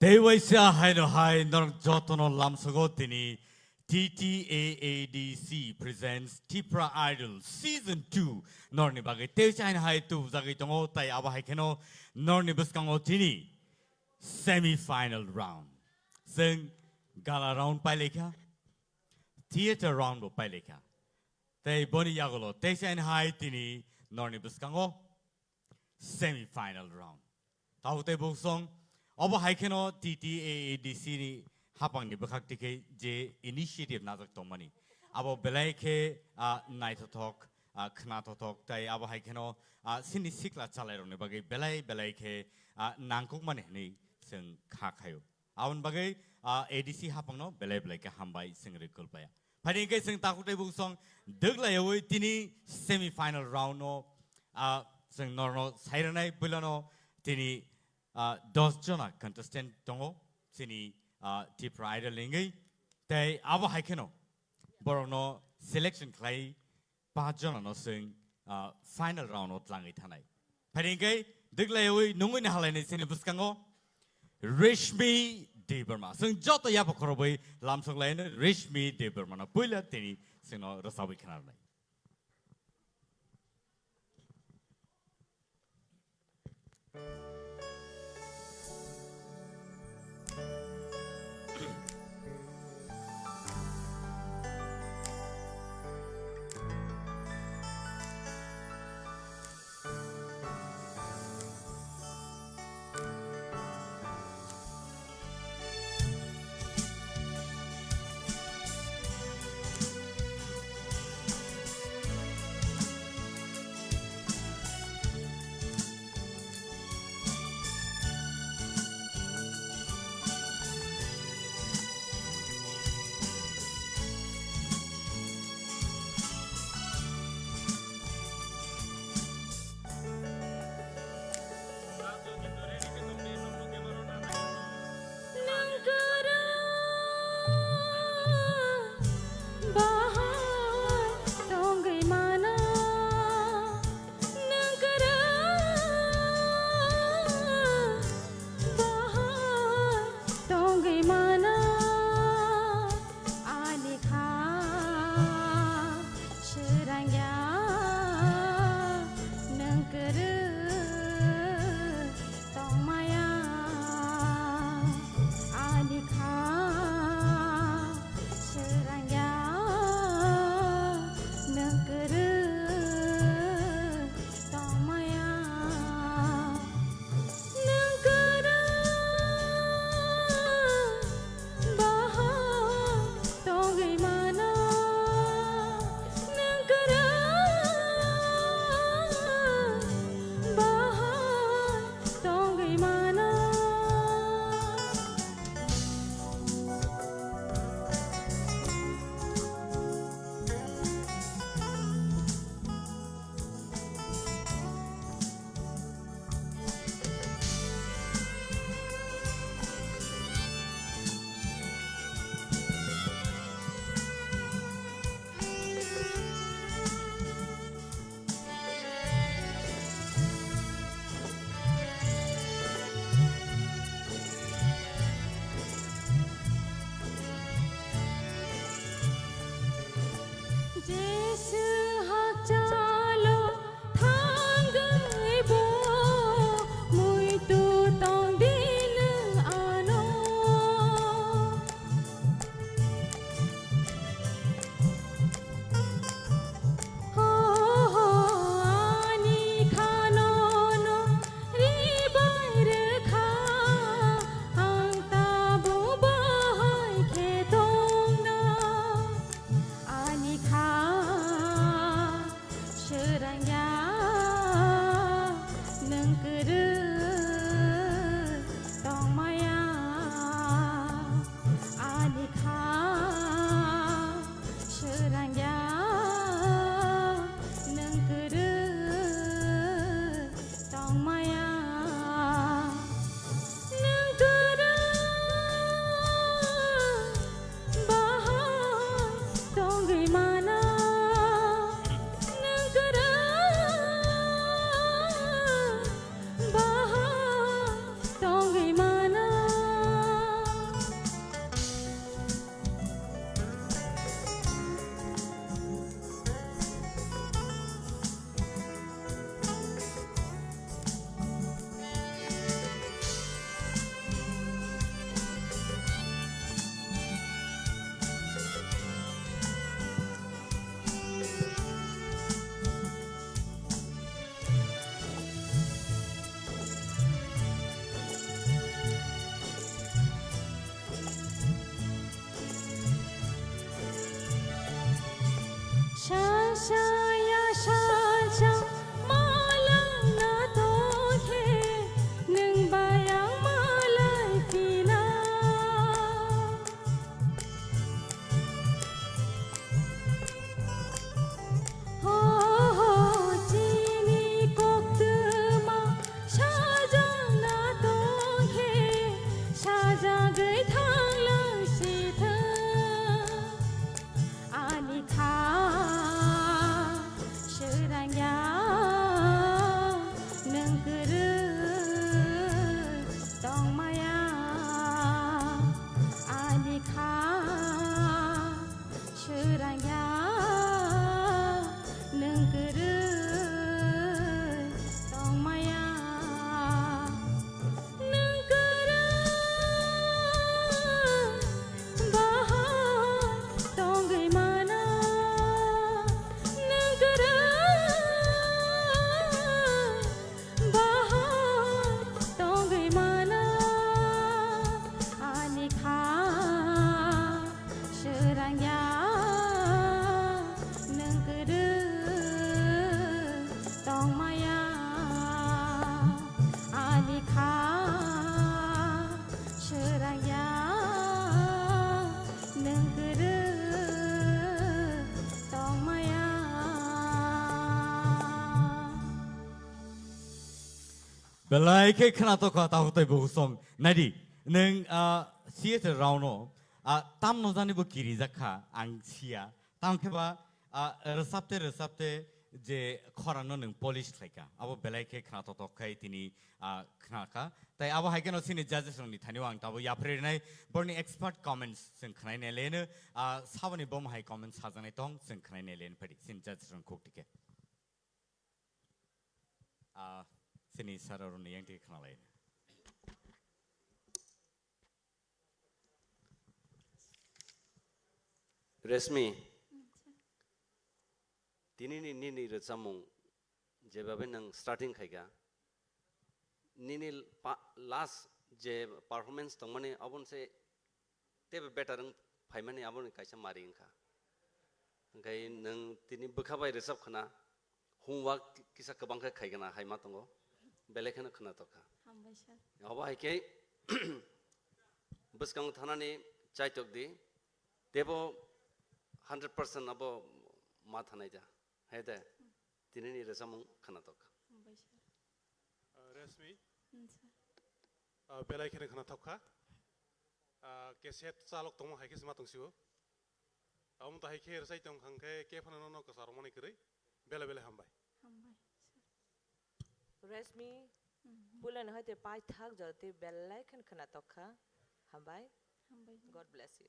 대외시아 하이노하이 너랑 저토노 람서고티니 TTAADC presents Tipra Idol Season 2 Norni bagay Tewisha hainahai tu zagay tongo tay aba haikeno Norni buskango tini semi-final round Sing gala round pai lekha Theater round bo pai lekha Tay boni yagolo Tewisha hainahai tini Norni buskango semi-final round Tau tay buksong Obo haikeno TTAADC ni hapang ni bakak tike je initiative nazak tomani. Abo belai ke night talk, knato talk tai abo haikeno sini sikla chalai rone bagai belai ke nangkuk mane ni seng khakayo. Awon bagai ADC hapang no belai ke hambai seng recall paya. Pading ke seng takut tai buksong degla yawi tini semi final round no seng norno sairanai bulano tini 10 jona contestant tongo sini Tipra Idol lingai tai abo haikeno borono selection clay 5 jona no sing final round no tlangai thanai pharingai diglaiwi nungui na halai ni sini buskango Rishmi Debarma sing joto ya pokorobai lamsok lain Rishmi Debarma na puila tini sino rasawi khanarnai आशाया साजा मालांना दोहे नों बायां मालाय फिना हो हो चिनी कोक्तमा साजाना दोहे साजागै थांलां सिथो आनिखा सोरांया नोंगोरो दंमाया आनिखा सोरांया नोंगोरो दंमाया नोंगोरो बाहाय दंगै माना नोंगोरो बाहाय दंगै माना आनिखा सोरांया नोंगोरो दंमाया आनिखा सोरांया नोंगोरो दंमाया Belai ke kena to kata hotai bu song. Nadi, neng theater rauno, tam no zani bu kiri zakha ang sia. Tam ke ba resapte je khorano neng polish thaika. Abo belai ke kena to kai tini kena ka. Tai abo hai keno sini judges ni thani wang tabo yapre nai borni expert comments sing khnai ne lene sabani bom hai comments hazanai tong sing khnai ne lene padi sin judges rong kok tike. Sini sararun yang tike kena lain. Resmi, ni recamung, jebabe nang starting kaiga. Nini last je performance tong mane abon se tebe better ang mane abon kaisa mari ingka. Kai nang tini bekabai resap khana homework kisa kabang ka kaiga na hai matongo. Belekana khana toka. Aba hai ke buskang thana ni chai tok di tebo 100% abo mathanai ja. Hede tini ni recamung khana toka. Resmi, belai kena kena thokha, keset salok tong hai kesma tong siu, aum ta hai ke resai tong khang ke phana no kasar mani kiri, bela hambai. Resmi, bulan hai te pai thak jati belai kena tokha, hambai. God bless you.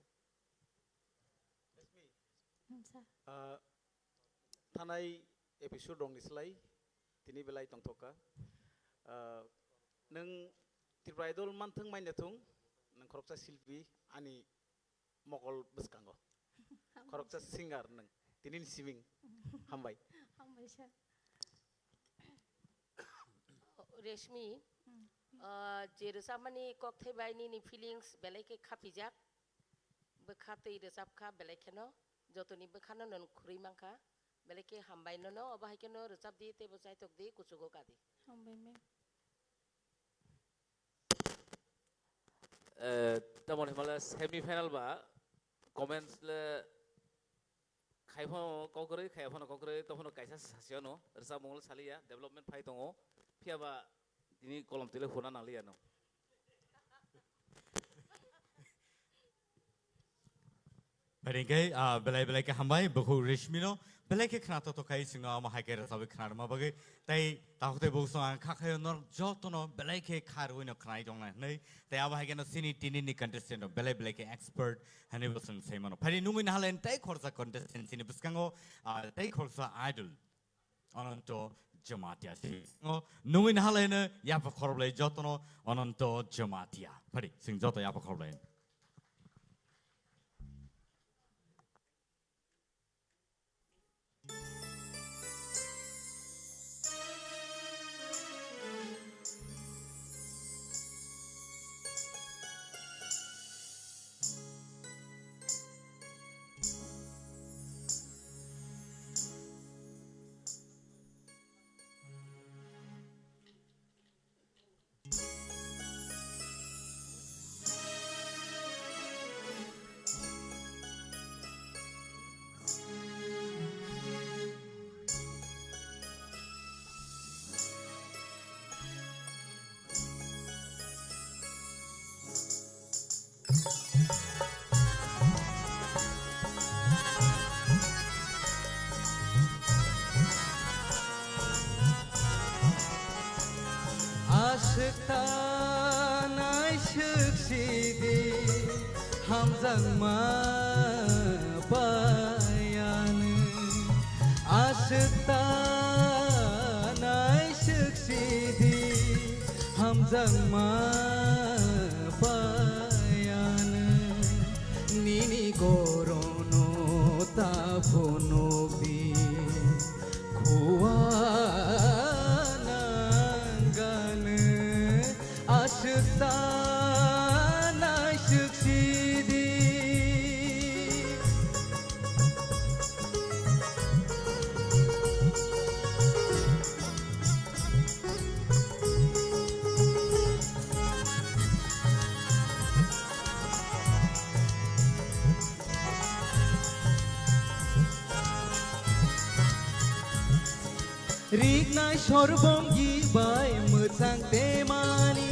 Thanai episode dong dislai, tini belai tong thoka. Neng Tripura Idol mantheng main datung, neng koroksa Silvi ani mokol beskango. Koroksa singer neng tinin singing hambai. Resmi, je resamani kok thai bai ni feelings belai ke khapijak, bekhate resap kha belai keno, jotoni bekhano non khuri mangka, belai ke hambai nono, abah keno resap di te bosai tok di kusugo kadi. তেমন Himalaya semifinal বা comments লে খাইফো ককরে খাইফো ককরে তখন কাইসা সাসিয়ানো রসা মঙ্গল সালিয়া development phi দङ ফিয়াবা দিনি কলম তিলে हुना नालियानो Baringkai belai ke hambai buku resmino belai ke kena to kai singa ma hai ke rasabe kena ma bagai tai tahu bu sang khakai nor jotono belai ke kharu no khnai jong na nei tai aba hai ke no sini tini ni contestant no belai ke expert hani bosang seimano phari nungin halen tai khorsa contestant sini buskango tai khorsa idol ononto jamatia si nungin halen ya pa khorble jotono ononto jamatia phari sing joto ya pa khorble hamzangma bayan aşıkta naşık sidi hamzangma bayan nini gorono tafono bi kuanangan aşıkta naşık sidi Rignai sorbongi bai mochang temani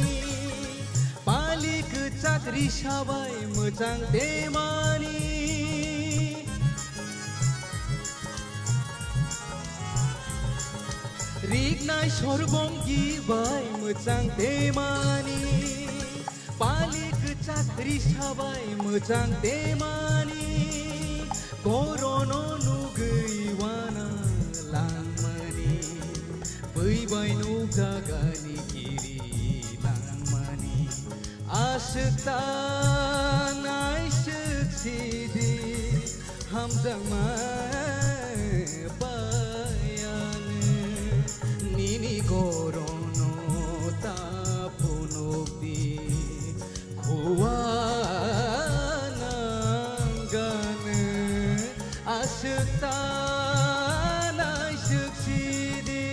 Palik chakri shabai mochang temani Rignai sorbongi bai mochang temani Palik chakri shabai mochang temani Korono nugui wana langmani Băi nu gagani kiri langmani Aşıkta naşık sidi hamzangma bayan Nini gorono tapunukdi kuanangan Aşıkta naşık sidi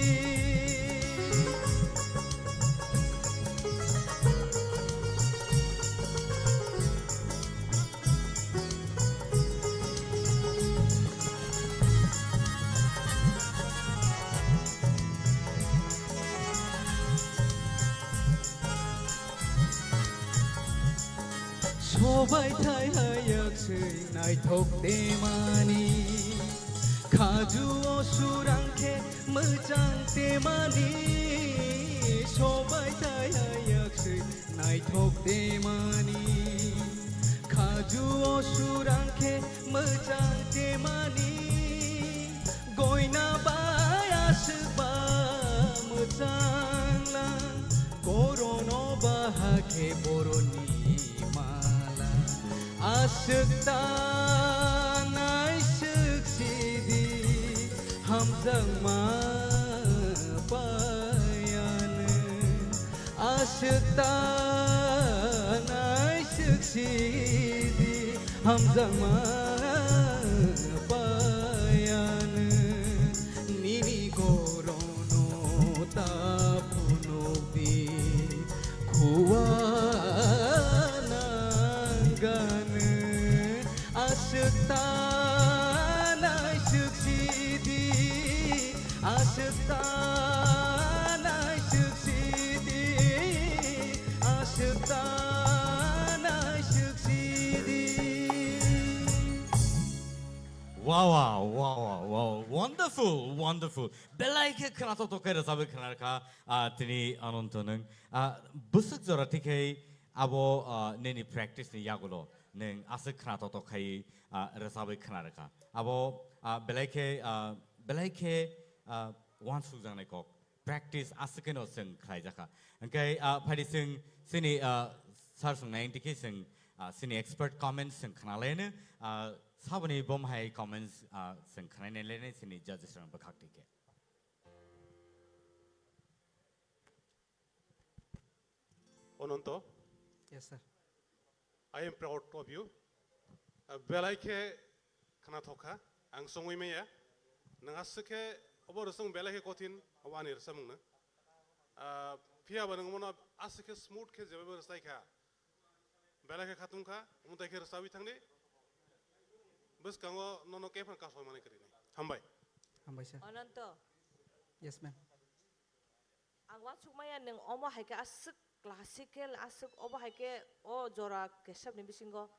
সবাই ঠাই হায়াকসै नायथ'कतेमानि खाजु असुरांखे मोजां तेमानि सबाय ठाय हायाकसै नायथ'कतेमानि खाजु असुरांखे मोजां तेमानि गयना बायासोबा मोजांला गरनो बाहाखे बर'नि माला aşıkta naşık sidi hamzangma bayan aşıkta naşık sidi hamzangma bayan nini gorono tapuno bi kuanangan aşıkta naşık sidi aşıkta naşık sidi aşıkta naşık sidi Wow, wow, wow, wow, wow. Wonderful, wonderful. Belai ke kena to kaya sabi kena ka tini anontoneng. Busuk zora tikai abo neni practice ni yagulo neng asik kena to kaya resabi kena ka. Abo belai ke one suzang ne kok practice asik kena sing kaya jaka. Engkai pada sini sar sung neng tikai sini expert comments sing kena lene. Sabani bom hai comments sing kena lene sini judges rang bakak tikai. Ononto, yes sir I am proud of you. Belaike kanatoka, ang songwi meya, nangasake oborosong belaike kotin awanir samungna. Pia banang mona asake smooth ke jabe berasai ka. Belaike katunka, umutai ke rasawi tangde. Bus kango nono kepan kasoi mane kiri. Hambai. hambai sir Ononto, yes ma'am ang watsuk maya neng omo haike asuk classical asuk obo haike o jora kesab ni bisingo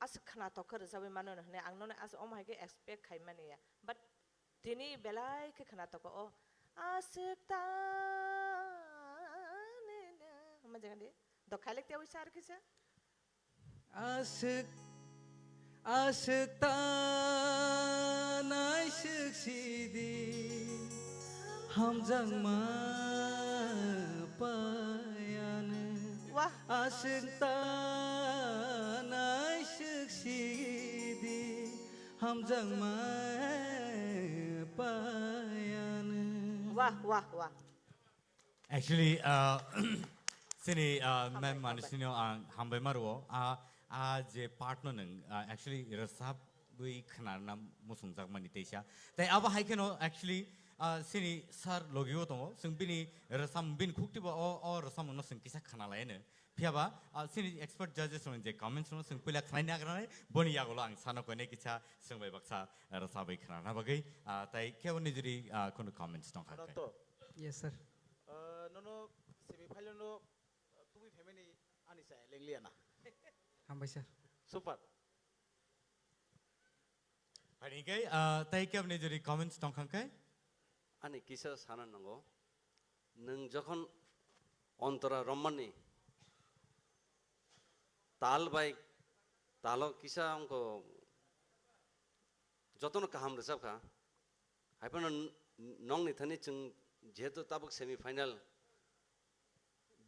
asuk khana tokar sabe mano ne ang none as omo haike expect khai mane ya but tini belai ke khana toko o asuk ta ne ne hama jangan de do khalek te wisar kisa aşık Aşıkta naşık sidi Hamzangma payanı Wah. Aşıkta naşık sidi Hamzangma payanı Wah, wah, wah. Actually, sini ma'am manisino ang hambay maruo je partner nung actually resab bui khanarna musungjak manitesha. Tai aba haikeno actually sini sar logio tongo sungbini resam bin khuktiba o resam no sungkisa khanalaine. Piaba sini expert judges on je comments no sungpila khlaina grane boni yagolo ang sano kone kicha sungbai baksa resabai khanarna bagai tai kewni juri kono comments tong Ano khak. to? Yes sir Nono semifinal no tuwi family ani sa lengliana. Hambay sir Super. Pani kai tai kewni juri comments tong khak. Ani kisa sana nango nung jokhon ontara rommani tal bai talo kisa angko jotono kaham resab kha haipano nong ni thani chung jeto tabuk semi final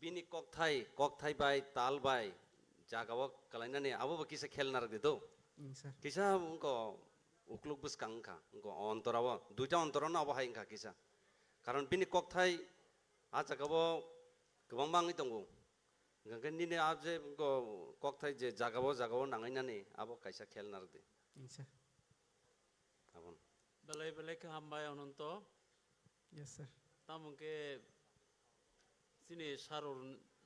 bini kok thai bai tal bai jagawa kalaina ne abo kisa khel narak de do sir kisa angko ukluk bus kangka angko ontarawa duita ontorona abo hai kha kisa karon bini kok thai ajagawo gobang bang itongo ngangken nini abje angko kok thai je jagawo nangaina ne abo kaisa khel narak de sir abon belai ke hambai ononto yes sir tamungke sini saror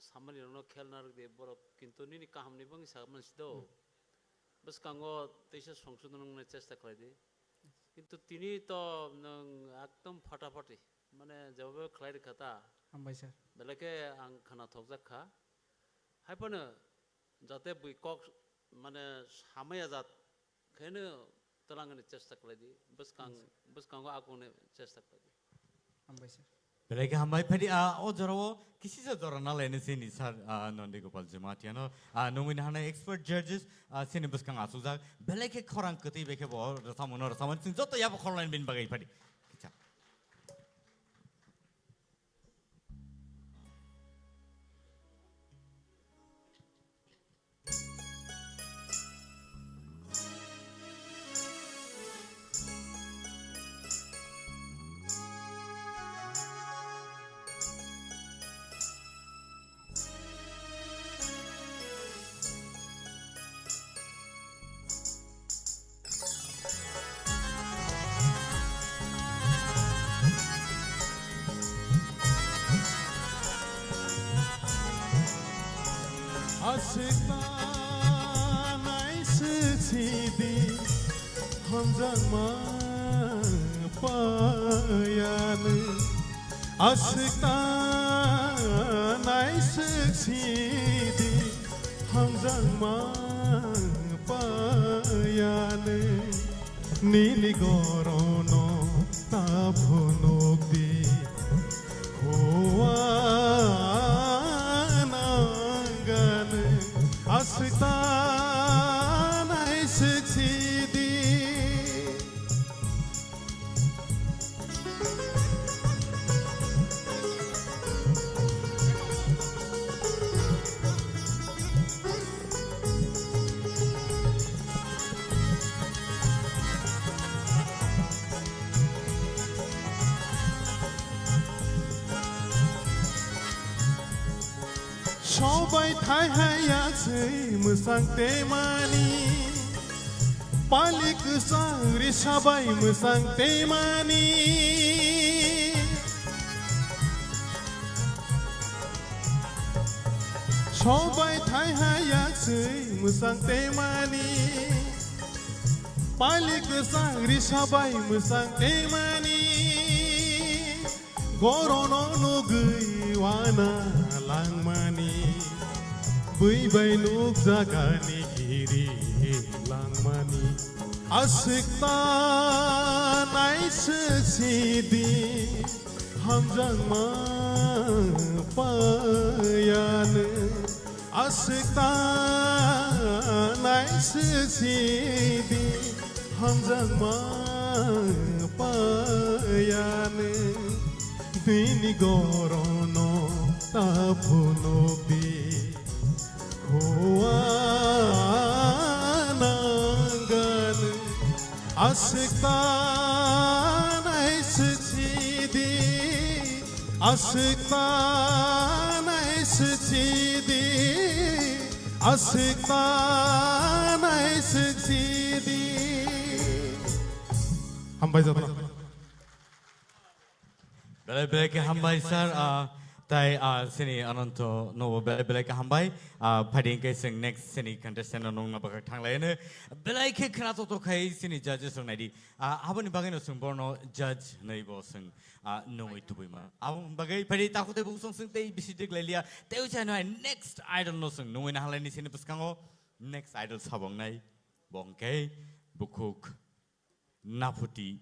samani rono khelnar de borok kintu nini kahamni bang saman sido bas kango teisa সংশোধন ne চেষ্টা করে দি কিন্তু তিনি তো একদম ফাটাফাটি মানে যেভাবে খেলাই খাতা Hambay sir বেলাকে আং খানা থকজাক খা হাইপানো যাতে বই কক মানে সামায়া জাত খেনে তলাঙ্গনে চেষ্টা করে দি বস কাঙ্গো আগুনে চেষ্টা করে দি Hambay sir Belai hambai padi o jarawo kisi sa jara na lain sini sar Nandi Gopal Jamatia no nungin hana expert judges sini bus kang asuzak belai ke korang keti beke bo rasaman sin joto ya bo korang bin bagai padi. Kicha. Aşıktan aşık sidi Hamzangma payanı Aşıktan aşık sidi Hamzangma payanı Nili gorono tabhunokdi Aşıktan aşık sidi সবাই ঠাই high আছে মোসাং তেমানি পালিক সাংরি সবাই মোসাং তেমানি সবাই ঠাই high আছে মোসাং তেমানি পালিক সাংরি সবাই মোসাং তেমানি গরনো নগৈওয়ানা langmani bui bai nuk jagani giri langmani aşıktan aşık sidi hamjangma payanı aşıktan sidi hamzang ma payane dini gorono tapuno bi koanangan asiktan sidi asiktan sidi asiktan sidi hambai jatna Belai ke hambai sir tai sini ananto no belai ke hambai pading ke sing next sini contestant nong na bakar thang lai ne belai ke khana to khai sini judges song nai di abani bagai no sung borno judge nai bo sung no itu bima abang bagai padi takut te bung song sung tei bisi dik lai lia teu cha no next idol no sung no na halai ni sini puskango next idol sabong nai bongke bukuk naputi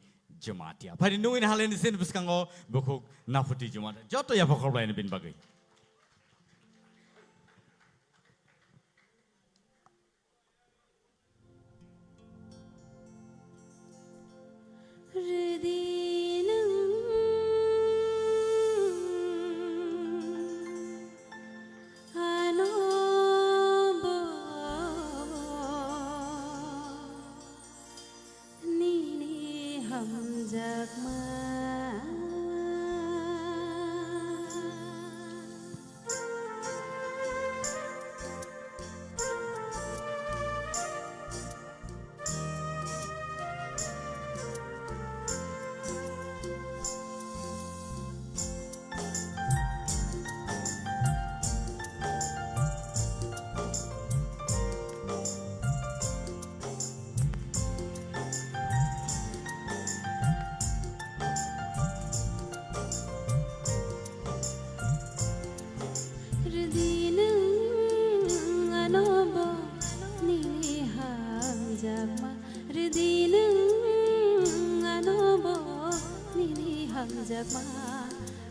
Jematia. Pari nuin halen di sini buskango bukuk nafuti jematia. Joto ya pokok lain bin bagai.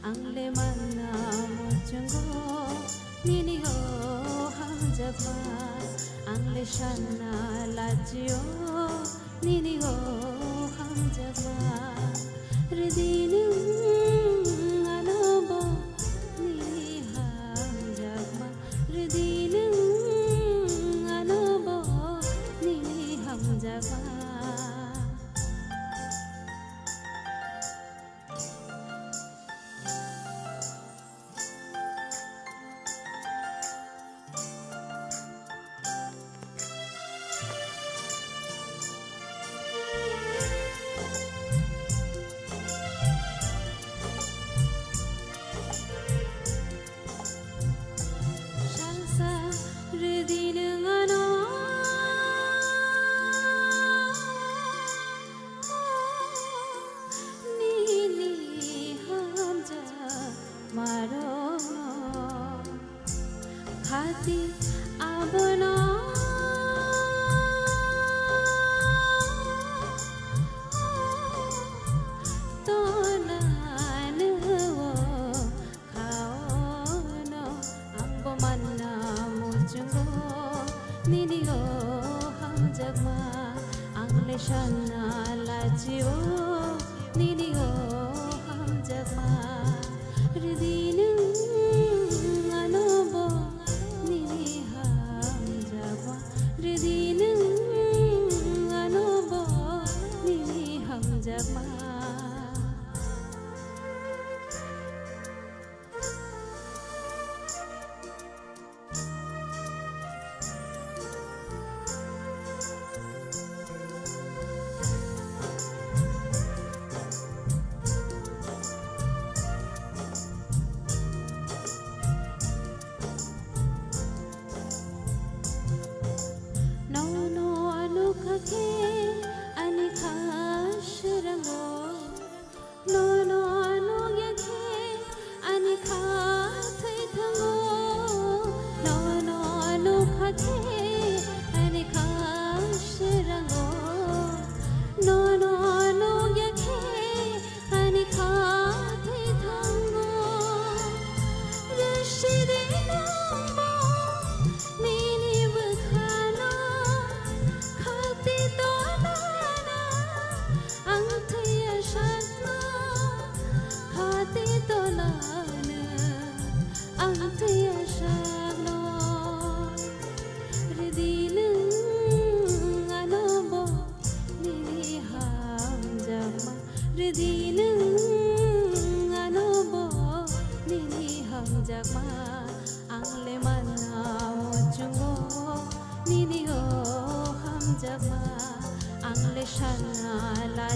Angle mana mujungo nini ho ham jagma angle shana lajio nini ho ham jagma ridinu anobo nini ham jagma ridinu anobo nini ham jagma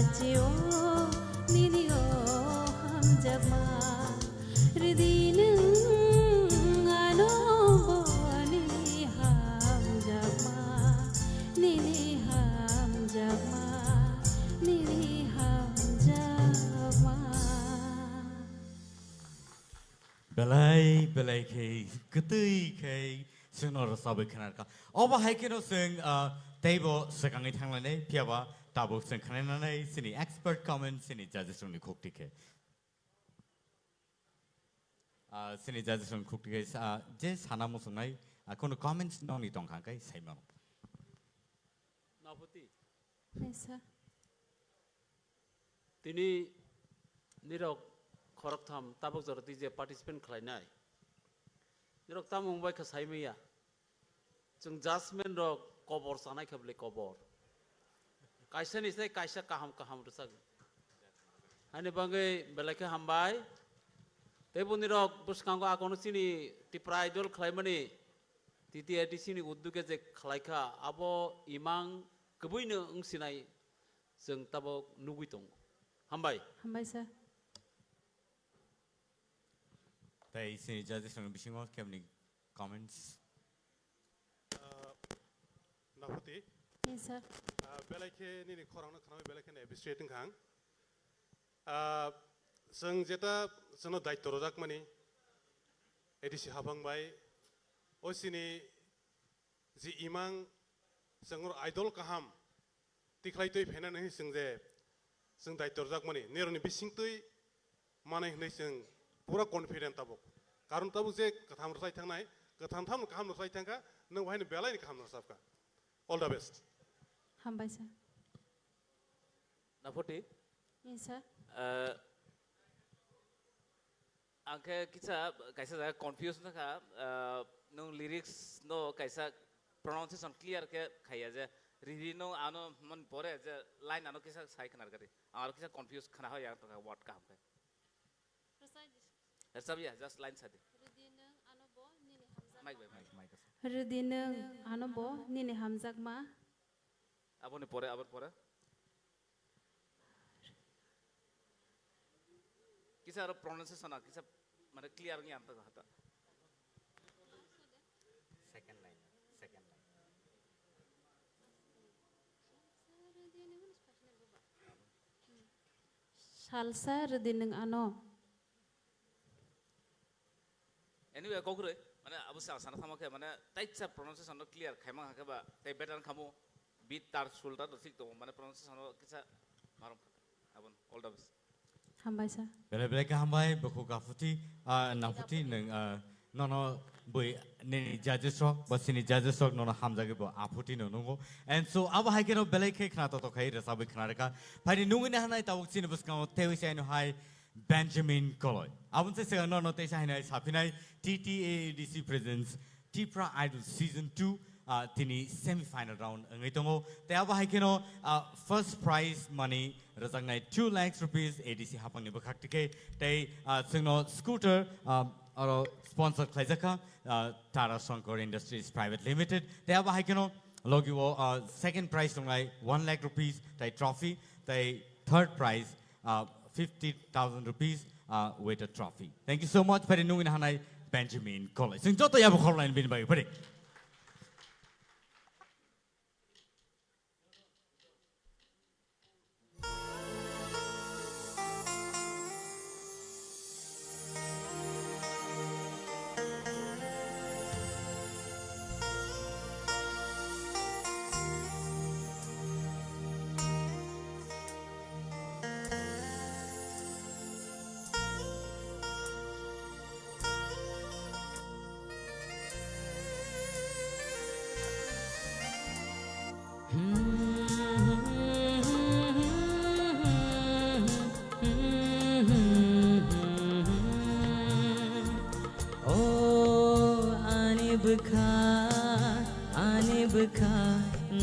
Ajiyo nini o hamjagma Ridinang ano bo nini hamjagma Nini hamjagma Nini hamjagma Belai belai ke ketui ke senor sabe kanar ka. Oba hai keno sing table sekangi thangla ne piaba tabo sing kanana ne sini expert comment sini judges sung ni khokti ke. Sini judges sung khokti ke je sana mo sung nai kono comments no ni tong khang kai sai mo. 나부티 Yes sir तिनी निरक खरक थाम ताबक जरती जे participant खालायनाय निरक ताम मुंबाइ खसाइमैया जों जाजमेन्ट रक cover सानाय खबले cover कायसा निसाय कायसा काहाम काहाम रसाग हानि बांगै बेलाखे हामबाय तेबो निरक बुसकांगो आगोनो सिनि टिप्रा आइडल खालायमानि तिति एडिसिनि उद्दुगे जे खालायखा आबो इमां गबैनो ओंसिनाय जों ताबक नुगै दं हामबाय Hambai sir Tai sini judges sung bisingo kemni comments. Naputi Yes sir belai nini korang nak kenal belai administrating kang seng jeta seno daito rodak mani edisi habang bai osini ji imang sengur idol kaham tiklai toi phena nahi sengje seng daito rodak mani neroni bising toi manai hnai seng pura confident tabok karun tabuk je katham rasai thangnai katham tham kaham rasai thangka nang wahai belai ni kaham rasapka all the best Hambai sir नाफोटी Yes sir आंखे किसा कैसा जाए confuse ना का no lyrics no कैसा pronunciation clear के खाया जाए रिदी नो आनो मन परे जे लाइन आनो किसा साइ खनार करे और किसा कंफ्यूज खना हो यार तो का वर्ड का हमके सब या जस्ट लाइन सादे mic mic Ridinang ano bo nini hamjagma अब ने परे अब परे किसा रो प्रोनाउंसिएशन किसा माने क्लियर नहीं आता था Second line. Salsa ridinang ano anyway kau kure mana abu sana sama ke mana tight sa pronunciation no clear khaima ha ke ba tai better kamu beat tar sulta to sik to mana pronunciation no kisa marum abon all the best Hambai sir Belai belai ka hambai bako ka futi nafuti neng nono boy nini judges rock but sini judges rock nono hamza ke bo afuti no nungo and so aba hai keno belai ke khna to khai rasa be khna ka phai nungi na hanai tawuk sin bus ka tewi sai no hai Benjamin Koloy abun se se no te sai nai sapinai TTADC presents Tipra Idol season 2 tini semi-final round ngai tongo te aba hai keno first prize money razang nai 2 lakhs rupees ADC hapang ni bakhak tike te singno scooter aro sponsor khlaijaka Tara Shankar Industries Private Limited te aba hai keno logi wo second prize tongai 1 lakh rupees te trophy te third prize 50,000 rupees with a trophy. Thank you so much for nungin hanai Benjamin College. Sing joto yabo online bin bai pare.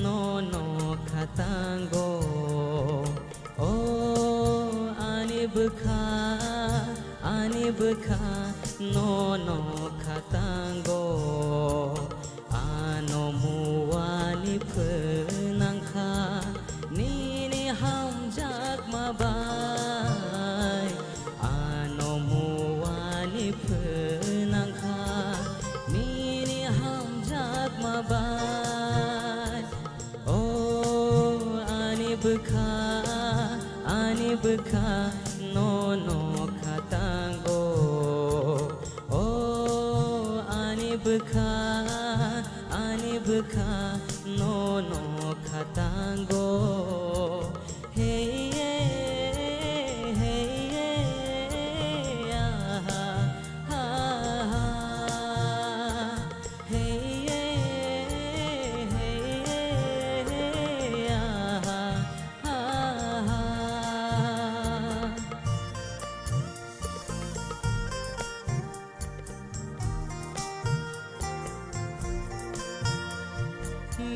no no katango oh anibka no no katango ano muani phenangkha nini hamja bukha ani bukha no no khatango oh ani bukha no no khatango hey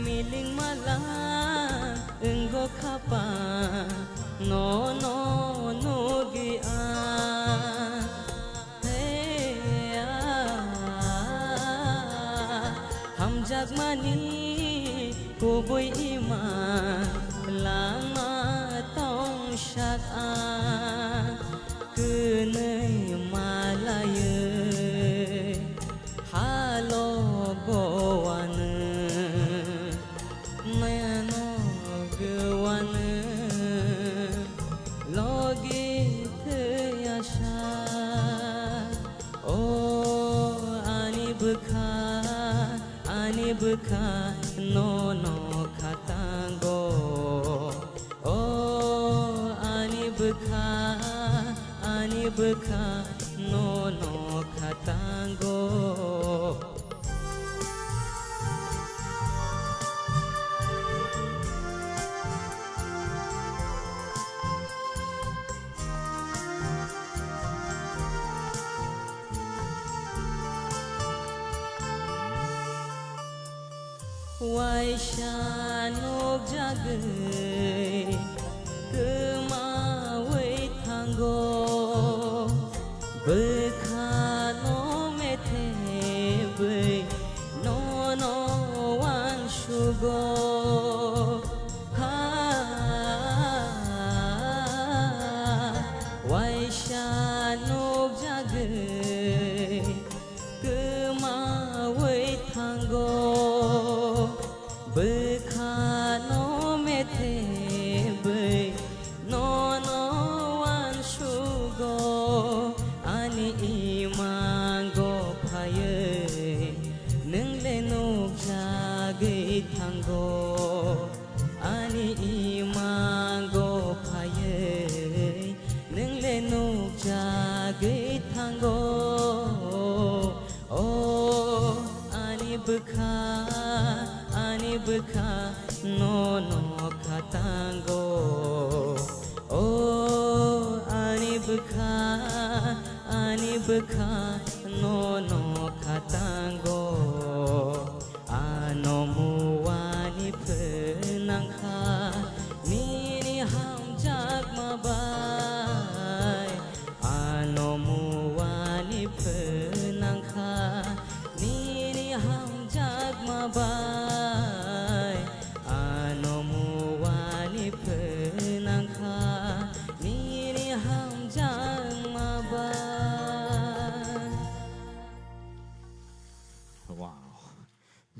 miling malang enggo khapa no no no gi a hey ham jak mani kubui ima lama tong shat a cứ nơi malaye halo goan mayano gwan logi thayasha oh ani bukha no no khatango oh ani bukha no no khatango Wai shanok jagai kemawai tanggo bekhano methe bai no no wan shugo ha wai shanok jagai kemawai tanggo bekhano methe bai no no wan shugo ani imango phaye nung le nuk jagai thango ani imango phaye nung le nuk jagai thango oh ani bukha no no khatango oh ani bukha no no khatango ano muwani phenangkha nini ham jak mabai ano muwani phenangkha nini ham jak mabai ano muwani phenangkha nini ham jak mabai Wow.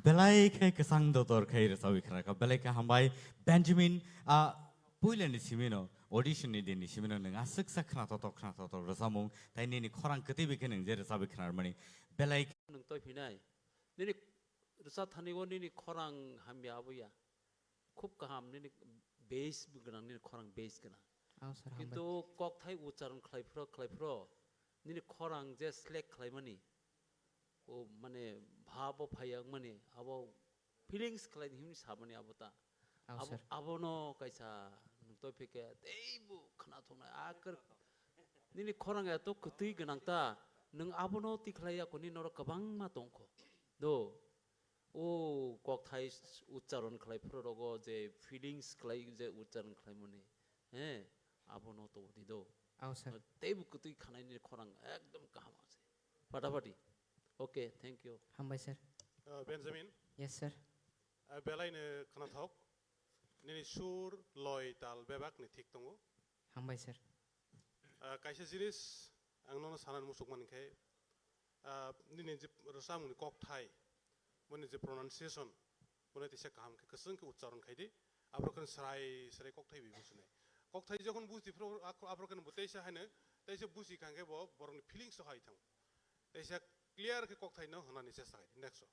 Belai ke kesang dotor kai rasa wikra ka belai ke hambai Benjamin puilen ni simino audition ni din ni simino nang asik sakna to rasa mong tai ni khorang keti bi keneng je rasa wikra mani belai nung toy pinai nini rasa thanigo nini khorang hamya abuya খুব কাহাম নিনি base গনাং নিনি খরাং base গনাং কিন্তু cock থাই উচ্চারণ খাইফ্র নিনি খরাং যে স্লেক খাইমানি ও মানে ভাব ফায়াং মানে আবো feelings খাই হিমনি সাবনি আবতা আবনো কাইসা নুতই ফেকে তেইবু খনা থংনা আকর নিনি খরাং এত কতই গনাংতা নং আবনো তিখলাইয়া কোনি নর কবাং মা তংখো দো ও কক থাই উচ্চারণ খাইফ্র রগ যে ফিলিংস খাই যে উচ্চারণ খাইমনি হ্যাঁ আবনো তো দিদো তেইবু কতই খানাইনি খরাং একদম কাহাম আছে ফাটাফাটি Okay, thank you. Hambai sir. Benjamin. Yes sir. Belai ne kana thok. Nini sur loy tal bebak ni thik tongo. Hambai sir. Kaisa jinis ang nono sanan musuk man kai. Nini je rasam ni kok thai. Mone je pronunciation. Mone tise kaham ke keseng ke ucharon khai di. আব্রকন সারাই সারাই ককথাই বুঝনে ককথাই যখন বুঝি আব্রকন বুতেইসা হানে তাইসে বুঝি কাঙ্গে বরং feelings high থাং তাইসে clear কে ককথাই ন হনানি চেষ্টা খাই নেক্সট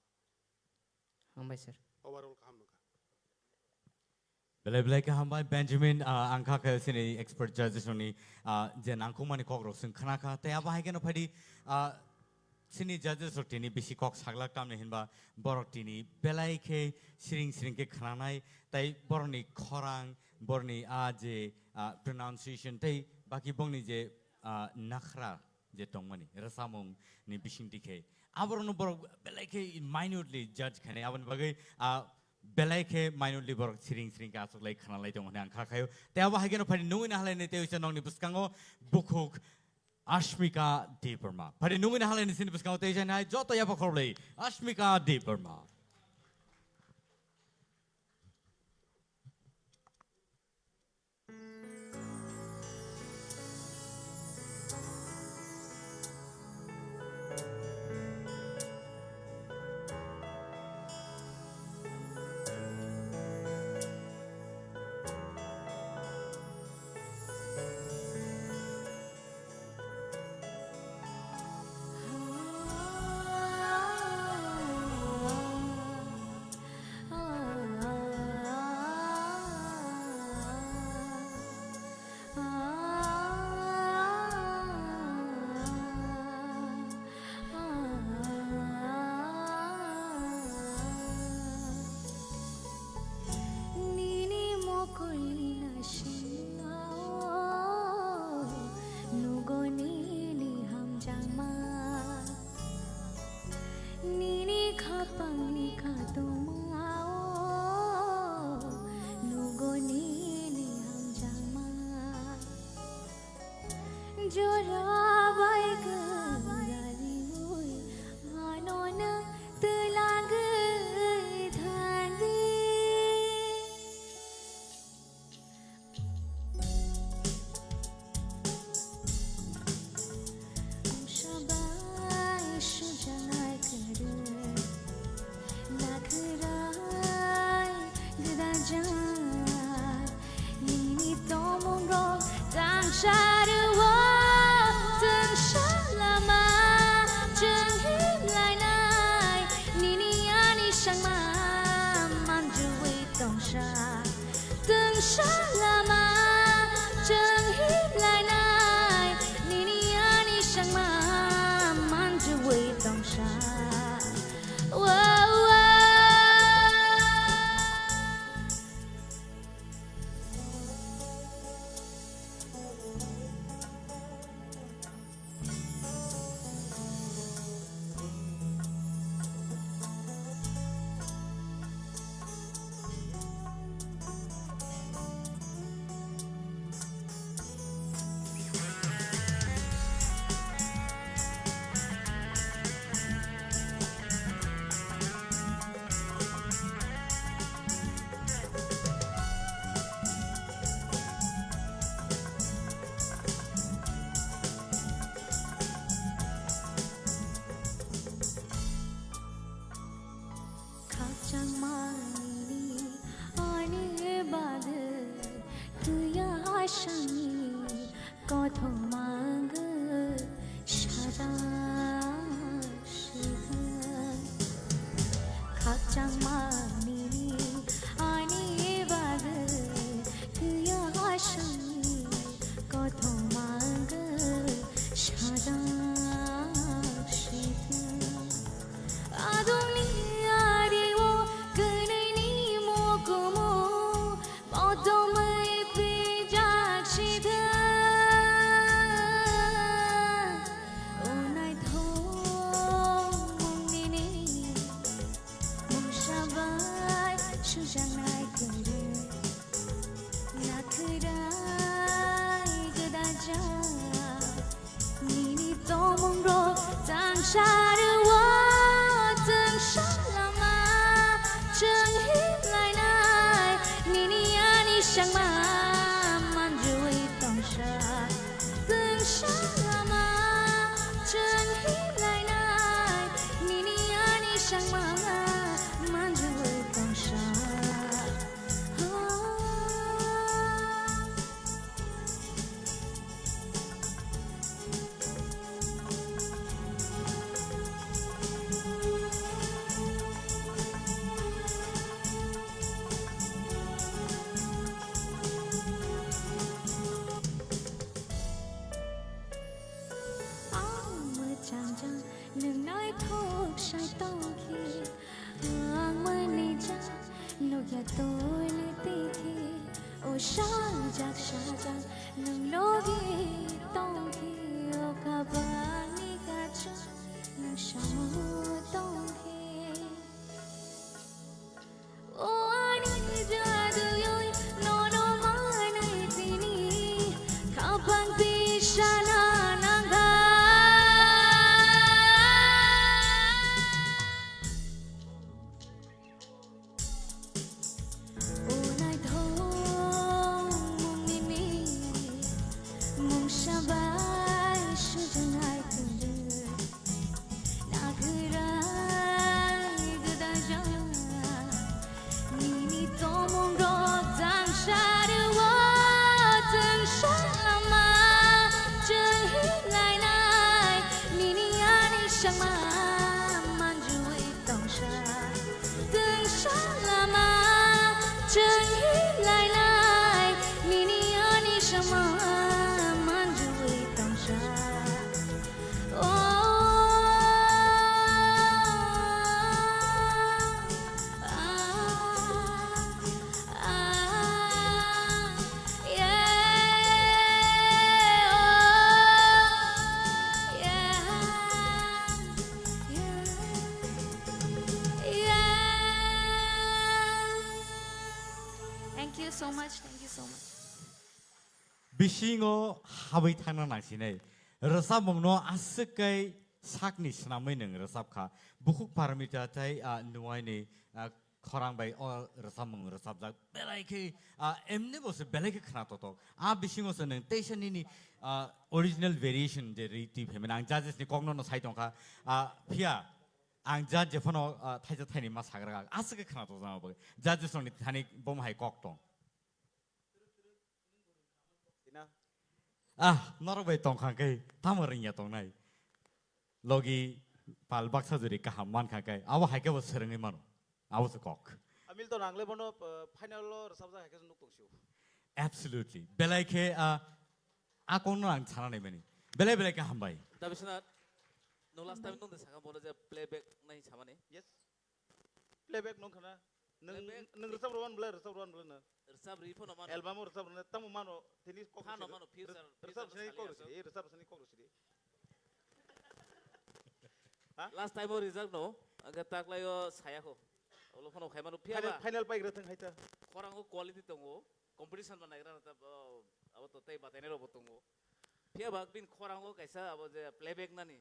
हामबाय सर ओवरऑल काम नका Belai belai ke hambai Benjamin angka ke sini expert judges ni jen angku mani kok roseng khana kha te apa hai kena phadi sini judges rok tini bisi kok sagla kam ne hinba borok tini belai ke sring ke khana nai tai borni khorang borni je pronunciation tai baki bongni je nakhra je tongmani rasamong ni bising dikhe aborno borok belai ke minutely judge khane aban bagai belai ke minutely borok sring ke asuk lai khana lai tong hang kha khayo te aba hageno phari nungin halai ne te usa nong ni buskango bukhuk Ashmika Deeparma phari nungin halai ni sin buskango te usa nai joto ya bakholei Ashmika Deeparma chân lại lại nini ani sama manjui tamsha Thank you so much. Thank you so much. Bishingo hawi thana nangsine. Rasab mongno askai sakni snamai neng rasab kha. Bukuk paramita tai nuai ni khorang bai o rasab mong rasab jak belai ke emne bose belai ke khana toto. Bishingo se neng station ni original variation de riti phemen ang judges ni kongno no sai tongkha phia ang judge jefono thaija thaini ma sagra askai khana to jama bage judges ni thani bom hai kok tong Norway tong khang kai tamaring ya tong nai logi pal baksa juri ka hamman khang kai awa hai ke bo sereng mano awa se kok Amil to nangle bono final lo sabja hai ke nuk tong siu absolutely belai ke a kon nang chana nei mani belai belai ka hambai दा बिसना no last time nung desaka bola je playback nahi chamane yes playback nung khana nung resab rowan bla na resab rifo no mano album resab na tamu mano tini ko ha no mano future resab sani ko rusi resab sani ko rusi last time o result no aga tak layo saya ko olo phono khai mano pia final pai grathang haita korang ko quality tongo competition banai gra ta abo to tai batene ro botongo pia bag bin korang ko kaisa abo je playback nani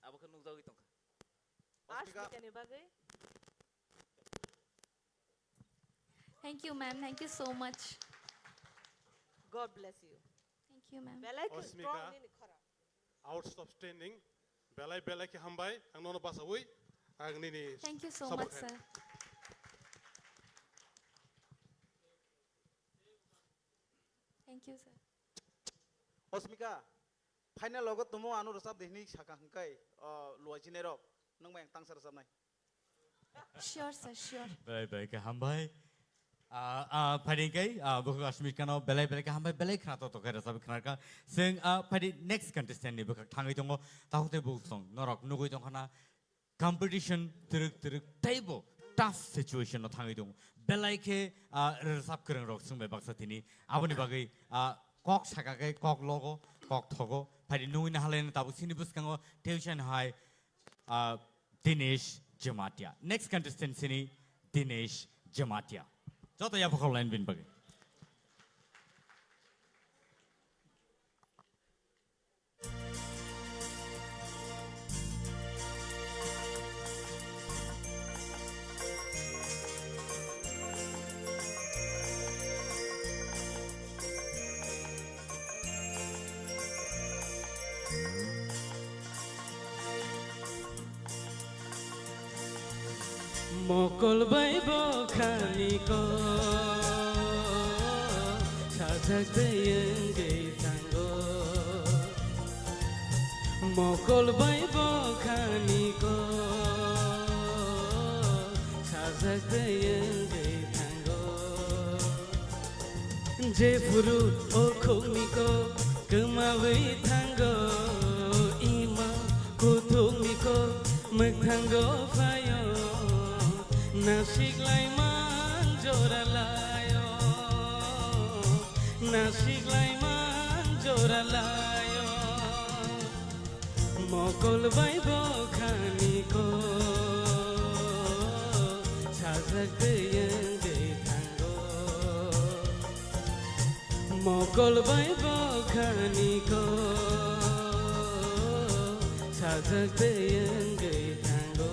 abo kan nung jawi tongka Thank you, ma'am. Thank you so much. God bless you. Thank you, ma'am. Osmika, outstanding. Belai belai ke hambai, ang nono basawi, ang nini. Thank you so much, sir. Thank you, sir. Osmika, final logo tumo anu resab dehni saka hangkai luai chinero nung mayang tang resab nai. Sure, sir. Sure. belai belai ka hambai phadi kai bukuk asmit kano belai belai ka hambai belai khana to kai rasab khana ka sing phadi next contestant ni bukuk thangai tongo tahote buk song norok nugoi tong khana competition truk table tough situation no thangai tongo belai ke rasab krang rok sung be baksa tini aboni bagai kok saka kai kok logo kok thogo phadi nui na halen tabu sini buskango tuition high Dinesh Jamatia. Next contestant sini Dinesh Jamatia. Jota ya phokol line bin bagi. Mokol bai bo khani ko sajak deyeng ge tango Mokol bai bo khani ko sajak deyeng ge tango Je furut o khoni ko kemawi tango ima kuthumi ko magthango fayo Nasik lai manjora layo Nasik lai manjora layo Mokol bai bo khani ko sajak deyeng ge tango Mokol bai bo khani ko sajak deyeng ge tango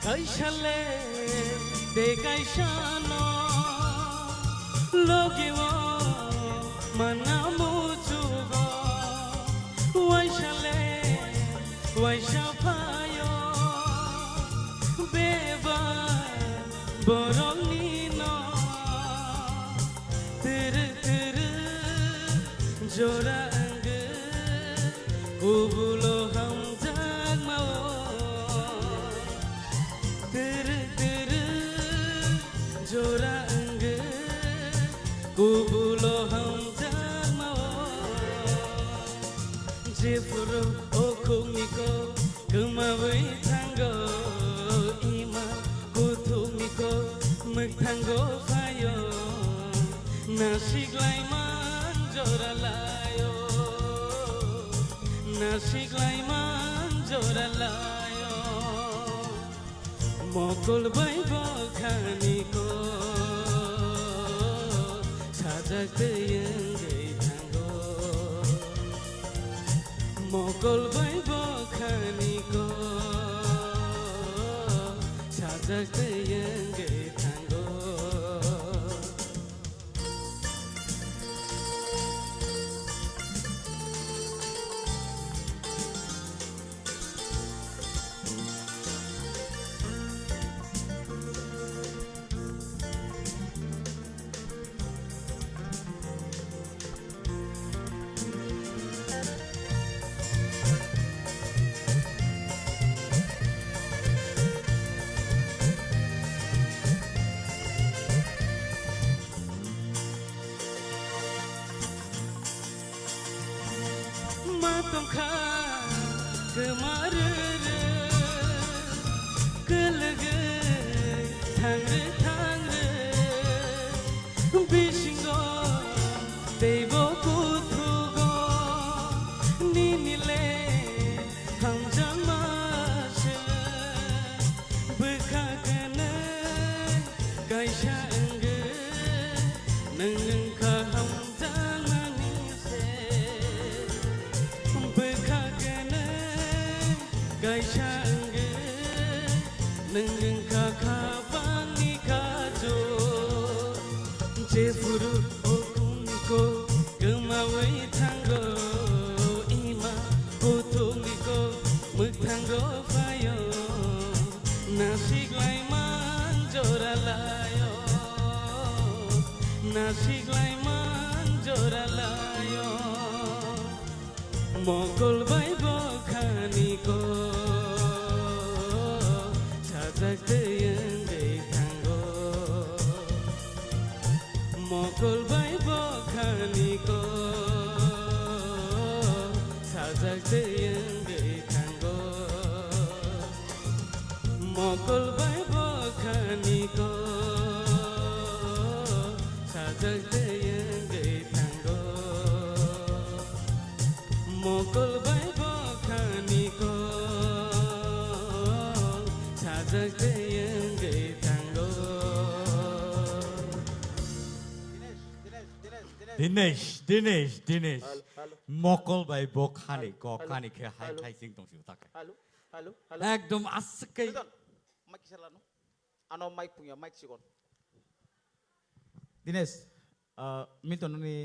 kaishale de kaishano logiwo manamu chugo waishale waishapayo beba borolino tere tere jora ang kubulo ham jagmao tere tere jora ang kubulo ham jagmao jefuro okumiko kemawi tanggo ima kutumiko mektango fayo nasiglai manjora layo nasiglai manjora layo mokol bai bakhaniko sajak yengai thango mokol bai bakhaniko sajak yengai thango matongkha kemarere kelegai thangre thangre bisingo deibo kuthugo ninile hamjamase bekhagana kaisha ange nangka hamjamanise bekhagana kaisha ange nangka khabani kajo jefuru okumiko kemawai thango ima kutumiko mektango fayo nasiglai manjora layo nasiglai manjora layo mokol bai bakhaniko sajak yengai thango mokol bai bakhaniko sajak yengai thango mokol bai bakhaniko sajak yengai thango mokol bai bakhaniko sajak yengai thango Dinesh mokol bai bakhaniko khanike hai khai sing tongsiu takai halo halo halo ekdom askai mic salano ano mic punya mic sikon Dinesh, minton ni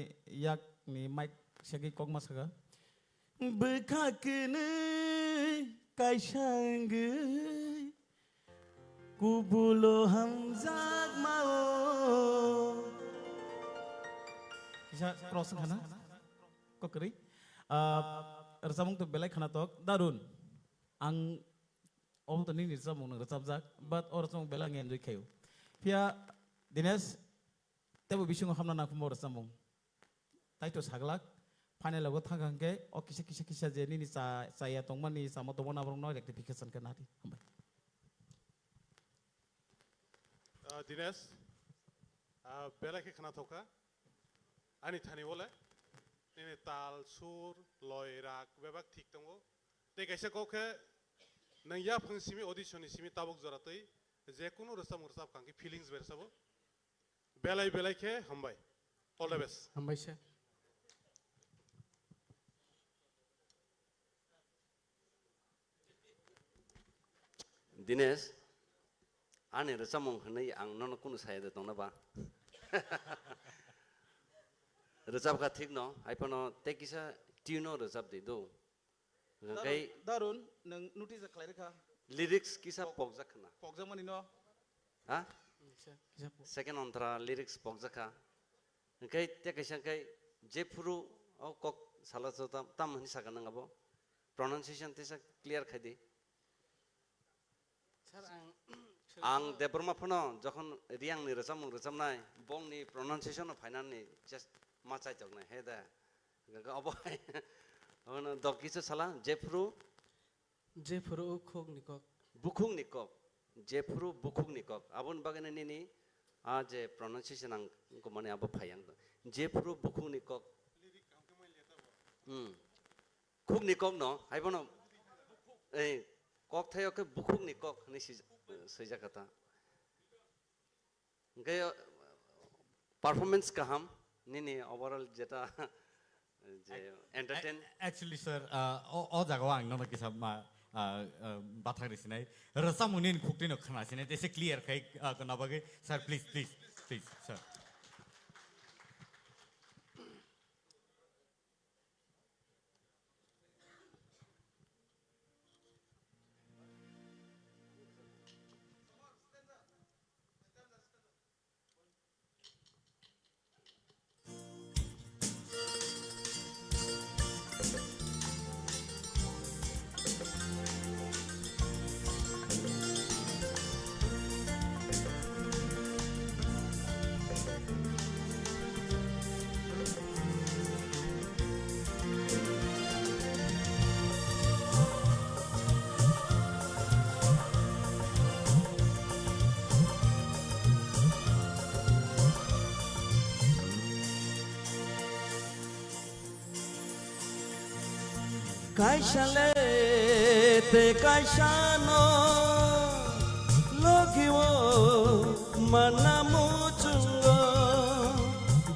yak ni mic segi kok masaga. Bekhagana kaisha ange kubulo hamzak mao. Bisa cross kana? Kok keri? Resamung tu belai kana tok darun. Ang om tu ni resamung nang resabjak, but or resamung belai ngenjoi kayu. Pia Dinesh tebo bisungo hamna nak mo resamung. Taito saglak. Final lagu thangangke o kisa jeni ni saya tongman ni samo tongman abrong no rectification kanati. Dinesh bela ke khana thoka ani thani bole nini tal sur loy rak bebak thik tongo te kaisa ko ke nang ya phngsimi audition simi tabuk jaratei je kuno rasam ursap kanki feelings bersabo belai ke hambai all the best Hambai sir. Dinesh ani rosamung hnei ang nono kunu saya de tong na ba rojab ka thik no aipono te kisa tune rojab de do ngai Darun nang notice khlairka lyrics kisa pokja khana pokja mani no ha second ontra lyrics pokja kha ngai te kisa kai jefuru au kok sala chota tam hani saka nang abo pronunciation te sa clear khai di ang debrma phono jokhon riang ni rosamung rosamnai bong ni pronunciation of final ni just machai choknai he da ga abo ono dokisa sala jefuru Jefuru khok nikok. bukhung nikok jefuru bukhung nikok abon bagane nini a je pronunciation ang ko mane abo phayang jefuru bukhung nikok khuk nikok no haibono ei kok thayo ke bukhung nikok ni sija kata ngai performance kaham nini overall jeta je entertain Actually, sir, all the going, no, like some battery sinai. Rasamunin cooked in a canation. It is a clear cake. Kanabage, sir, please, sir. Kaishale te kaishano logiwo manamu chungo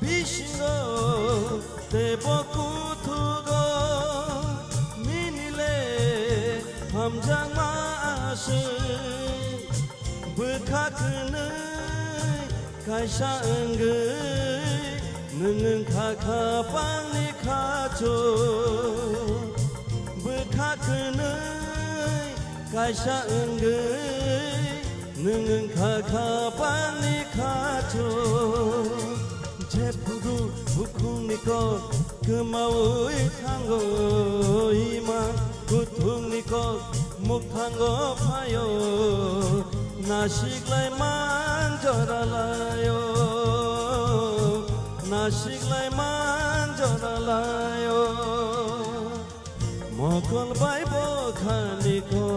bishingo te bokutugo minile hamjang maashi bukakene kaisha engai nungun kakapang ni kacho Kakenai kaisa enggai nungun kakapang ni kacho jepuru bukhung nikok kemaui tanggo ima kutung nikok muk tanggo payo nasiklai manjoralayo nasiklai manjoralayo Mokol bai bokhani ko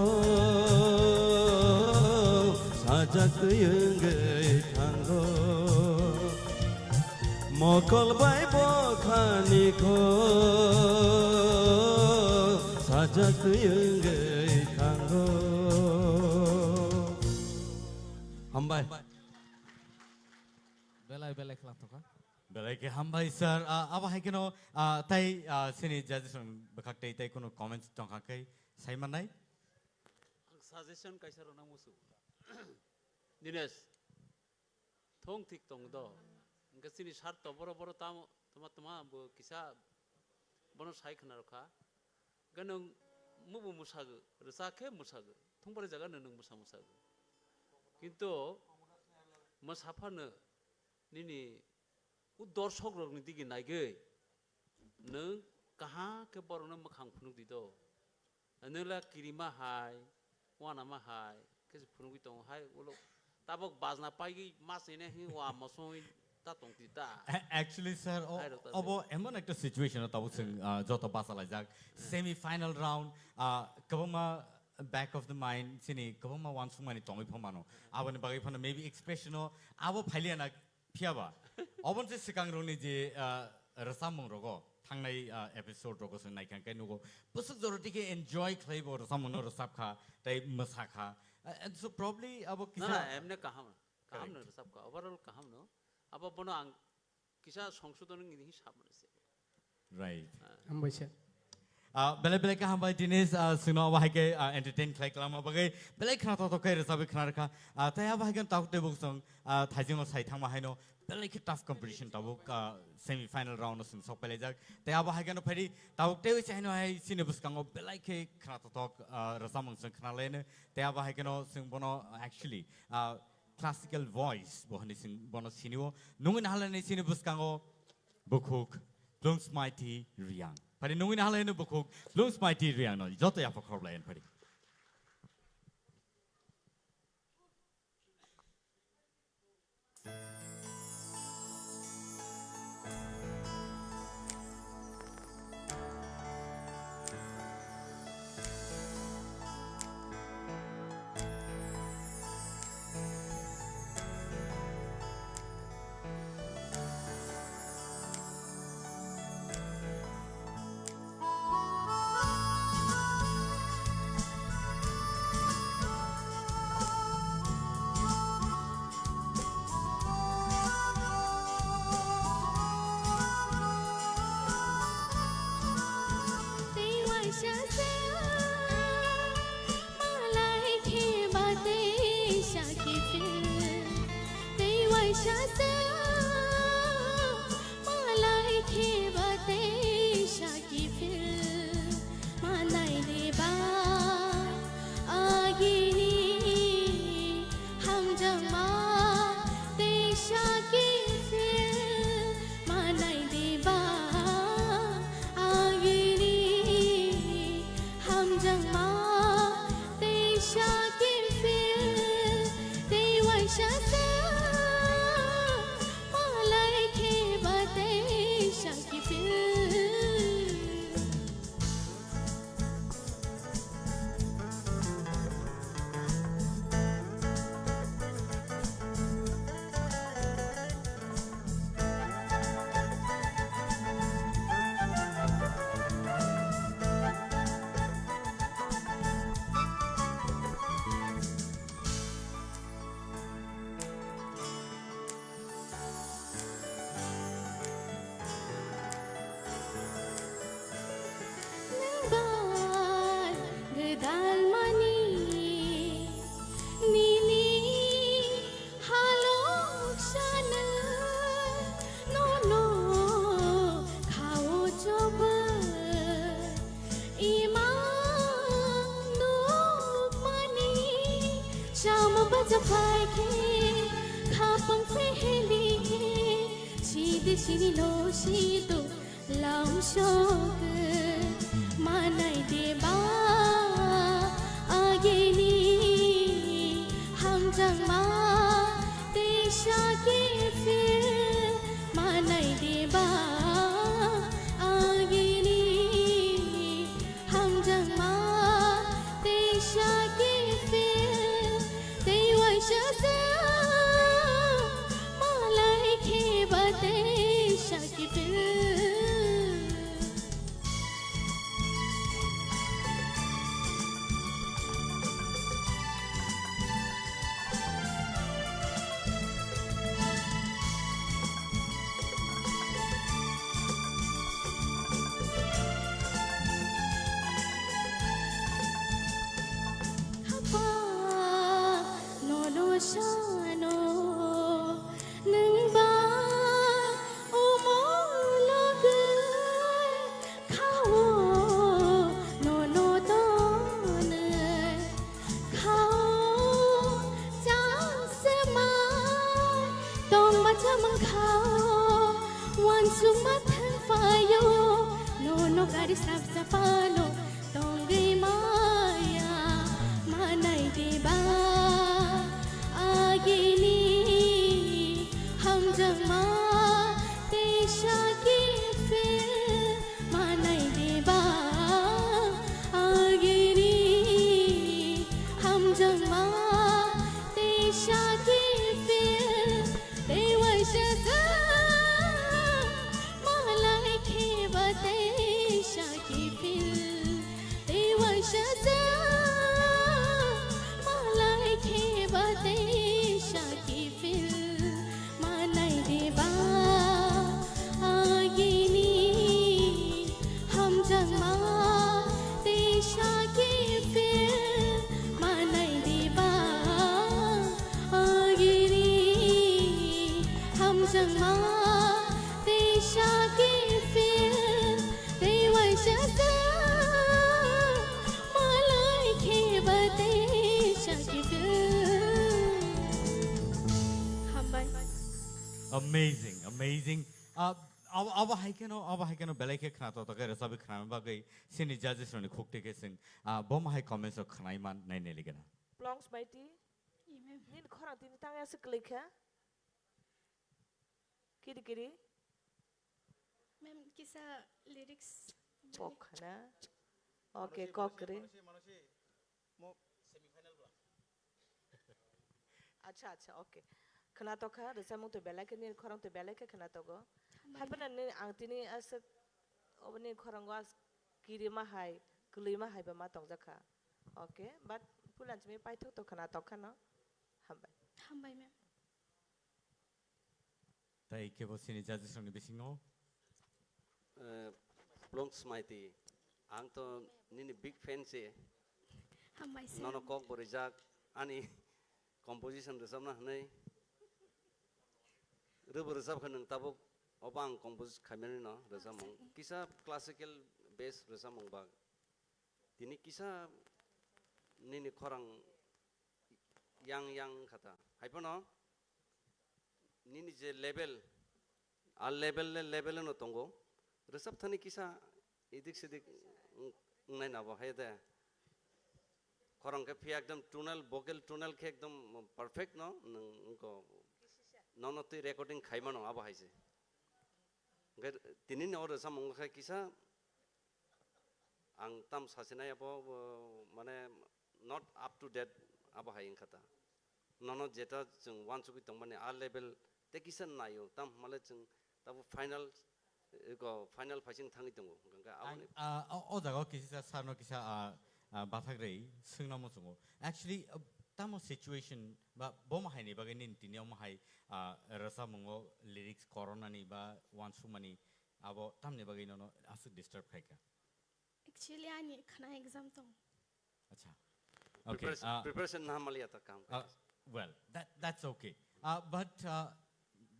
sajak yengai tanggo Mokol bai bokhani ko sajak yengai tanggo Hambai. Belai kelang toka. Belai ke hambai sir. Aba hai keno tai sini judges bakak tai kono comments tongka kai sai manai. suggestion kaisa rona musu Dinesh thong thik tong do ngasini sar to boro tam toma bo kisa bono sai khana rokha ganong mubu musagu rasa ke musagu thongbare jaga nung musagu কিন্তু mosaphano nini u dorshok rok ni digi naigei nung kaha ke borona makhang phunuk dido anela kirima hai wana ma hai ke phunuk tong hai ulo tabok bazna paigi masine hi wa masoi ta tong ti ta Actually, sir, obo emon ekta situation tabuk sing joto basala jak semi final round kabama back of the mind sini kabama one sumani tongi phomano abani bagi phana maybe expression o abo phaliana phiaba obon se sikang roni je rasamung rogo thangnai episode rogo se naikan kai nugo pusuk joroti ke enjoy khlaibo rasamung no rasap kha tai masakha and so probably abo na kisa emne kaham no sab ka overall kaham no aba bono ang kisa সংশোধন ni hisab manase right Hambaisa. Belai belai ka hambai dinis sino wahai ke entertain klai kelama bagai belai khana to kai resabi khana ka taya wahai kan tauk te buk song thajing sai thang wahai no belai ke tough competition tabuk semi final round sing sok pelai jak taya wahai kan phari tauk te chai no hai sine bus kango belai ke khana to tok rasamang sing khana lene taya wahai kan sing bono actually classical voice bohani sing bono sinio nungin halane sine bus kango bukuk Lungs mighty riang. Pari nungin hala ino bukuk lungs mighty riang no. Joto ya pakor lain pari. Malai ke bate shaki fil amazing, amazing. Aba haikeno belai khana to ke resabi khana ba gai sini judges roni khokte ke sing bom hai comments of khanai man nai ne ligana. Plongs mighty. Nin khorang tin tang ya siklik ha. Kiri kiri. Ma'am किसा lyrics Kok na. Okay, kok kiri. अच्छा अच्छा okay खना तो खा रसा मुंग तो बेला के नील खरंग तो बेला के खना तो गो हाय पना ने आंगतिनी अस ओबने खरंग वास किरि मा हाय गुलै मा हाय बा मा तंग जाखा ओके बाट पुलांच मे पाइथो तो खना तो खाना हामबाय हामबाय ma'am Tai ke bo sini judges roni bisingo. Plongs mighty ang to nini big fan se हामबाय sir nono kok borijak ani composition resam na hanai rubu resam khanang tabuk obang compose khameni no resam kisa classical bass resam ba tini kisa nini khorang yang khata haipono nini je level al level no tongo resap thani kisa edik sedik nai na ba haida Kharang के फिर एकदम टूनल vocal टूनल के एकदम perfect no उनको non तो recording खाइमा no अब हाइसे अगर तिनिन और ऐसा मंग खाई किसा आंग तम सासिना अब माने not up to date अब हाइ इंखता नॉन जेटा जों वन सुकी तंग माने आ लेवल ते किसा नायो तम माले जों तब फाइनल फाइसिंग थांगी दंगो गंगा O dago kisa sarno kisa bathagrai sungna mo sungo. Actually tamo situation ba bom hai ni bagay nin tiniyaw mo hai rasa mongo lyrics corona ni ba wansu mani abo tam ni bagay no asu disturb khai ka. Actually आनी खाना exam तो Acha. Okay. Preparation na maliya ta kam. Well, that's okay. But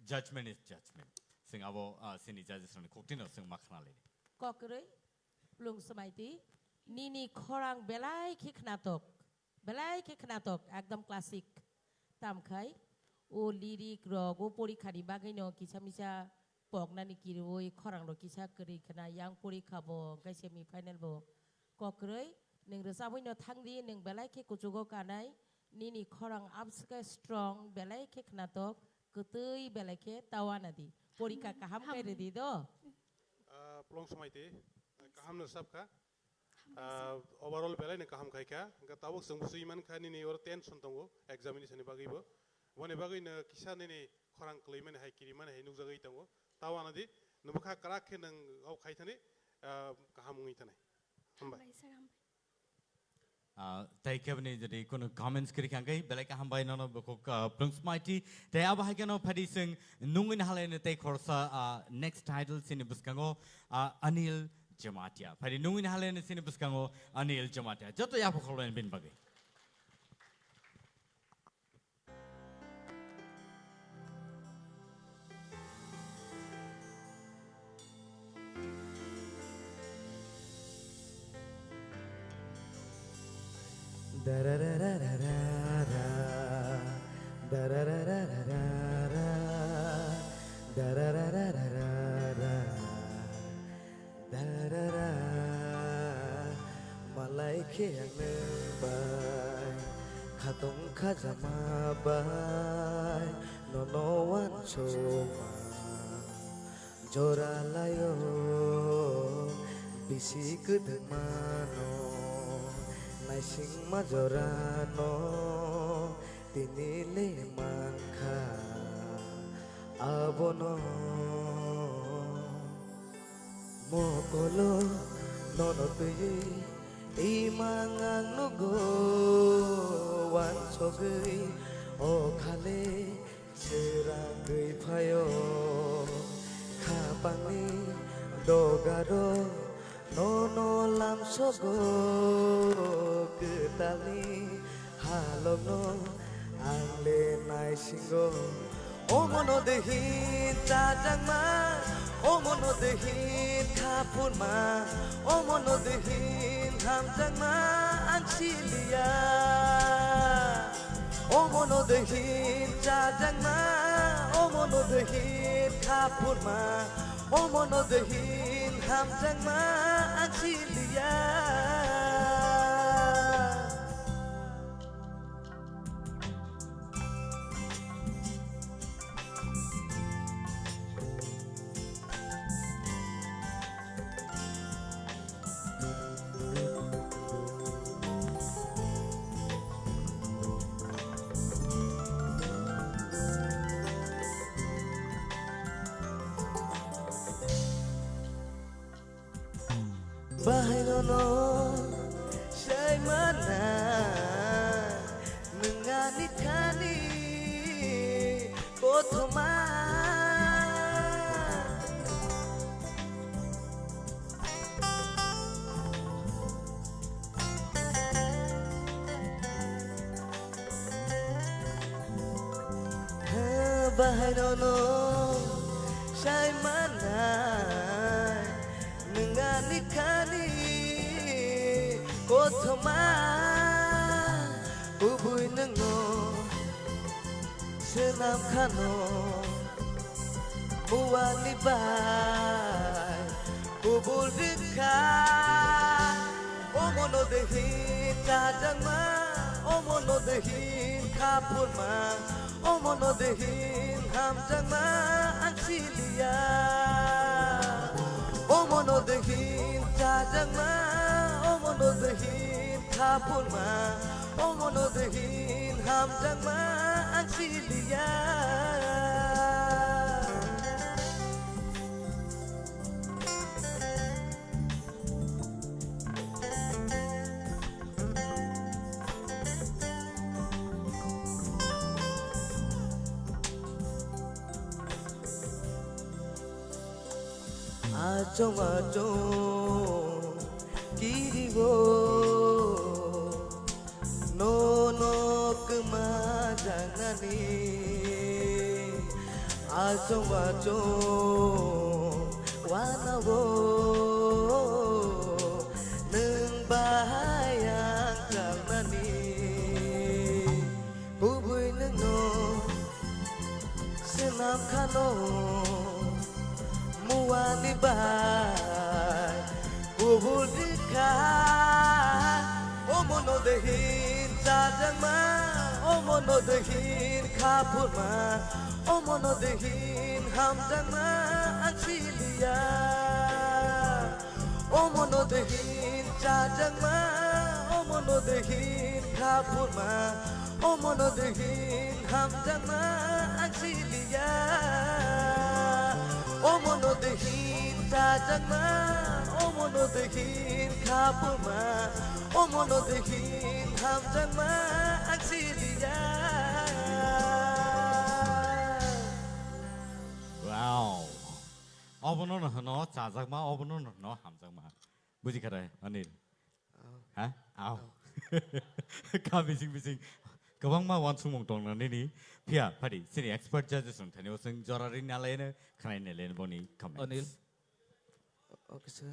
judgment is judgment. Sing abo sini judges roni koktino sing makhna le. kokre plung samaiti nini khorang belai ke khnatok ekdom classic tam khai o lyric rog o porikha ni bagai no kisa misa pokna ni kiroi khorang ro kisa kri khna yang porikha bo kai semi final bo kokre ning resaboi no thangdi ning belai ke kuchugo kanai nini khorang abska strong belai ke khnatok kutui belai ke tawanadi porikha kaham kai redi do प्लॉन्ग समाइते कहम न सब का overall बेलाय न कहम खायका गतावक संबुसु इमान खानि नि और टेंशन दंगो एग्जामिनेशन बागैबो वने बागै न किसा नि खरां क्लेमन हाय किरिमान हाय नुजागै दंगो तावाना दि नबखा कराखे नं औ खायथानि कहम ngै थानाय हमबाय Tai kebni jadi kono comments kiri kangai belai ka hambai nono bokok plungs mighty tai abahai kano phadi sing nungin halene tai khorsa next title sini buskango Anil Jamatia phadi nungin halene sini buskango Anil Jamatia joto ya phokoloen bin bagai Malai khiang bay khatong khajama bay no one choma jora layo bisi kudmano naising majorano tinile mangkha abono mokolo nono tuyi imangang nugo wan sogui o khale seragui phayo khapani dogaro nono lam sogo ketali halono angle nai singo o mono dehin tajangma o mono dehin khapun ma o mono dehin hamjangma ansilia o mono dehin tajangma o mono dahin kapun ma omono dahin hamjang ma aksilia Bahai nono say mana menganit kani kotoma bahai nono say mana menganit kani kotoma bubuy nengo senam kano muwali bay bubul dekat omono dehin jajang ma omono dehin kapur ma omono dehin hamjang ma aksilia omono dehin jajang ma omono dehin kapun ma omono dehin hamjang ma aksilia Acong acong kirigo nono kemajangani acong acong wanawo neng bahayang kalnani bubuy nengo senam kano muwani bay bubul dekat omono dehin jajang ma omono dehin kapur ma omono dehin hamjang ma aksilia omono dehin jajang ma omono dehin kapur ma omono dehin hamjang ma aksilia omono dehin jajang ma omono dehin kapur ma omono dehin hamjang ma aksilia Wow. Obono no jajang ma obono no hamjang ma. Buji kare Anil. Ha? Aw. Ka bising. Gabang ma wan sumong tong na ni pia padi sini expert judges on tani oseng jorari nalene khanai nelen boni comments. Anil. Okay sir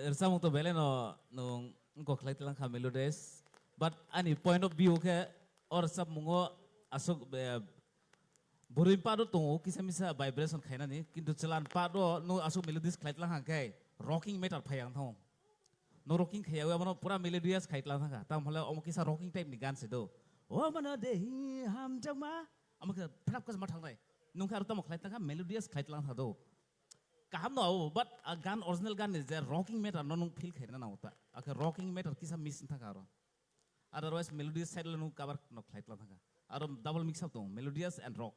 Ersamong to bele no nung ko klait lang ka melodies but ani point of view ke or sab mungo asok burin pado tungo kisa misa vibration khaina ni kintu chalan pado no asok melodies klait lang kai rocking metal phayang thong no rocking khaya mano pura melodious khait lang tha tam hole om kisa rocking type ni gan se do o mano de ham jama am ka phrap ka ma thang nai nung kha tam klait lang melodious khait lang tha do kaham no but a gun original gun is there rocking metal no nung feel khaina na hota aka rocking metal kisa miss tha karo otherwise melodious side lo nung cover no khait lang tha aro double mix up to melodious and rock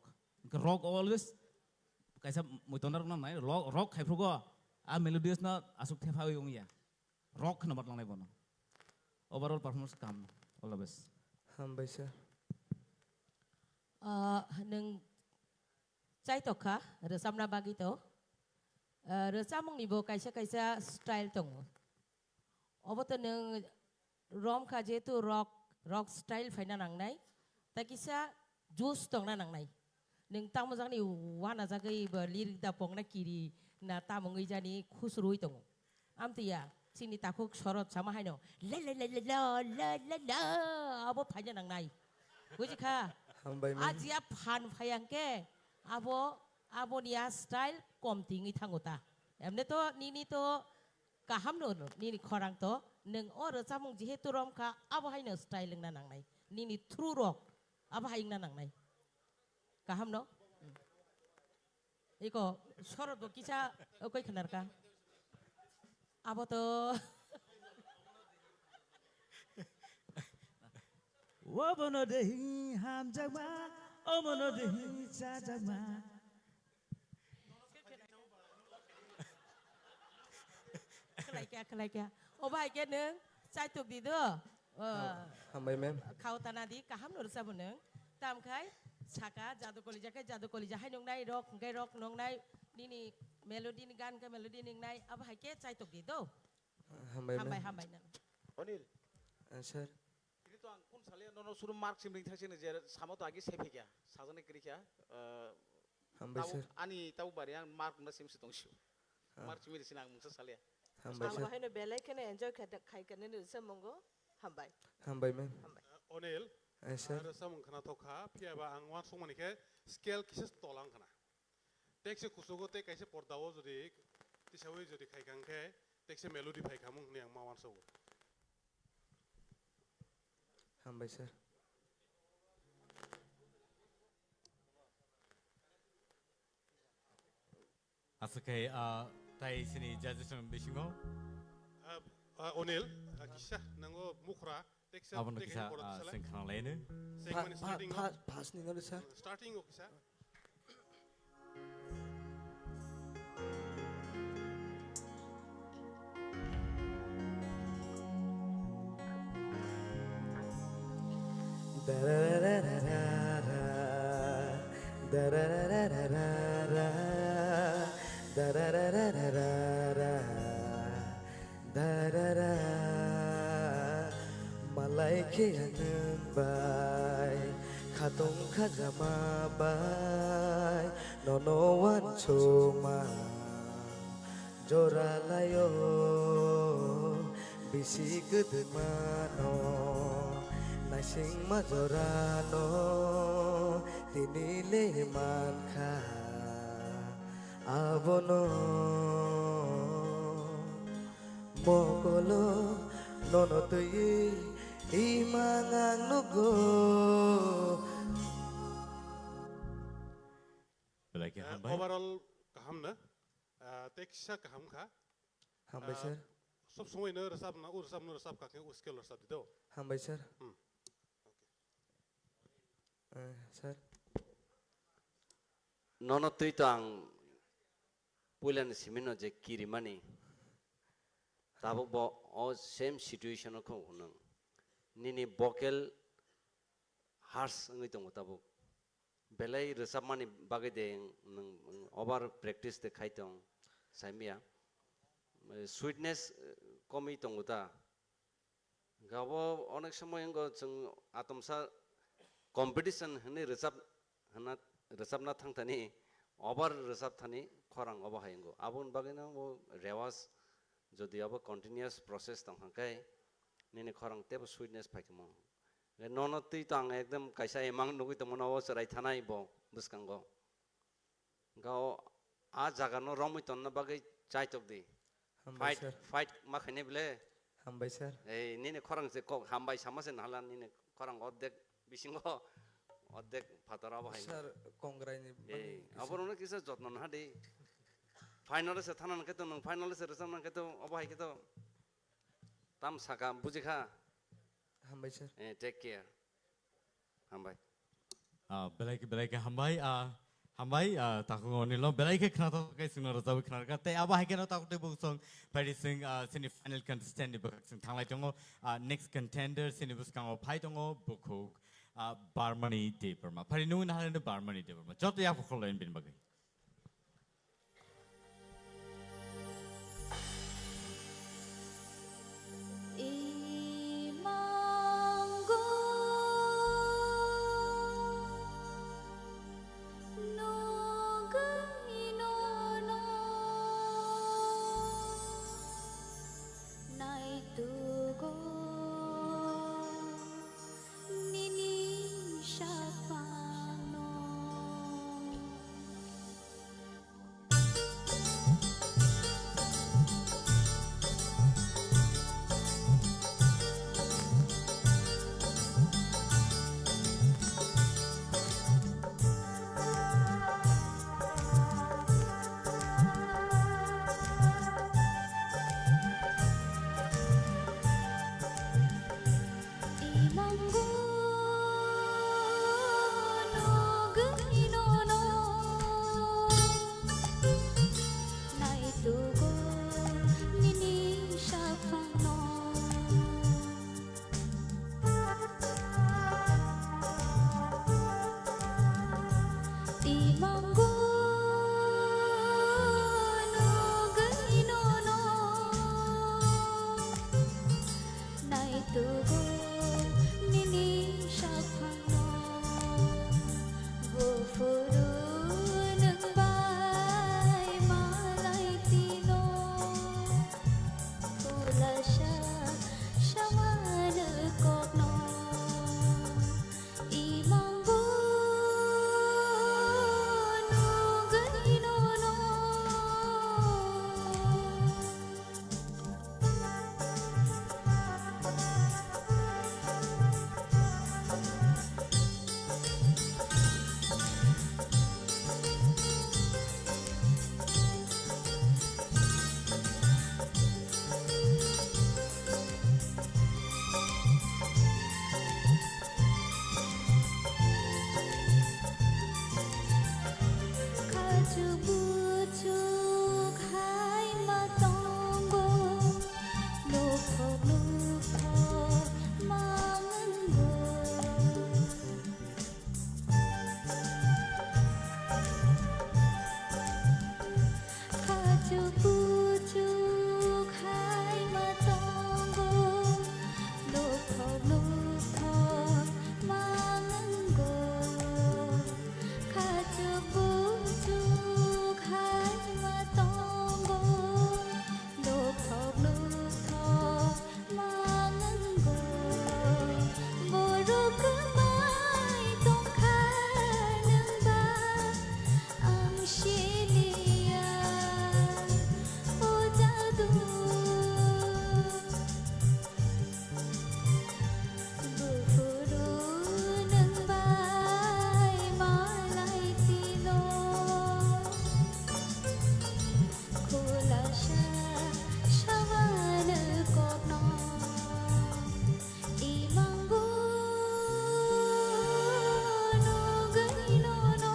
rock always kaisa muitonar na nai rock khai phrugo a melodious na asuk the phawi ong ya rock na batlang nai bono overall performance kam all the best hambai sir nung chai to kha resam na bagi to resamong ni bo kaisa style tong oboto nung rom kha je tu rock style faina nang nai ta kisa juice tong na nang nai nung tang mo ni wana jagai ba lirik da pong na kiri na ta mongui jani khusrui tong am tia sini takuk sorot sama haino la abo phanya nang nai buji kha hambai ajia phan phayang ke abo niya style komting itangota. Emne to nini to kaham no nini korang to neng samung jihetu rom ka abo hai no style ng nanang nai. Nini true rock abo hai nanang nai. Kaham no? Iko sorot do kisah oke kenar ka? Abo to Wabono dehi hamjama, omono dehi jajama. Kelai kia. Oba ikan neng, saya tuk di do. Hambai ma'am. Kau tanah di kaham nur sabun neng. Tam kai, saka jadu kolija hai nong nai rock nong nai. Nini melodi ni gan ke melodi nong nai. Aba hai ke saya tuk di do. Hambai ma'am. Hambai neng. Onil. Sir. Ini tuh angkun salia nono suruh mark simring thasi nih jadi sama tuh agi sepi kia. Saja nih kiri kia. Hambai sir. Ani tahu barian mark nggak sim sitong siu. Mark simring sinang mungsa salia. Hambai sir. Hambai no belai kena enjoy kai kena ni usah monggo. Hambai. Hambai ma'am. Onil. Sir. Samung kana toka pia ba angwan sung manike scale kisis tolang kana. Tekse kusugo te kaise pordawo jodi tisawi jodi kai kangke tekse melody pai kamung ni ang mawan so. Hambai sir. Asukai tai sini judges ng bisingo. Onil kisah nango mukra tekse Abang nak kisah sing kanang lain. Pas ni nol sir. Starting o kisah. Malai kianan bay, katong kajama bay, nonowan cuma jora layo, bisi gedemano, nasing majorano, tinile manka, abono, mokolo, nono tuyi. Imangang nugo. Belai ke hambai. Overall kaham na. Teksa kaham ka. Hambai sir. Sob semua ini resap na resap kakek skill resap itu. Hambai sir. Sir. Nono tu itu ang pulen simino je kiri mani. Tabu bo all same situation ko unang. Nini vocal harsh ngai tong tabu. Belai resap mani bagai de over practice de khai tong saimia. Sweetness komi tong uta. Gabo onek সময় ngo jeng atomsa competition hne resap na thang thani over resap thani khorang obo haingo. Abun bagai na wo rewas jodi abo continuous process tong hangkai nini khorang tebo sweetness paikmo. Nono tui tang ekdam kaisa emang nugui tong mono serai thanai bo buskango. Gao a jaga no romui ton na bagai chai tok di. Fight makhane bile. Hambai sir. Eh nini khorang se kok hambai sama se nalan nini khorang oddek bisingo oddek phatara bo hai. Sir kongrai ni. Eh abor ona kisa jotno na di. Final se thanan ke to nang final se resam nang ke to obo hai ke to tam saka bujikha. Hambai sir. Take care. Hambai. Belai ke hambai hambai taku ngoni lo belai ke kena to kai sing razawi kena ka te aba hai kena taku te bu song pari sing sini final contestant ni bak sing thanglai tongo next contender sini bus kango phai tongo buku Barmani de Burma pari nu na halen Barmani de Burma jot ya ko lain bin bagai. go nini shapano go furu nang bay malay tino kula siya shawan kok no imang go no ganino no Kaju bujuk hai matongo luphok luphok mango Kaju bujuk hai matongo luphok luphok mango Kaju bujuk hai matongo luphok luphok mango Borok kemai tongkar nang ba ang silia o jadu Bufuru nang bay malay tino Kula siya shawan kok no imang go no ganino no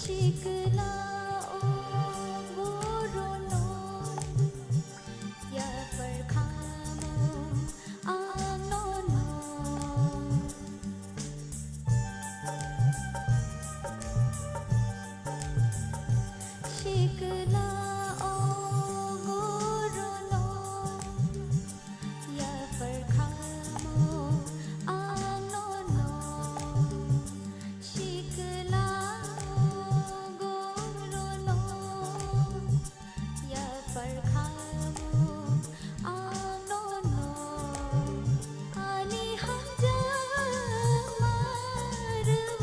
Shikla o borono ya perkamo ang nono Shikla o borono ya perkamo ang nono Shikla gorono ya perkamo ang nono ani hamja marwut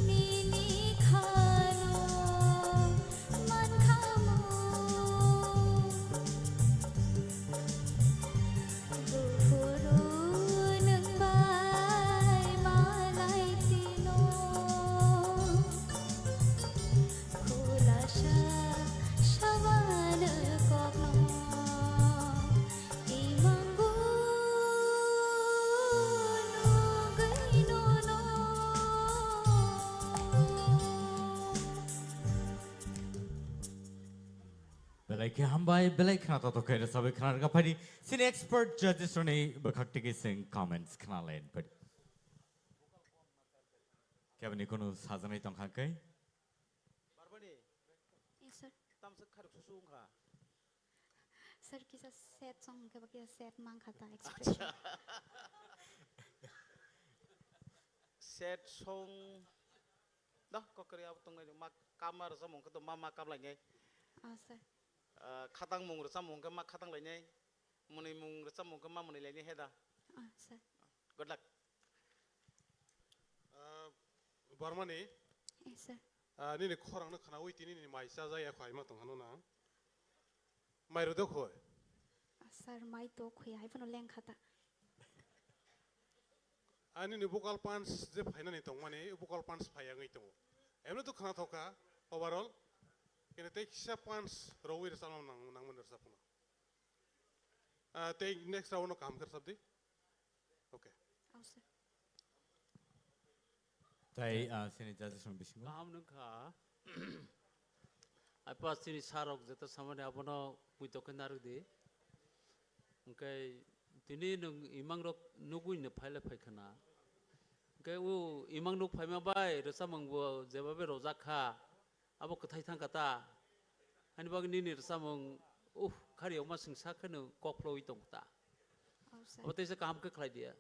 nini khano man khamo Bufuru nang bay malay tino Kula siya shawan kok no imang go no ganino no Belai ke hambai belai khana to khair sabai khana ka phari sin expert judges rone bakhak tiki sing comments khana len but Kevin kono sajanai tong khakai Barbani Yes sir tamsak kharuk susung kha sir kisa set song ke bakia set mang khata expression set song dah kok kerja apa tunggu mak kamar sama ketemu mama kam lagi sir khatang mung sama ke mak khatang lainnya muni mung resam mung kema muni lainnya heda. sir. Good luck. Barmani Yes, sir. nini khorang na khana witi nini mai sa za ya khwai ma tong hanu na mai ro do khoi Sir, mai to khoi hai pano leng khata. ani ni vocal pants je phaina ni tong mani vocal pants phaya ngai tong emno to khana thoka overall kene te kisa pants rowi re salon nang man sa puna te next round no kam kar sabdi okay Oh, sir. Tai sini judges from Bishingo. Kaham nungka. Apa sini sarok jeta samane abono puito kenaru di. Engkai tini nung imang rok nugui ne phaile phaikana. Engkai u imang nuk phaima bai resa mangbo jebabe rozak kha. Abo kathai thang kata. Ani bag ni ni resa mang khari oma singsa khanu kokflo itong ta. Oh, sir. Abo tesa kaham ke khlai dia.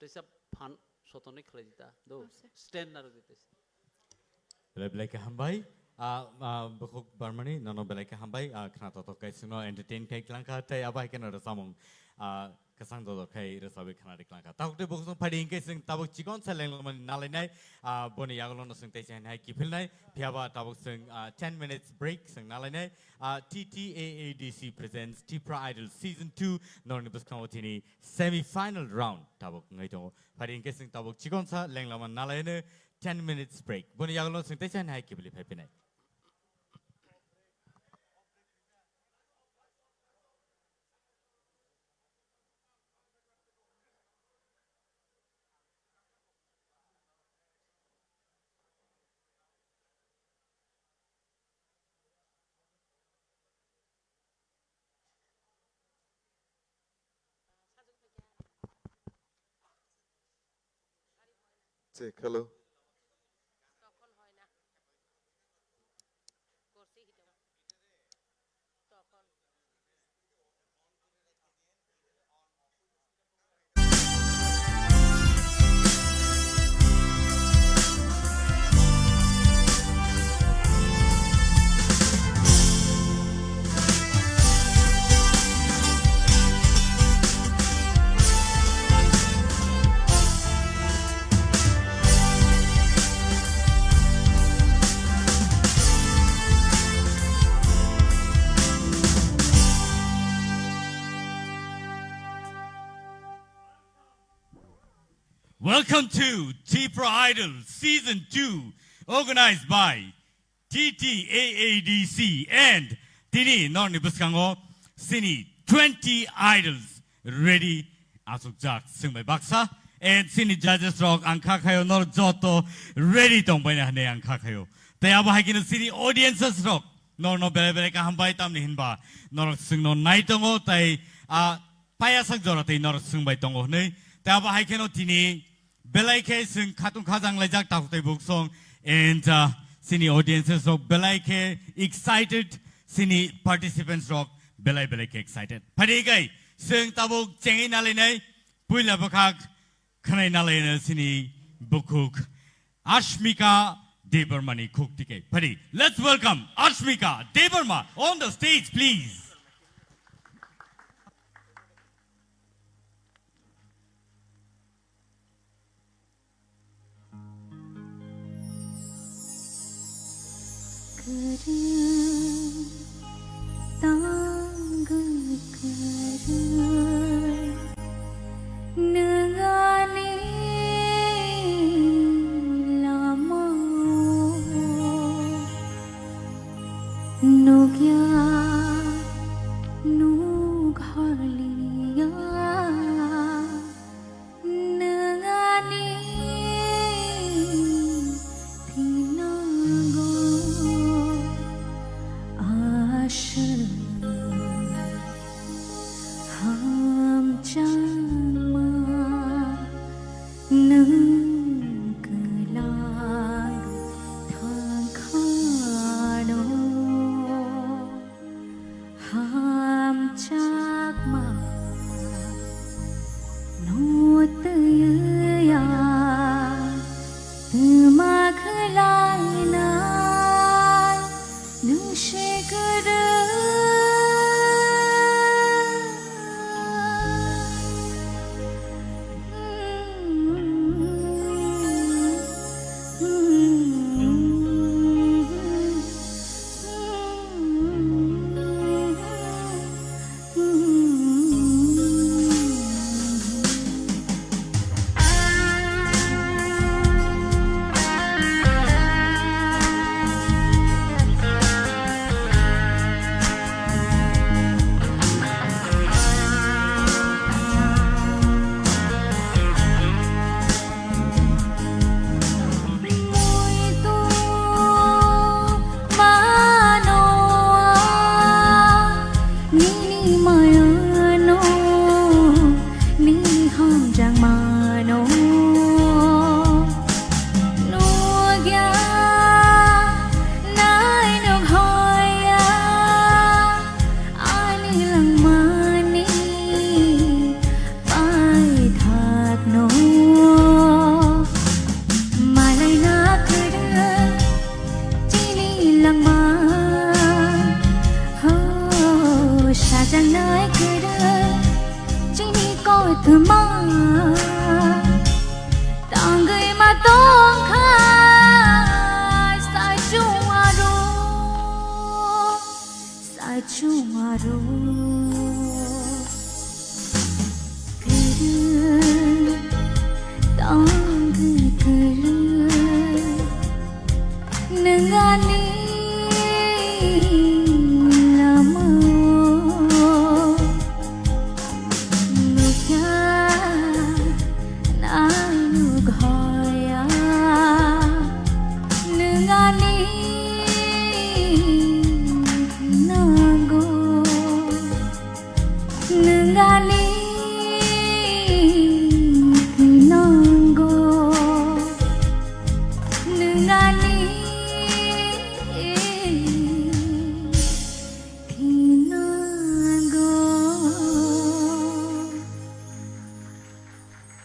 Tesa phan sotone khlai dita. Do stand naru dites. Belai ke hambai bukuk Barmani nono belai ke hambai khana to kai suno entertain kai klangka tai abai ke no samong kasang do kai resabe khana de klangka ta hokte bukuk phadi ke sing tabuk chikon saleng man nalai nai boni yaglo no sing tai chen hai kipil nai phiaba tabuk sing 10 minutes break sing nalai nai TTAADC presents Tipra Idol Season 2 Norni Buskawatini semi-final round tabuk ngai to phadi ke sing tabuk chikon sa leng laman nalai ne 10 minutes break. Boni yagalon sing techen hai kibli happy night. Check, hello. Welcome to Tipra Idol Season 2, organized by TTAADC and Tini Norni Buskango Sini 20 idols ready asuk jak singbai baksa and Sini judges rock angka kayo nor joto ready tong banya hane angka kayo. Taya bahagin Sini audiences rock nor no bele bele ka hambai tam ni hinba nor sing no nai tongo tai payasak jora tai nor singbai tongo nei taya bahagin Tini belai ke sing khatung khajang lajak tak tai buk song and Sini audiences rock belai ke excited Sini participants rock belai ke excited phadi gai sing tabuk chengi nalai nai puila bakak khanai nalai na Sini bukuk Ashmika Debarmani cook tike phadi let's welcome Ashmika Debarma on the stage please. thema tang gay ma tong khai sa chung aro tang gay nangani lama nukya nanu ghaya nangani nago nangani nago nangani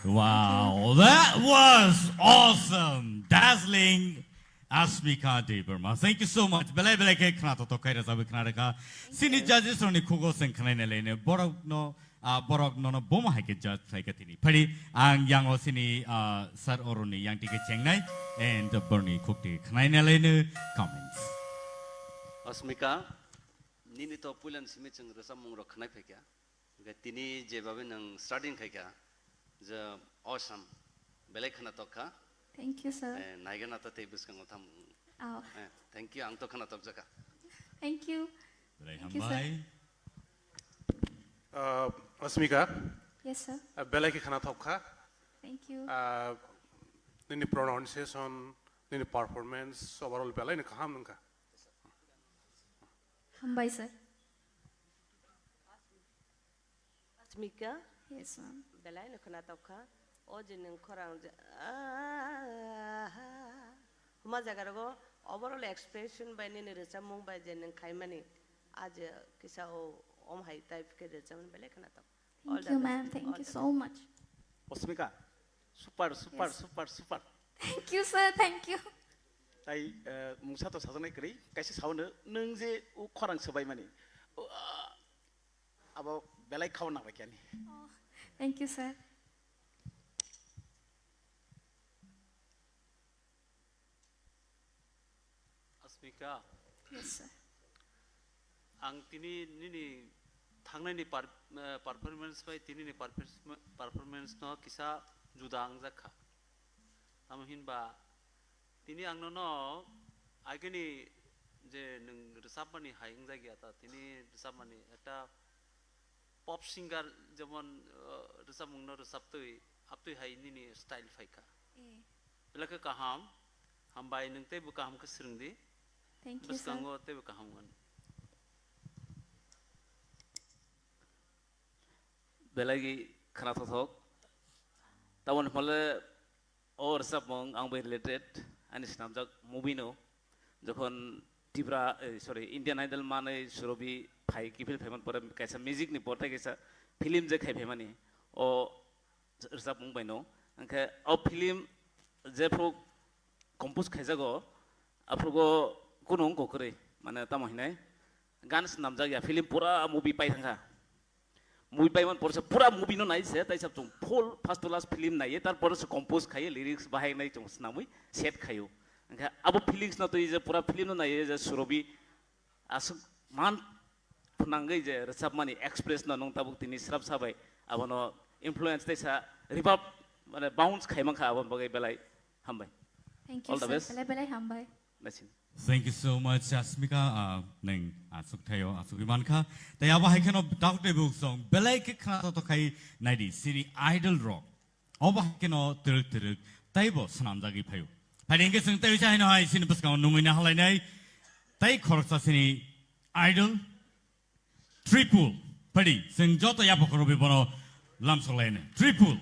Wow, that was awesome, dazzling. Asmika Deberma, thank you so much. Belai belai ke khana to kai raza khana ka. Sini judges roni khugo sen khana ne lene borok no boma hai ke judge sai ka tini. Phari ang yang o sini sir oroni yang ti ke chengnai and Bernie khukti khana ne lene comments. Asmika, nini to pulan simi cheng rasa mong rok khana phekya. Ga tini je babe nang starting khai kya. The awesome. Belai khana to ka. Thank you, sir. Naiga na to te bus kang otham. Oh. Thank you. Ang to khana to jaka. Thank you. Thank you, sir. Asmika. Yes, sir. Belai ke khana thokha. Thank you. Nini pronunciation, nini performance, overall belai ni kaham nungka. Hambai, sir. Asmika. Yes, ma'am. Belai na khana tokha. O jeneng korang huma jaga go overall expression by ni recha mong by jeneng khaimani aj kisa o om hai type ke recha man belai khana tok. Thank you, ma'am. Thank you so much. Asmika, super. Thank you, sir. Thank you. Tai mungsa to sajanai kri kaise saune nung je u khorang sobai mani abo belai khauna ba kyani. Thank you, sir. Asmika. Yes, sir. Ang tini nini thangnai ni performance by tini ni performance no kisa judang jakha. Tamhin ba tini ang no agini je nung resapani haing jagya ta tini resapani eta pop singer যেমন resapmung no resaptui aptui hai nini style faika. Belaka kaham hambai nung te bu kaham ka srungdi. Thank you, sir. Baskango te bu kaham wan. Belagi khana thok tawon mole or resapmung ang be related ani snamjak movie no jokhon Tripura sorry Indian Idol mane surobi phai kifil phaiman pore kaisa music ni porta kaisa film je khai phaimani o resapmung baino angke o film je pro compose khaijago aprogo kunung kokore mane tamohinai gan snamjak ya film pura movie pai thanga movie pai man porse pura movie no nai se tai sab chung full first to last film nai tar porse compose khai lyrics bahai nai chung snamui set khayo angka abo feelings na to je pura film no nai je surobi asuk man nangai je resap mani express na nong tabuk tini srap sabai abono influence tai sa reverb mane bounce khai mang kha abon bagai belai hambai. Thank you, all the sir. best. Belai hambai. Nasin. Thank you so much, Asmika. Neng asuk tayo asuk imanka. Tayo ba haikano doubt book song. Belai ke khana to kai naidi siri idol rock. Oba haikano teruk tayo bo sanam jagi phayo. Padingke sung tayo chahin hai sini paskang numina halai nai. Tayo khorsa sini idol triple. Padi sung joto yapo korobi bono lamsolene. Triple.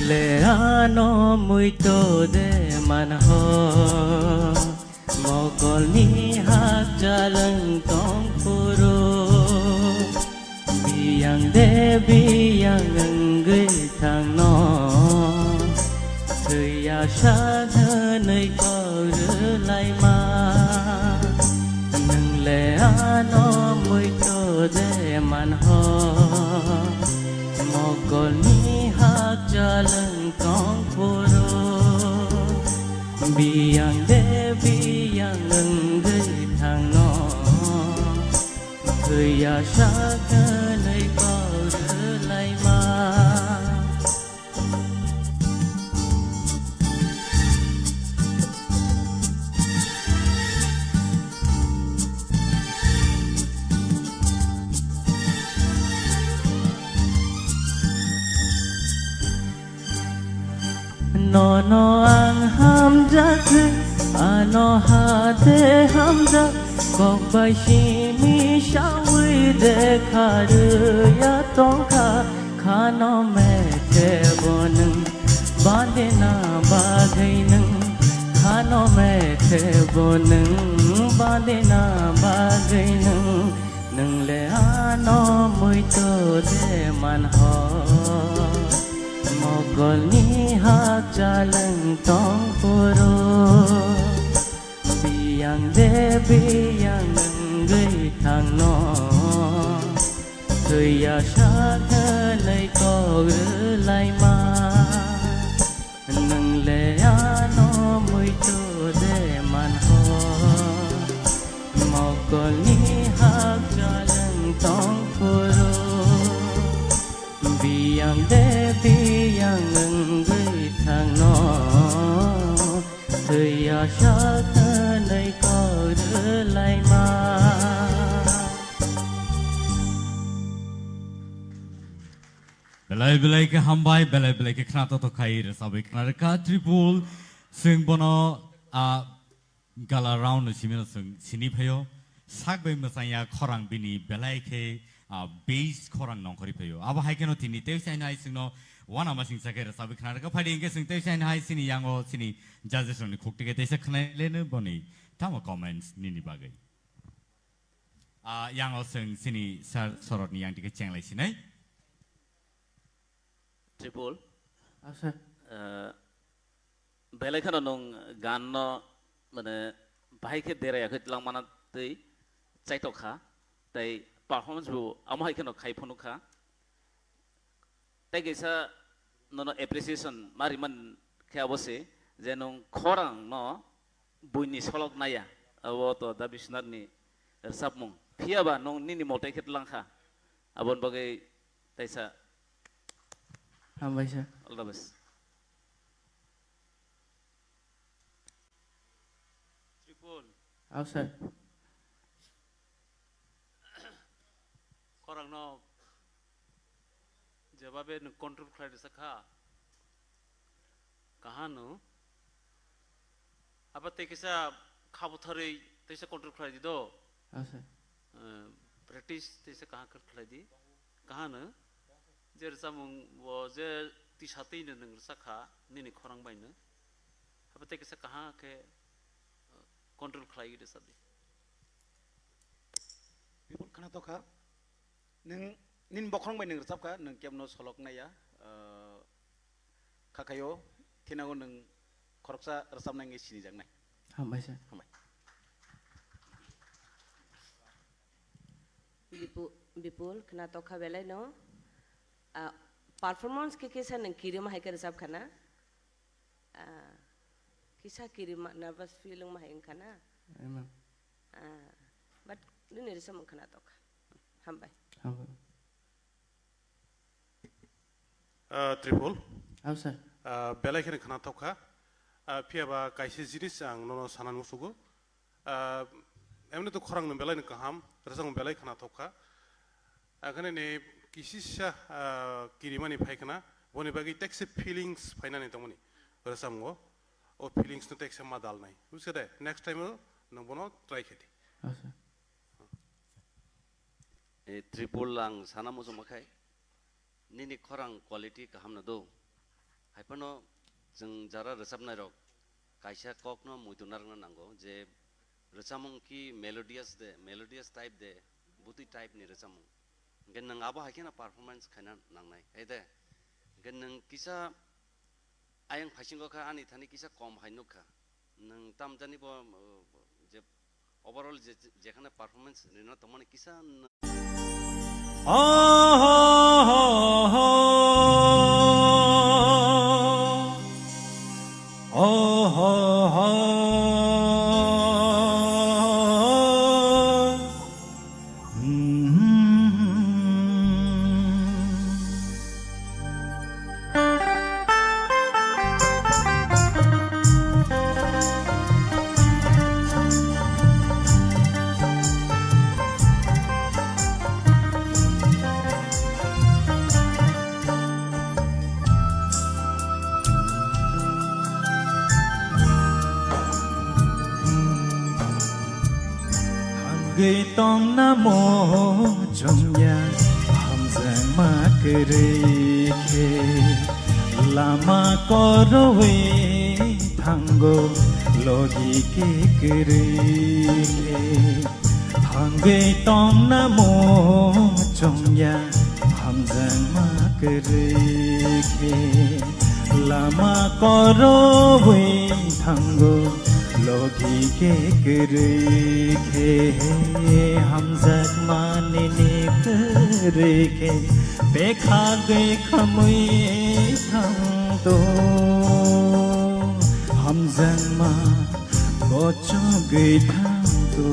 le ano muito de manho mogol ni hak jalan tong puro biyang de biyang ngai thang no thời ya sa nơi có rửa lại mà nâng lệ ano muito de manho mogol ni hak jalan tong puro biyang de biyang ngai thang no thời ya sa nơi có rửa lại mà no ang hamza ano hate hamza kok bai shi mi shawi de kharu ya tong kha khano me te bonung bandena bagainung khano me te bonung bandena bagainung nung le ano muito de man ho mogol ni hak jalan tong puro biyang de biyang ngai thang no thời ya sa nơi có lại mà nâng lệ ano muito de man ho mogol ni hak jalan tong puro biyang de biyang ngai thang no thời ya sa nơi có lại mà belai belai ke hambai belai belai ke khnata to khai re sabai khnar ka tripul sing bono a gala round simina sing sini phayo sakbai masaya khorang bini belai ke base khorang nong khori phayo aba haikeno tini te sai nai singno wana ma sing sakere sabai khnar ka phadi inge sing te sai nai sini yango sini judges ni khokte ke te sa khnai lene boni tama comments nini bagai yango sing sini sar sorot ni yang dik chenglai sinai Tripol. Belai kan nong gan no mana bahai ke dera ya ke lang mana tei cai tok kha tei performance bu amai kan khai phonu kha tei gesa no appreciation mari man ke abose je nong khorang no buini solok naya abo to da bisnat ni sapmung phia ba nong nini motai ke lang kha abon bagai taisa Hambai sir. all the best. Tripol. Aw sir. Korang no jawabe n control khai sakha kahano apa te kisa khabu thare te se control khai di do Aw sir. practice te se kaha kar khai di kahano jer samung wo je ti sati ne nang sakha nini khorang bai ne apa te kisa kaha ke control khai de sabi people kana to kha neng nin bokrong bai neng resap ka neng kemno solok na ya khakayo thinago neng khoroksa resap nang sini jang nai Hambai sir. hambai Bipul kena toka belai no performance ke kisah neng kirim hai ke resap kana kisah kirim nervous feeling mah yang kana Emang. but ini resap mung kena toka hambai Hambai. Tripol. Aw sir. Belai kene khana thokha phiaba kaise jinis ang nono sanan musugo emne to khorang no belai kaham resang belai khana thokha akhane ne kisisa kirimani phaikana boni bagi texe feelings phainani tongoni resamgo o feelings no texe ma dal nai usade next time no bono try kheti Aw sir. Tripol lang sana mo sumakai nini khorang quality ka hamna do हायफानो जों Zara रोजाबनाय रक कायसा ककनो मुइदुनारनो नांगौ जे रोजामं की melodious type दे बुति type नि रोजामं gain नों आबो हायकेना performance खाना नांनाय एदे गेन नों किसा आयं फाइसिंगो खा आनि थानि किसा कम हायनुखा नों ताम जानि बो जे ओवरऑल जेखाने परफॉर्मेंस रिनो तमने किसा Gửi tông nam mô trong nhà hàm giang ma kere khe lama korwe thango logi ke kere khe gửi tông nam mô trong nhà hàm giang ma kere khe lama korwe thango लोगी के करे खे हम जग माने ने करे खे देखा गए खमुई हम तो हम जग मा गोचो गए हम तो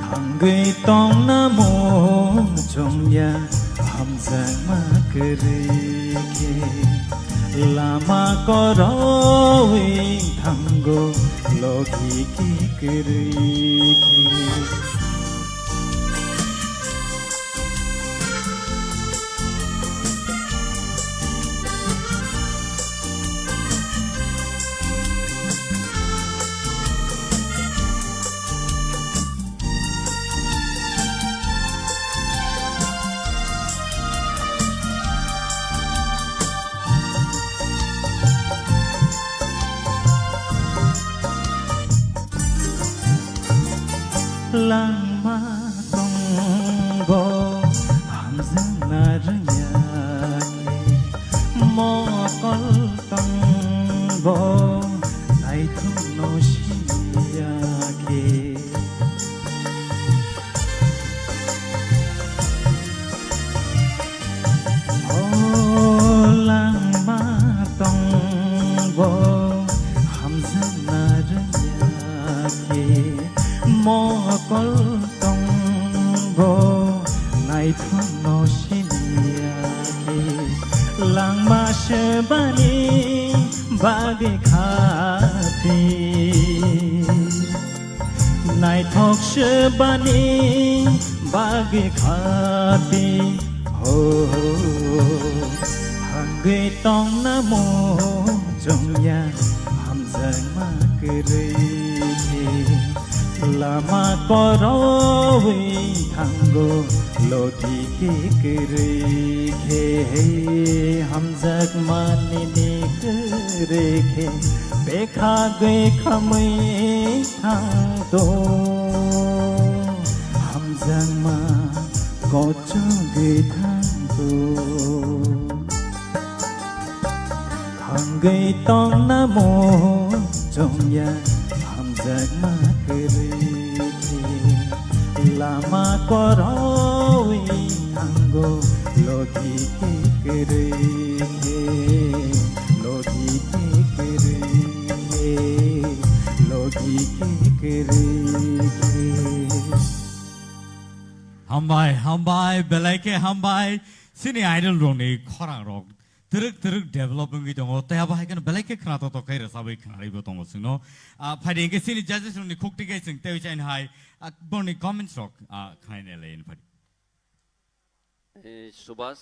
हम गए तोंग ना मो जोंया हम जग मा करे खे lama korowe thango logi ki kiri lama tonggo hamzang naranya mo kol tonggo ai thung no shiya ke oh lama tonggo hamzang naranya ke mo kol tonggo nai thun no shinia ke lang ma shebani bagi khati nai thok shebani bagi khati ho hangai tong namo jongya hamzang ma kere lama korowe thango lodi ke kere khe hum jag mane ne kere khe bekha ge khamai thang to hum jag ma gocho ge thang to hangai tong namo jongya hum jag ma kere lama korowe thango lodi ke kere lodi ke kere lodi ke kere hambai belaike hambai sini idol roni khorang rok teruk development gitu ngo teh apa kan belaike khana to kai rasabai khana ribo to sino phadi ke sini judges roni khokti kai sing teh chain hai boni comments rok khane lein phadi subas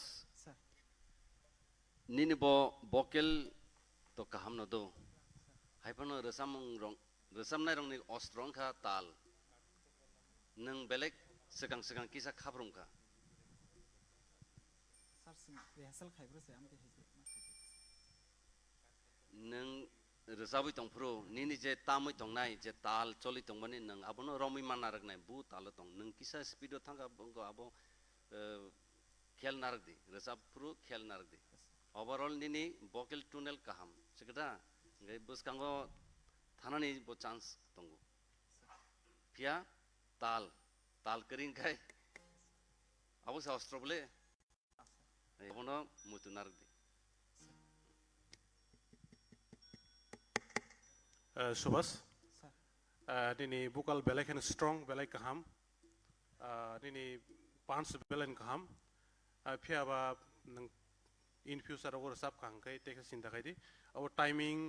nini bo vocal to kaham no do haipano resamnai rong ni ostrong kha tal nang belek segang kisa khabrong ka सारसिं rehearsal खायब्रोसै आं बेहायसो नों रोजाबै दंफ्रो निनि जे तामै दंनाय जे ताल चलि दंबानि नों आबनो रमै माना रगनाय बु ताल दं नों किसा स्पिड थांगा बंगो आबो खेल नारगदि रोजाबफ्रु खेल नारगदि ओवरऑल निनि भोकल टुनेल काहाम सिगदा गे बसकांगो थानानि बो चांस दंगो फिया ताल ताल करिन खाय आबो सास्त्रबले आबनो मुतु नारगदि सुभाष दिनै भोकाल बेलायखेन स्ट्रं बेलाय गाहाम दिनै पांच बेलायन गाहाम फियाबा नों इन फ्यूचर अगर साब खांखाय टेक्स सिन्था खायदि अब टाइमिंग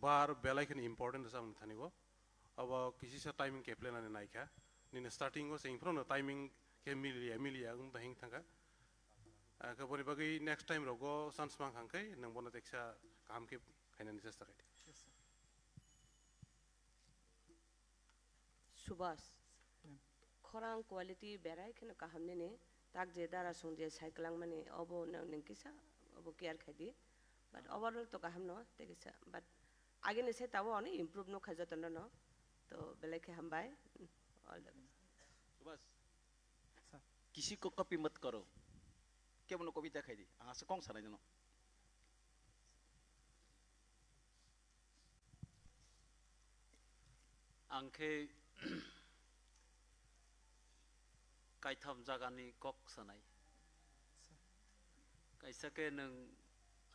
बार बेलायखेन इम्पोर्टेंट जाम थानिबो अब किसी से टाइमिंग केप्लेनानै नायखा निने स्टार्टिंग को सेंफ्रोनो टाइमिंग के मिलिया उम दाहिं थांगा खबरि बागै नेक्स्ट टाइम रगो चान्स मा खांखाय नों बनो टेक्सा गाहाम के खायनानि चेष्टा खायदि सुभाष खरां क्वालिटी बेराय खनो काहामने ने ताक जे दारा सं जे साइक्लां माने अबो नंकिसा अबो केयार खायदि बट ओवरऑल तो काहाम न तेकिसा बट आगे ने से तावो अने इंप्रूव नो खाजत न तो बेले के हम bye all the best Subhash किसी को कॉपी मत करो केवल कविता खायदि आ से कौन सानाय जनो आंखे कायथाम जागानि कक सानाय कायसाके नों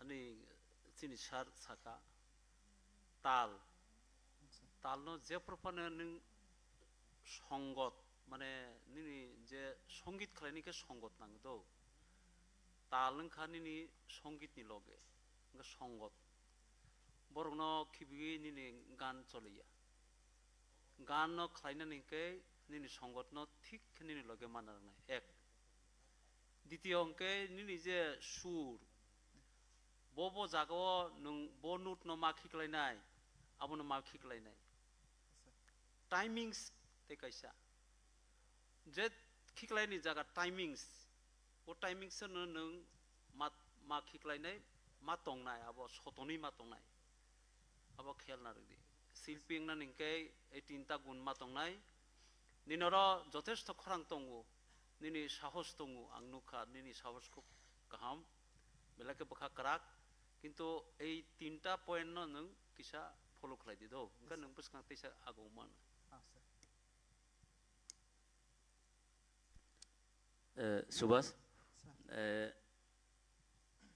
अनि सिनि सार साका ताल तालनो जे प्रपानो नों संगत माने निनि जे संगीत खालायनि के संगत नांगो दो ताल नों खानिनि संगीतनि लगे संगत बरनो खिबि निनि गान चलिया गान न खालायनानै के निनि संगत न ठीक निनि लगे मानारनाय एक द्वितीय अंके निनि जे सुर बबो जागो नों बो नोट न मा खिखलायनाय आबनो मा खिखलायनाय टाइमिंग्स ते कैसा जे खिखलायनि जागा टाइमिंग्स वो टाइमिंग्स न नों मा खिखलायनाय मा तंनाय आबो सतनि मा तंनाय आबो खेल नारगदि शिल्पिंग ना निंके 18 ता गुण मा तंनाय निनरो जथेष्ट खरां तंगो निनि साहस तंगो आं नुखा निनि साहस को गाहाम बेलाके बखा कराक किंतु ए 3टा पॉइंट न नों किसा फॉलो खालायदि दो ओंका नों बसखां तैसा आगौ मान सुभाष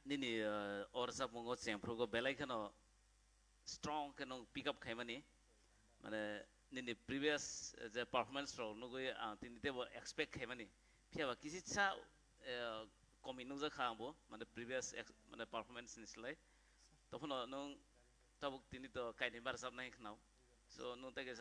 निनि औरसा मंगो चेंफ्रोगो बेलायखनो स्ट्रong केनो पिकअप खायमानि माने निनि प्रीवियस जे परफॉर्मेंस रो नुगै तिनिते बो एक्सपेक्ट खायमानि फियाबा किसिसा कमिनु जा खाबो माने प्रीवियस माने परफॉर्मेंस निसलाय तफनो नं ताबुक तिनि तो कायनि बार साबनाय खनाव सो नु तके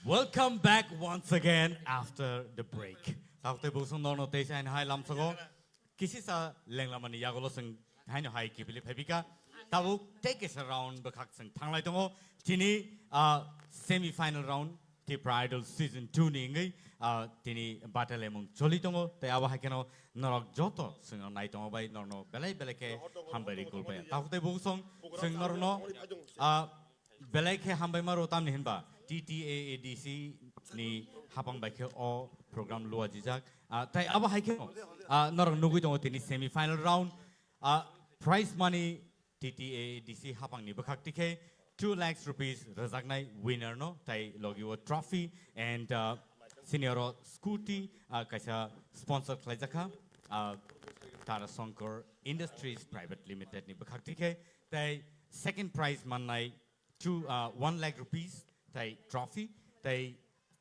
Welcome back once again after the break. After busung nono tesa and hai lam sago. Kisi sa leng lamani yagolo sing hai no hai kipili pepika. Tabu take us around bakak sing thang lai tongo. Tini semi-final round. Ti Idol season 2 ni ngai. Tini battle emong choli tongo. Te awa hai keno norok joto sing nai tongo bai norno belai ke hambari kulpaya. Tabu te busung sing norno belai ke hambai maro tam ni hinba. TTAADC ni hapang baik o program luar jejak. Tai apa hai keno? Norong nunggu tunggu tini semi final round. Prize money TTAADC hapang ni bakak tike 2 lakhs rupees razak nai winner no. Tai logi wo trophy and senior scooty kaisa sponsor klajaka. Tara Sonkor Industries Private Limited ni bakak tike. Tai second prize manai 1 lakh rupees. Tai trophy, tai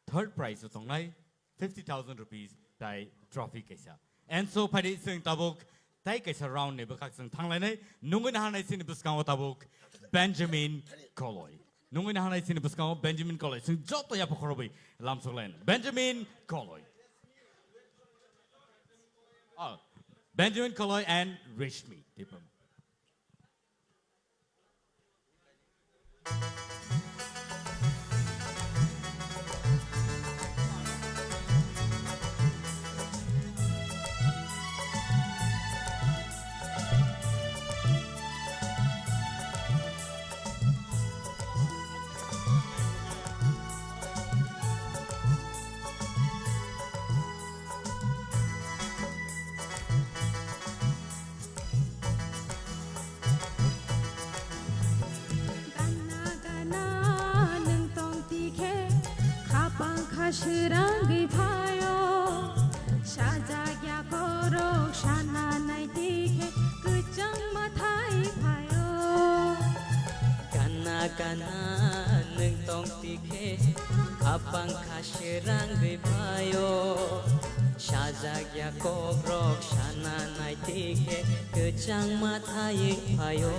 third prize utong nai 50,000 rupees tai trophy kaisa. And so padi sing tabuk tai kaisa round ne bakak sing thang lai nai nungun hanai sin buskang tabuk Benjamin Koloy. Nungun hanai sin buskang Benjamin Koloy sing joto ya pokorobi lam solen. Benjamin Koloy. Benjamin Koloy and Rishmi. Tipam. Shirangi payo, shajagya koro shana nai dikhe, kuchang mathai payo. Kana kana nung tong tikhe, kapang kashirangi payo, shajagya koro shana nai dikhe, kuchang mathai payo.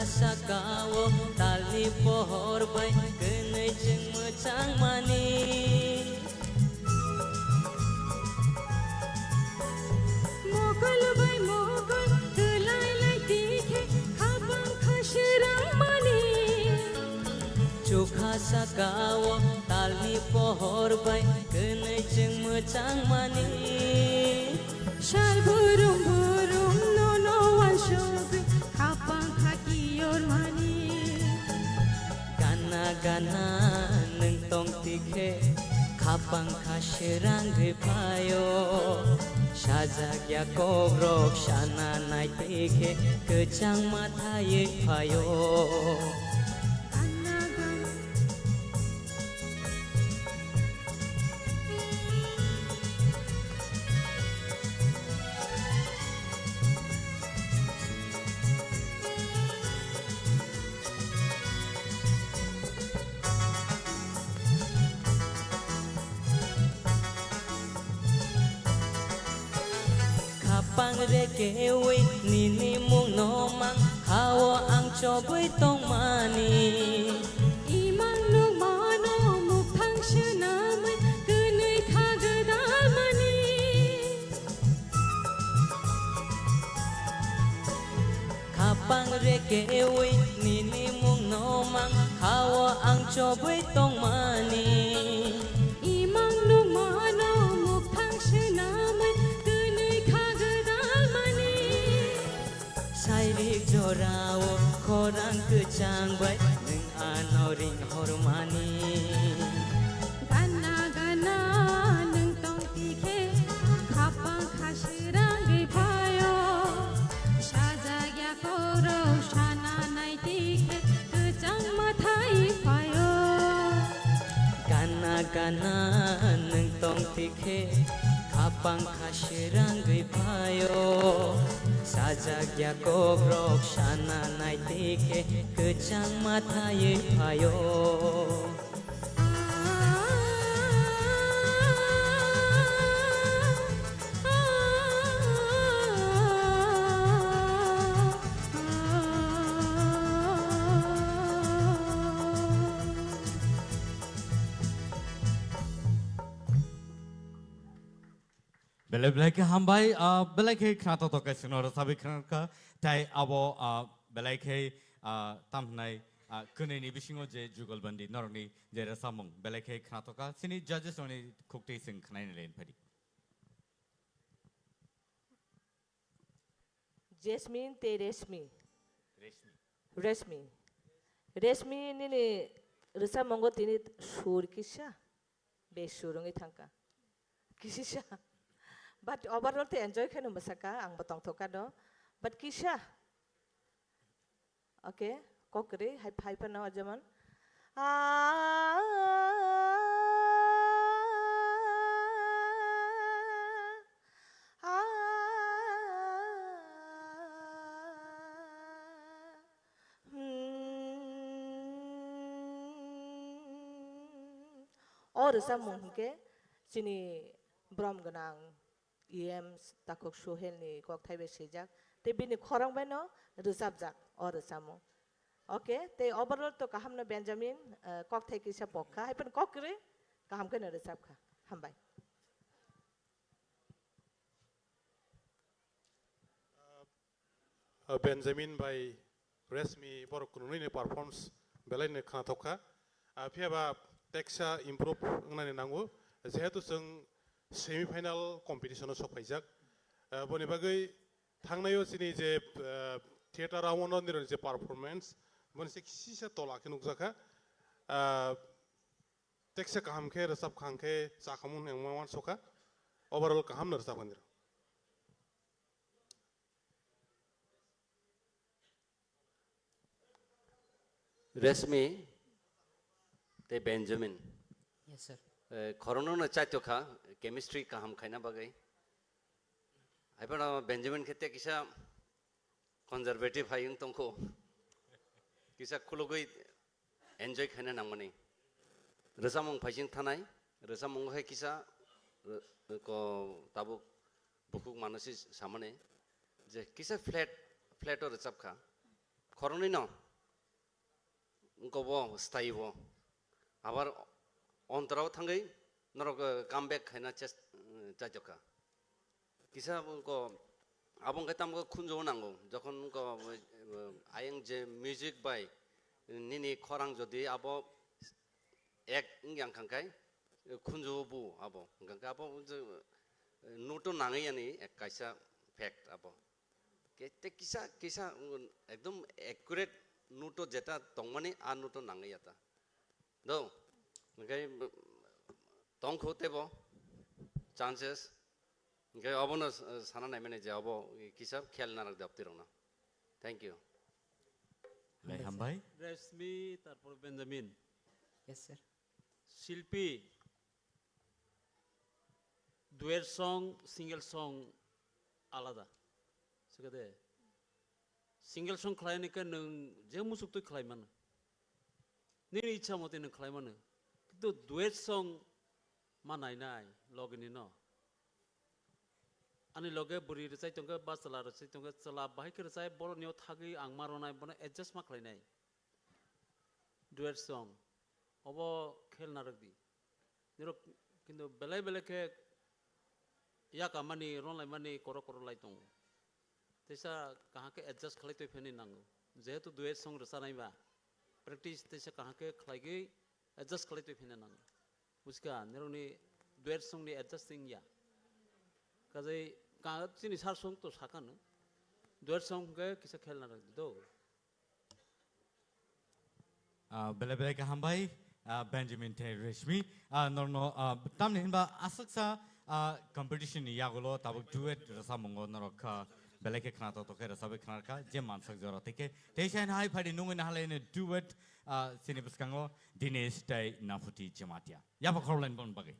Sakawo tali pohor bay kenai jeng macang mani Mokol bay mokol tulai lai dikhe habang khashirang mani Chukha sakawo tali pohor bay kenai jeng macang mani Shal burum burum no no one shobi habang Gana gana nung tong tikhe kapang khashirang payo shajagya kobrok shana nai tikhe kechang mathai payo Pangrekewi nini mung nomang hawa ang choboy tong mani Imang nung mano mukhang syanamay kunay kagadal mani Kapang rekewi nini mung nomang hawa ang choboy tong mani Imang nung mano mukhang syanamay Sairik jorawo korang kecang bay neng anoring hormani Gana gana nung tong tikhe kapang khashirang payo shajagya koro shana nai tikhe kechang mathai payo gana nung tong tikhe kapang khashirangui phayo sajagya ko brok shana nai tikhe kechang mathaye phayo Belai belai ke hambai belai ke kena to ke senor sabi kena ke tai abo belai ke tamnai kene ni bisingo je jugal bandi norni je rasamung belai ke kena to ka sini judges oni kukte sing kena ni lain padi. Jasmine te Resmi ni rasa mongo tini sur kisha be surungi thangka kisha but overall te enjoy khanu masaka ang batong thoka do but kisha okay kokre hai pa na jaman or samung ke sini brom ganang takok shohel ni kok thai be sejak te bini khorang be no rusab jak or samung okay te overall to kaham na Benjamin kok thai ki sa pokha hai pen kok re kaham ke na rusab kha hambai Benjamin by Resmi borok kununi ni performance belai ni khana thoka phiaba teksa improve ngnani nangu jehetu जों semi final competition sok paijak boni bagai thangnayo sini je theater awon ni je performance boni se kisi tola ke nukjaka teksa kaham ke rasab khang ke chakamun engmawan soka overall kaham nar rasab gandir Resmi te Benjamin yes sir Corona na chaito kha chemistry ka ham khaina bagai hai pa Benjamin khete kisa conservative hayung tongko kisa khulogoi enjoy khaina nangmani rasamong phaising thanai rasamong hai kisa ko tabuk bukuk manosi samane je kisa flat or chap kha corona no ko bo stay bo abar অন্তরাও থাঙ্গাই নরক comeback খাইনা চাইজকা কিসা কো আবং গাইতাম কো খুনজো নাঙ্গো যখন কো আইং যে music by নিনি খরাং যদি আবো এক ইংয়াং খাংকাই খুনজো বু আবো গাঙ্কা আবো নুটো নাঙাই আনি এক কাইসা ফ্যাক্ট আবো কে কিসা একদম অ্যাকুরেট নুটো যেটা তংমানি আর নুটো নাঙাই আতা দো Okay, tong khote bo chances. Okay, abono sana nahi mene jabo kisab khel na rak dapti rona. Thank you. Lai hambai. Resmi tarpor Benjamin. yes sir Shilpi duet song single song alada sekade single song khlai ni ka nung je musuk tu khlai man ni ichha mate nung khlai man to duet song manai nai login no ani loge buri resai tonga basala resai tonga sala bahai ke resai bor neo thagi angmaro nai bone adjust ma khlai nai duet song obo khel na rakdi niro kintu belai ke ya kamani ron lai mani koro lai tong tesa kaha ke adjust khlai toi pheni nango jehetu duet song resa nai ba practice tesa kaha ke khlai ge adjust khlai toi pheni nango uska niro ni duet song ni adjusting ya kazai ka chini sar song to sakan duet song ke kisa khel na rakdi do Belai ke hambai Benjamin te Reshmi norno tamne hinba asaksa competition ni yagulo tabuk duet rasa mongo norok belai ke khana to ke rasa be khana ka je mansak jora teke teishan hai phadi nungun hale ne duet sini beskango Dinesh tai Nafuti Jematia ya pa khorlen bon bagai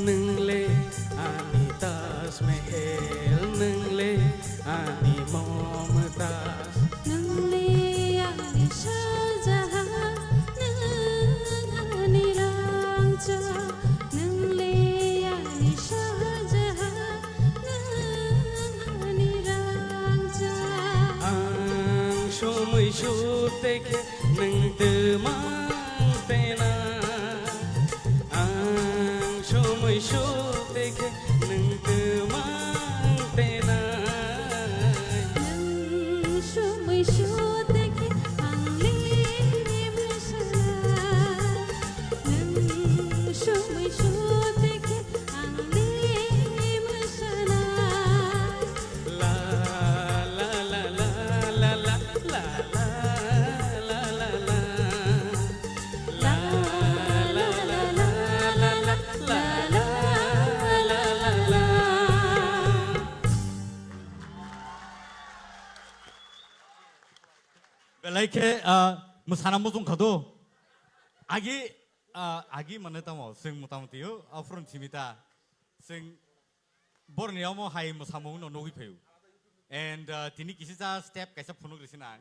नोंले आंनि ताजमहल नोंले आंनि ममताज नोंले आंनि शाहजाहान नों आंनि रांझा नोंले आंनि शाहजाहान नों आंनि रांझा आं समय सुतेखे नों दोमांतेना आं समय सुतेखे नों दोमांतेना नों समय सुतेखे आंनि मोसाना नों समय सुतेखे आंनि मोसाना La la la la la la la la la la la La la la la la la la la la la Belai musana muzung kado. Agi mana tamo sing mutamutiyo afron chimita sing borneo hai musamu no nogi peu. And tini kisi sa step kaisa puno grisina.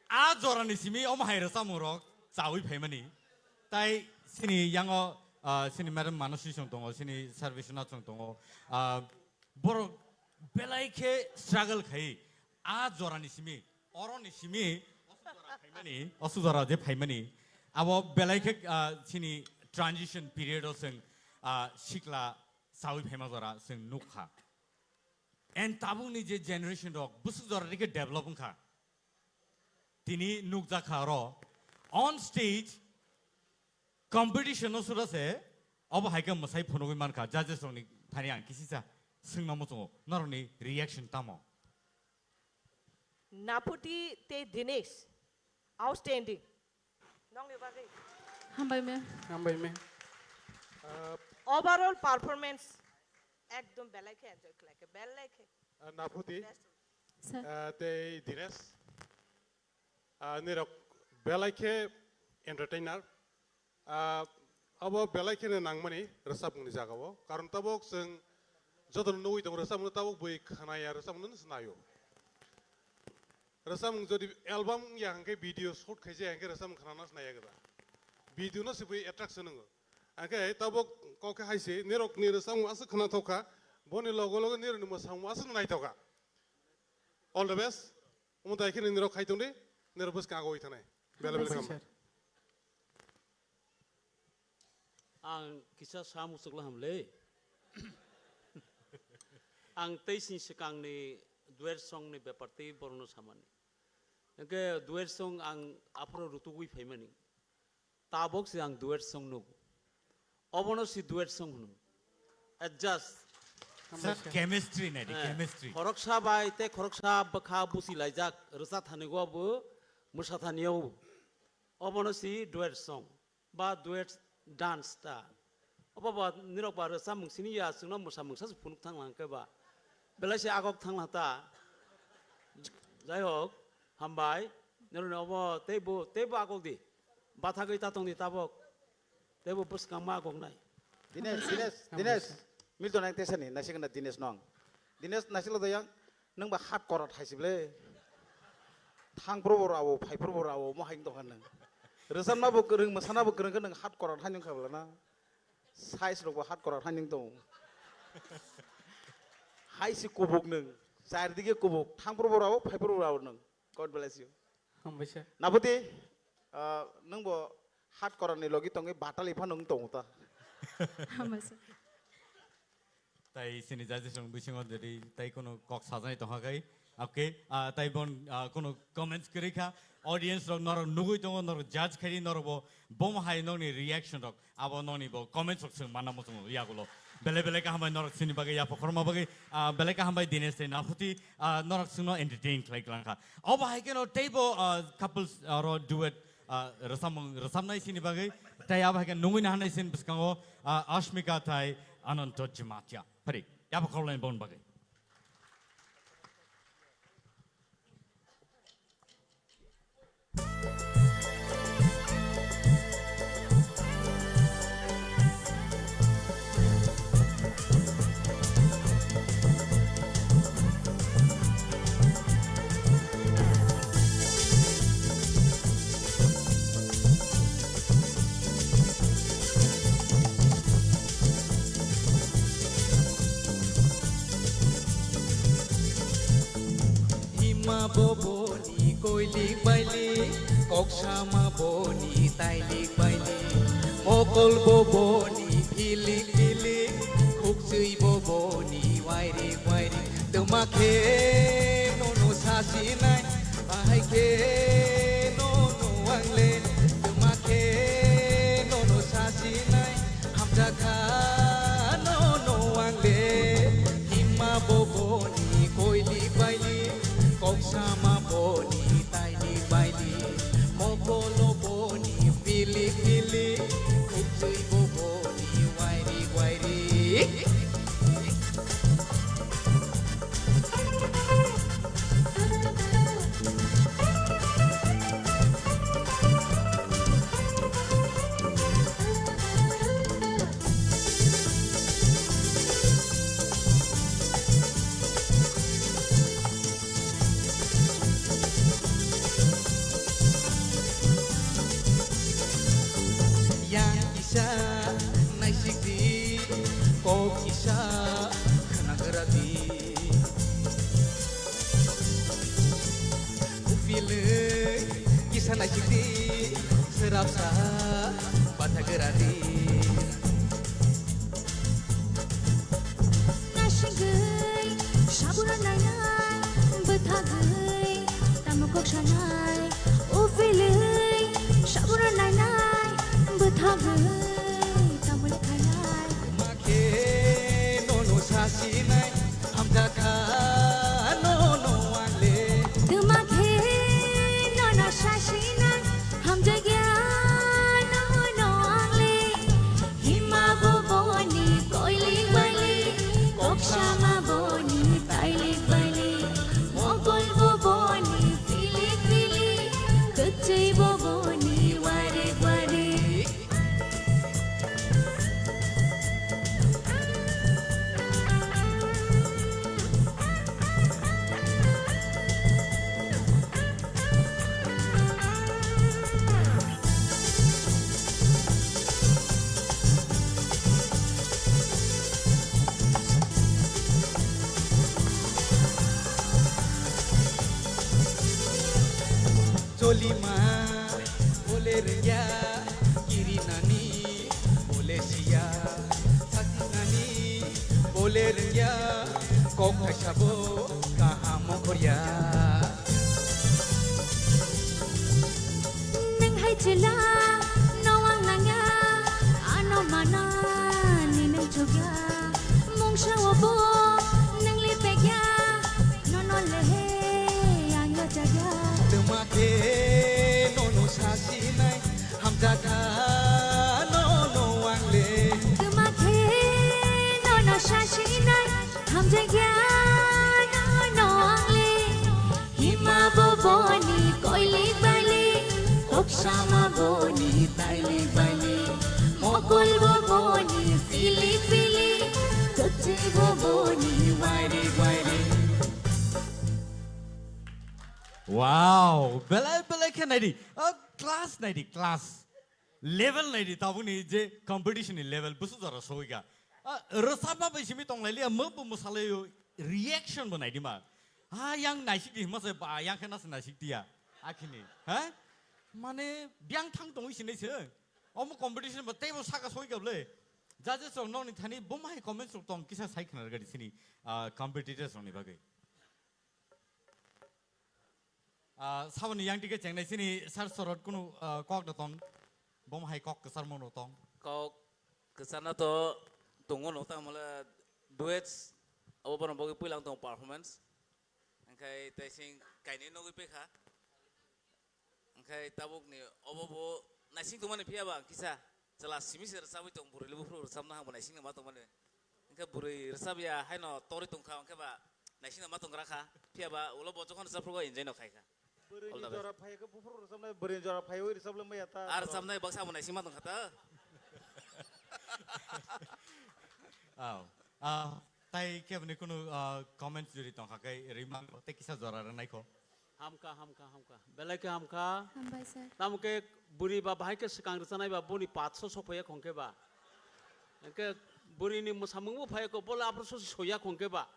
A zorani simi hai rasa murok sawi pemani. Tai sini yango sini madam manasi song tongo sini service na song tongo. Bor belai ke struggle khai a zorani simi oroni simi osudara de phaimani abo belai ke sini transition period o sing shikla sawi phema zora sing nukha and tabu ni je generation dog busu zora ke develop kha tini nukja kha ro on stage competition o sura se abo haika masai phonogi man kha judges ni phani an kisi sa sing namo so naroni reaction tamo Naputi te Dinesh, outstanding. Nong le bagai. हामबाय मे Overall performance, ekdom belai ke enjoy kelake, belai ke. Naputi, sir te Dines, nirok belai ke entertainer, abo belai ke nangmani resap muni jagawo, karon tabok sing jodoh nui dong resap muni tabok bui khanaya resap muni senayo. Resam jadi album yang ke video shoot kerja yang ke resam kerana senaya kita. Video na sebagai attraction enggak. Angke tabok kau ke haisi nirok ni resam asal kena toka, boni logo nir ni masam asal naik toka. All the best. Umat akhir ni nirok haitung deh, nirbus kagoi tanai. Bela kam. Ang kisah samu sekolah hamle. Ang teisin sekang ni duet song ni beparti borno samani. Angke duet song ang apro rutugui femani. Tabok si ang duet song nu. Obono si duet song nu. Adjust. Chemistry nadi chemistry. Khoroksa bai te khoroksa bakha busi laijak rasa thanigo bu musa thaniyo. Obono si duet song ba duet dance ta. Oba ba nirok ba rasa mungsini ya sungna musa mungsa punuk thang langke ba. Bela si agok thang lata. Jayok hambai nero obo tebu agok di. Batha goi tatong di tabok. Tebu bus kama agok nai. Dines Milton ang tesa ni nasi kena Dines nong. Dines nasi lo dayang nang ba hard core haisible. Thang pro awo, pai pro awo mo haing tokan nang. Resam na bo kereng masana bo kereng nang hard core hanyong kabla na. Size lo ba hard core hanyong tong. Hai si kubuk nang. Sair dige kubuk. Thang pro awo, pai pro awo nang. God bless you. हामबाय sir Naputi, nang bo hard core ni logi tongi batal ipan nang tong ta. हामबाय sir Tai sini judges song bising dari tai kono kok sajai toha kai. Okay, tai bon kono comments kiri ka audience rok nor nugui tongo nor judge kari nor bo bom hai no ni reaction rok abo no ni bo comments rok sung mana mo sung ya gulo. Bele ka hambai nor sini bagai ya pokorma bagai bele ka hambai Dines te Naputi nor sung no entertain like langka. Abo hai ke no table couples ro duet resam nai sini bagai tai abo hai ke nungui na nai sin biskango Ashmika tai Ananto Jimatya. Pari, yapa korlain bon bagai. Koksama boni tailik bailik Mokol boboni pilik pilik Kuksui boboni wairik wairik Temake nono sasinai Ahai nono wangle Temake nono sasinai Hamjaka nono wangle Hima boboni koilik bailik Koksama boni tailik bailik Mokolo boni pilik pilik Kuksui boboni wairik wairik yang isa naisikdi kok isa nagerati kupilih kisah naisikdi serapsa batagerati Nashigai, shaburanai, betagai, tamukok shanai, ufilai, shaburanai, betagai, tamul kanai. make nono sasinai hamdaka nono wale Temake, nono shashinai, hamjagya, nono angle. Hima boboni, koilik bailik, kokshama boni, tailik bailik. Mokol boboni, pilik pilik, kucai boboni, warik warik. Jolima boleh ria kiri nani boleh sia sati nani boleh ria kok kasabo kahamo korea Neng hai chila, nawang nanga, ano mana, ni neng chugya. Mong shawabo, neng lipegya, nono lehe, yang ya jagya. temake nono sasinai hamdaka nono wangle Temake, nono shashinai, ham jagya, nono angle. Hima boboni, koilik bailik, kokshama boni, tailik bailik. Mokol boboni, pilik pilik, kucai boboni, wairik wairik. Wow, belai belai kan naidi, class naidi class, level naidi. Tahu ni je competition ni level, busu zara soiga. Resapa bersimi tong lali, ambu musale yo reaction bo naidi mah. Yang naisik di masa ba, yang kena naisik dia, akhirnya, Mane biang thang tong isi ni sih. Omu competition ba, table saka soiga boleh. Judges orang nong ni thani, bomai comments tong kisah sai kena di sini competitors orang ni bagai. Sawan yang tiga ceng di sini sar sorot kuno kok datang, bom hai kok kesar mono tong. Kau kesana to tunggu nota malah duets apa pun bagi pulang tong performance. Angkai testing kaini nogi pekha. Angkai tabuk ni apa bo nasing tu mana pihak bang kisah. Jelas simi sersawi tong buri lebu buru samna hang nasing nama tong mana. Angkai buri resabi ya hai no tori tong kau angkai ba nasing nama tong rakha pihak ba ulo bocok kan resap enjoy no kai ka. Berin jora phay ke bufur sampai berin jora phay woi resap lembay ata. Ar samna baksa mana nasing matong kata. Tai ke benda kuno comments jadi tong kakai remark, tai kisah zora renai ko. Hamka. Belai ke hamka. Hambai sir. Tamu ke buri ba bahai ke sekang resanai ba buni 500 sopaya kongke ba. Ke buri ni musamung phaya ko bola apro so soya kongke ba.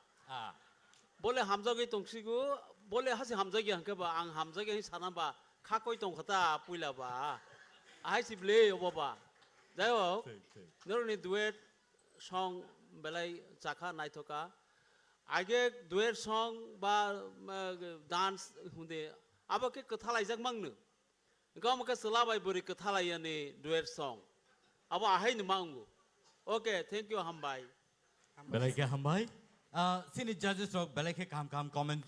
Boleh hamzagi tongsigu boleh hasi hamzagi angke ba ang hamzagi hi sana ba খা কই তং খতা পুইলাবা আহাই সিবলে অবাবা যাই হোক নরনি দুয়েট song বেলাই চাখা নাই থকা আগে দুয়েট song বা ডান্স হুদে আবাকে কথা লাইজাক মাংনো গামকে সলাবাই বরি কথা লাইয়ানি দুয়েট সং আবা আহাই নমাঙ্গু ওকে থ্যাংক ইউ হামবাই Belai ke hambai. Sini judges rok belai ke kam comment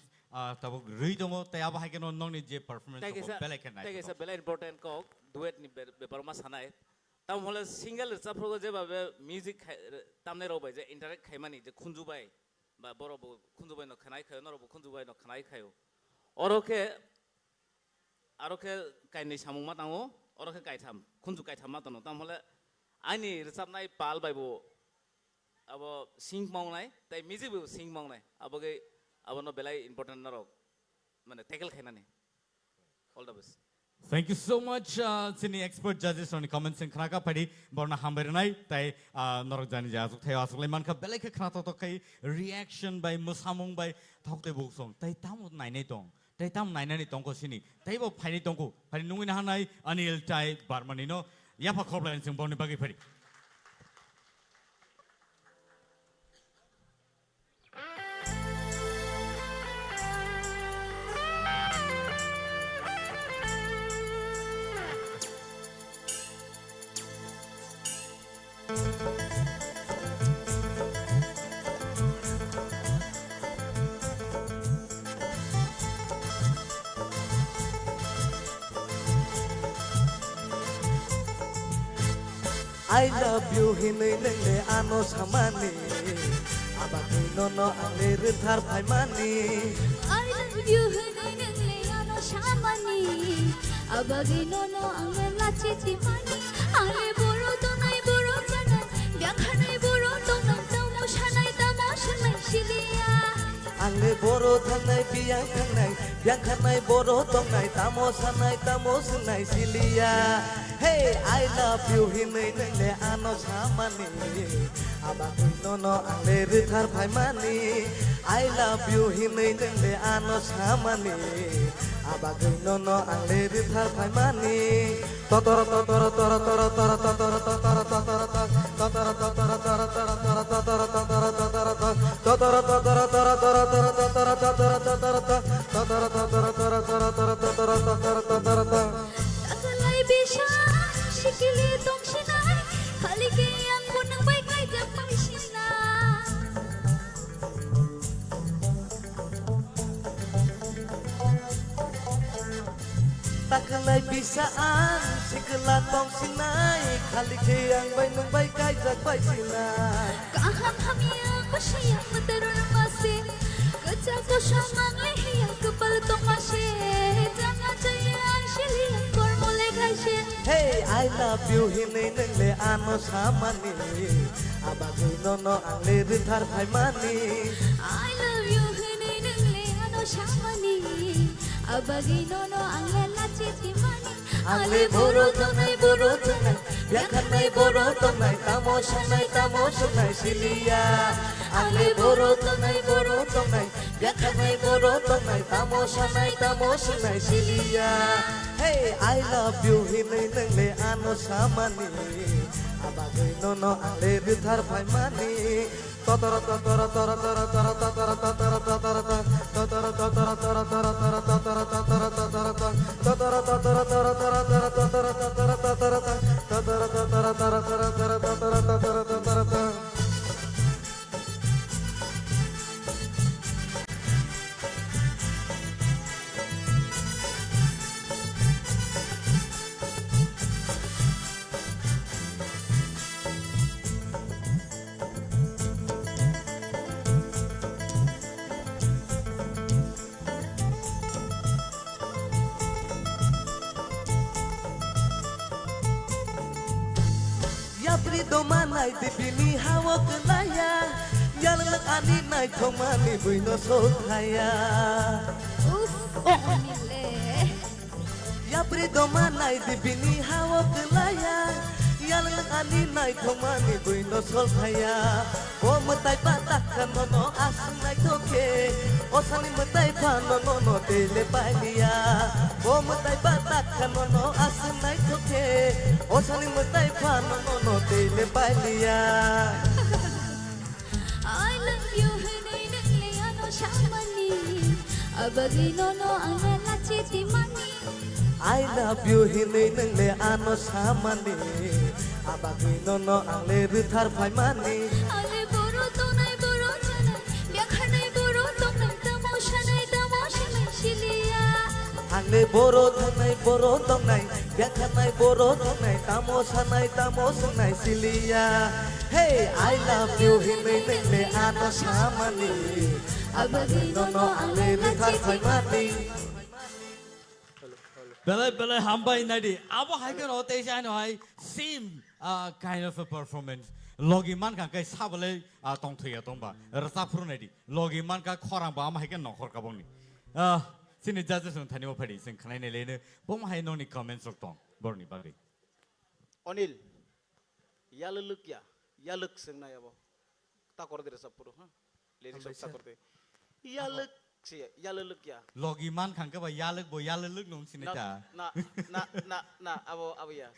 tabuk rui dongo tay aba hai ke non ni je performance ko belai ke nai. Tay kesa belai important kok duet ni beparma sanai. Tam hole single rsa progo je babe music tamne ro bai je interact khaimani je khunju bai ba boro bo khunju bai no khanai khayo no ro khunju bai no khanai khayo. Oroke kaini samung ma tango oroke kaitam khunju kaitam ma tano tam hole ani rsa nai pal bai bo अब सिंग मावनाय ताई मिजिक बो सिंग मावनाय अबगे अबनो बेलाय important नरक माने टेकल खायनाने all the best Thank you so much sini expert judges on comments and khnaka padi borna hambarinai tai norok jani ja asuk thaya asuk leman ka belai ke khna to kai reaction by musamung by thokte buk song tai tam nai nei tong tai tam nai nai tong ko sini tai bo phaini tong ko phani nungui na hanai Anil tai Barmani no yafa khoblan sing borni bagi phari I love you hinay nenge ano samani abaki nono ale rithar phaimani I love you hinay nenge ano samani abagi nono ang lachi timani ale boro tonai boro janai byakhanai boro tonang tamo shanai shiliya ale boro thanai biya thanai byakhanai boro tonai tamo sanai siliya Hey, I love you hinay nenge ano samani abaki nono ale rithar phaimani I love you hinay nenge ano samani abaki nono ale rithar phaimani totor totor totor totor totor totor totor totor totor totor totor takalay bisha shikili tong shinay khali ke ang punang bay kay japang shina takalay bisaan sikla tong sinay khali ke ang bay nung bay kay japang sinay kaham hamia ko siya matarul masi kacha ko shamang lehiya kapal tong masi jana jaya ang shiliya kormole khaise Hey, I love you hinay nenge ano samani abagi nono ang rithar phaimani I love you hinay nungle ano shamani abagi nono ang lachi timani ale boro tonai byakhanai boro tonai tamo shanai siliya ale boro tonai byakhanai boro tonai tamo shanai siliya Hey, I love you hinay nenge ano samani abagi nono ang rithar phaimani totor totor totor totor totor totor totor totor totor totor totor totor totor Yapri domanai dipini hawak laya Yalang ani nai thomani buino sothaya Anile Yapri domanai dipini hawak laya yalang ani nai thomani buino solkhaya o matai pa takkan no asang nai thoke osani matai pa no tele pailia o matai pa takkan no asang nai thoke osani matai pa no tele pailia I love you hinay nang ano shamani abagi no ang nalachiti mani I love you hinay nang le ano samani abagi no ang le rithar phai mani ale boro tonai boro chana byakhanai boro tonam tamoshana shiliya ang le boro tongnai byakhanai boro tongnai tamosanai silia hey I love you hinay nang le ano samani abagi no ang le rithar phai mani Belai hambai nadi. Abo hai kan ote siya no hai same kind of a performance. Logi man kan kai sabale tong thuya tong ba. Rasa pru nadi. Logi man ka khorang ba am hai kan nokhor ka bong ni. Sini judges ng thani mo phadi sing khanai ne le bom hai no ni comments rok tong borni bagi. Onil, yaluluk ya, yaluk sing na yabo. Takor dire sapuru, ha? Lyrics of takor de. Yaluk sih, yaluluk ya. Logi man kan ka ba yaluk nong sini ta. Na, abo ya.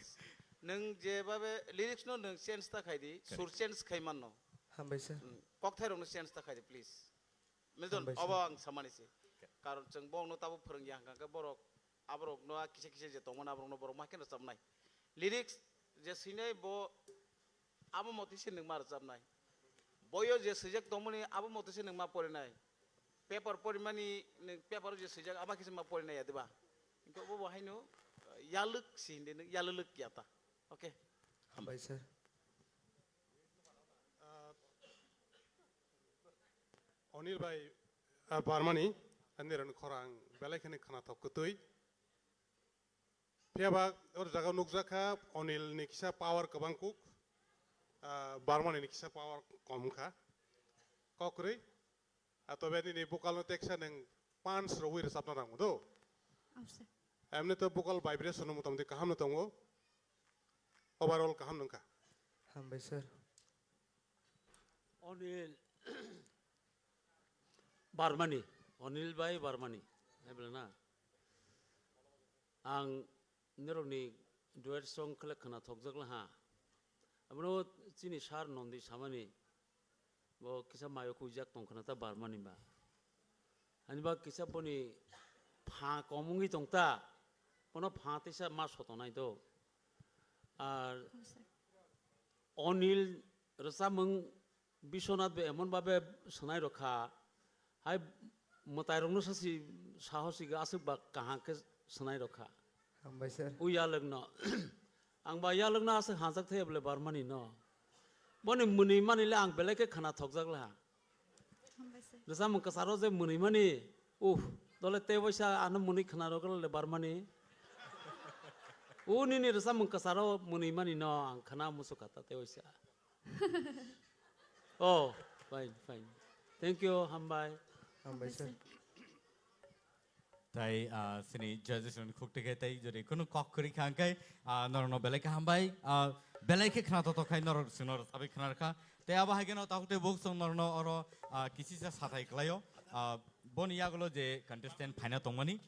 Neng je babe lyrics no neng sense ta khai di, sur sense khai man no. Hambai sir. Kok thai rong sense ta khai di please. Mildon, abo ang samani sih. Karon ceng bong no tabu pereng yang kan ka borok, aborok no kise je tong mana aborok no borok makin resam nai. Lyrics je sini bo abo motivasi neng mar resam nai. Boyo je sejak tong mani abo motivasi neng ma pore nai. Paper pori mani paper je sejak aba kise ma pori nai ya diba. Ingko bo hai no yaluk sih ini yaluluk ya ta. Okay. Hambai sir. Onil by Barmani aniran khorang belai khani khana thok kutui phiaba or jaga nukjaka Onil ni kisa power kabangkuk Barmani ni kisa power komkha kokri atobe ni vocal no texa neng pans rowir sapna rang do emne to vocal vibration no motamti kaham no tongo overall kaham nangka Hambai sir. Onil Barmani, Onil by Barmani. Eblana. Ang nironi duet song kelak kena thokjak lah. Abno cini shar nondi samani. Bo kisah mayo kujak tong kena ta Barmani ba. Ani ba kisah poni pha komungi tong ta. Pono pha tisa mas hotonai to. Onil rasa meng Bisonat be emon babe senai rokha hai motai rongno sasi sahosi ga asuk ba kaha ke senai rokha Hambai sir. uya lagno ang ba ya lagno asuk hansak the bele Barmani no boni muni mani le ang bele ke khana thokjak la rasa mung kasaro je muni mani dole te boisa an muni khana rokal le Barmani ni rasa mung kasaro muni mani no ang khana musukata te boisa Oh, fine. Thank you, Hambai. Hambai sir. Tai sini judges un khukte ke tai jori kono kok kri khang kai norno belai ka hambai belai ke khana to khai nor sinor sabe khana kha te aba ha geno taute bok song norno oro kisi sa sathai klayo bon yagulo je contestant phaina tongmani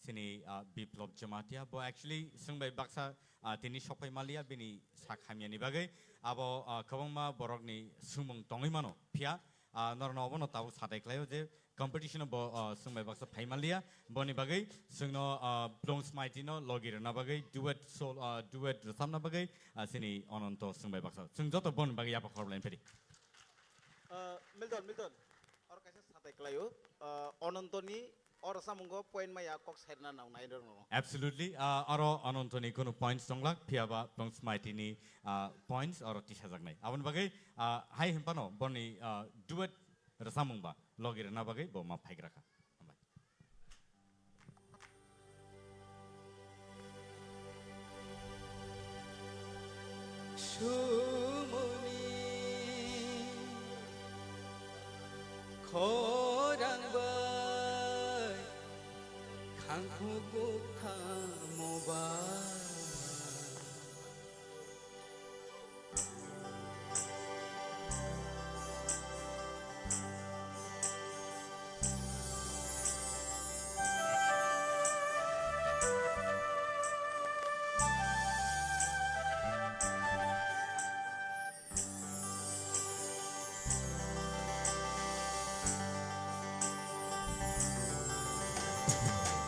sini biplop jamatia bo actually sungbai baksa tini sopai malia bini sakhamiani bagai abo kabangma borokni sumung tongai mano phia norno obono tabu sathai klayo je competition bo sungbai baksa phai malia boni bagai sungno blongs maitino logir na bagai duet samna bagai sini ononto sungbai baksa sung joto bon bagai apa khorlain pedi Milton or kaisa sathai klayo onontoni or samunggo point maya kok serna nau nai no Absolutely. Aro anontoni kono points donglak piaba blongs maitini points aro tisajak nai. Abon bagai hai himpano boni duet rasamung ba logir na bagai bo ma phaigra ka. Shumuni khorang bai khangku gukha moba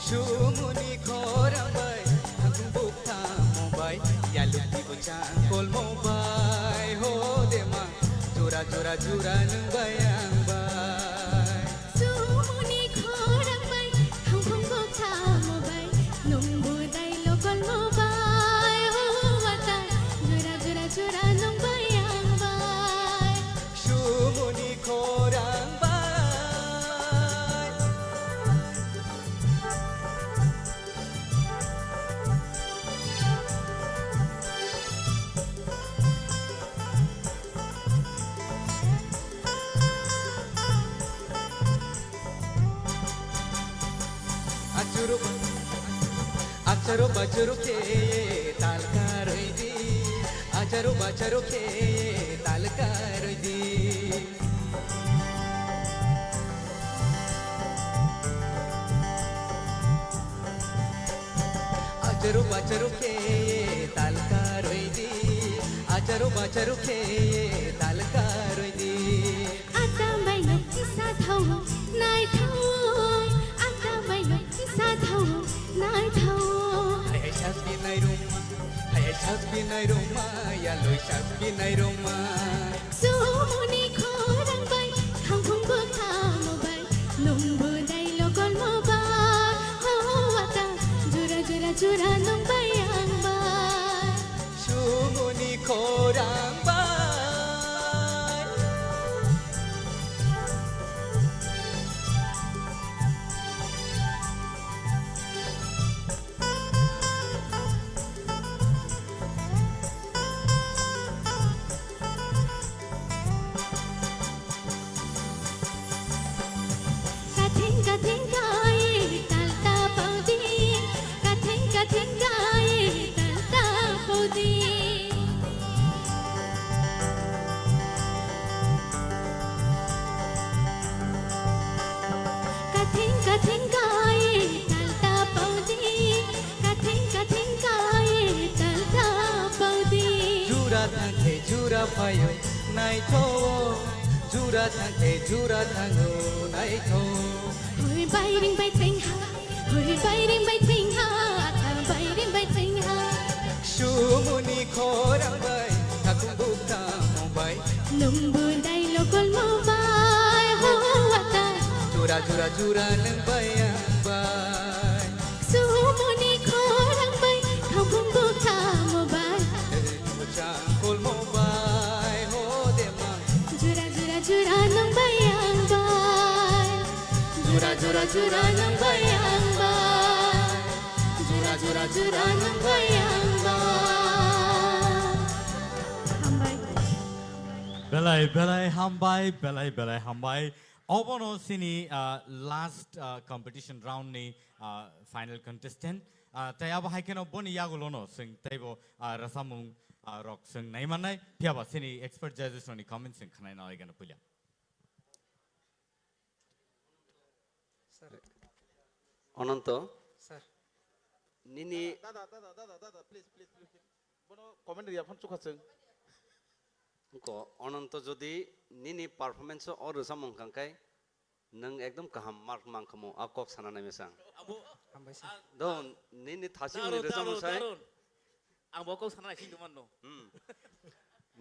Shumuni khorambai thang bukta mobai yaluti bocang kol mobai ho dema jura jura jura nang bayang bai Sumuni khorang bai thang phong bok tha mo bai nong bu dai lo kol mo bai ho wata jura jura jura nong bayang bai Shumuni khorang bai Acharo bacharo ke tal karoi di Acharo bacharo ke tal karoi di Acharo bacharo ke tal karoi di Acharo bacharo ke tal karoi di Ata bai lo sa thau nai thau Ata bai lo sa thau nai thau Hai shas binai roma Hai shas binai roma Ya loi shas binai roma Sumuni khorang bai thang phong bok tha mo bai nong bu dai lo kol mo bai ho wata jura jura jura nong bayang bai Shumuni khorang bai Ka theng kai tal ta pau di Ka theng kai tal ta pau di Ka theng kai tal ta pau di Ka theng kai tal ta pau di Jura thangke jura payo nai tho Jura thangke jura thango nai tho Hoi bai ring bai theng ha Hoi bai ring bai theng ha Ta bai ring bai theng ha Shumuni khorang bai thakung bukta mobai Nong bu dai lo kol mo bai ho wata Jura jura jura nang bayang bai Sumuni khorang bai thang phong bok tha mo bai Bocang kol mobai ho dema Jura jura jura nong bayang bai Jura jura jura nong bayang bai Jura jura jura nong bayang bai Hambai Belai hambai. Obono sini last competition round ni final contestant. Tay aba hai keno boni yagulono sing taybo rasamung rock sing nai manai. Piaba sini expert judges ni comments sing khanai na igana pulya. Ananta sir নিনি দাদা please বনো comment Riya phone চুকাছং অনন্ত যদি নিনি performance or সামং কাংকাই নং একদম কাহাম mark মাংখমো আকক সানা নামেসাং হামবাই sir দন নিনি থাসিং নি রেজাম সাই Ang boko sana sing duman no.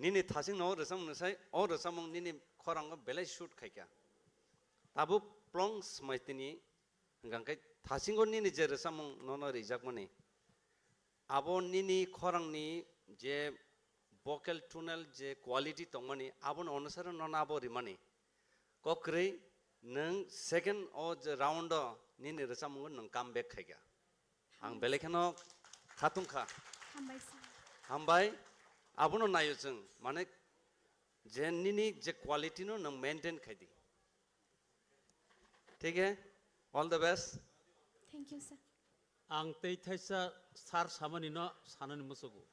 নিনি থাসিং ন রেজাম সাই or সামং নিনি খরাং বেলাই shoot খাইকা তাবু প্লং স্মাইতিনি গাংকাই থাসিংগো নিনি যে রেজাম নন রিজাক মনে আবো নিনি খরাংনি যে vocal tonal je quality tongmani abon onusara non abo rimani kokrei nang second o je round ni ni resamung nang comeback khaiga ang belekhano khatung kha hambai abono nayo jeng mane je nini je quality no nang maintain khaidi ठीक है all the best Thank you sir ang tei thaisa sar samani no sanani musugu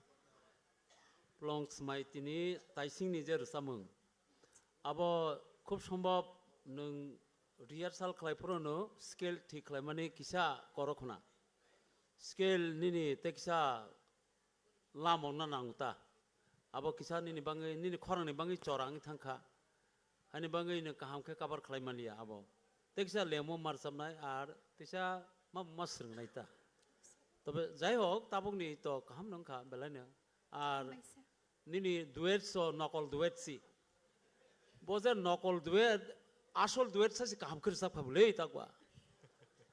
প্লং স্মাইতিনি তাইসিংনি যে রসামং আবো খুব সম্ভব নং rehearsal খালাইফোরনো scale ঠিক খালাইমানে কিসা করখনা scale নিনি তে কিসা লামং না নাংতা আবো কিসা নিনি বাঙ্গै নিনি খরাংনি বাঙ্গै চরাंनि थांखा हानि बांगै नो काहामखे कभार खालायमालिया आबो তে কিসা লেমো मारसामनाय आर तिसा মাসরং নাইতা তবে যাই হোক তাবকনি তো কাহাম নংখা বেলাইনো আর নিনি দুয়েট সো নকল দুয়েট সি বজে নকল দুয়েট আসল দুয়েট সাসি কাহাম করে সাপ খাবলে তাকবা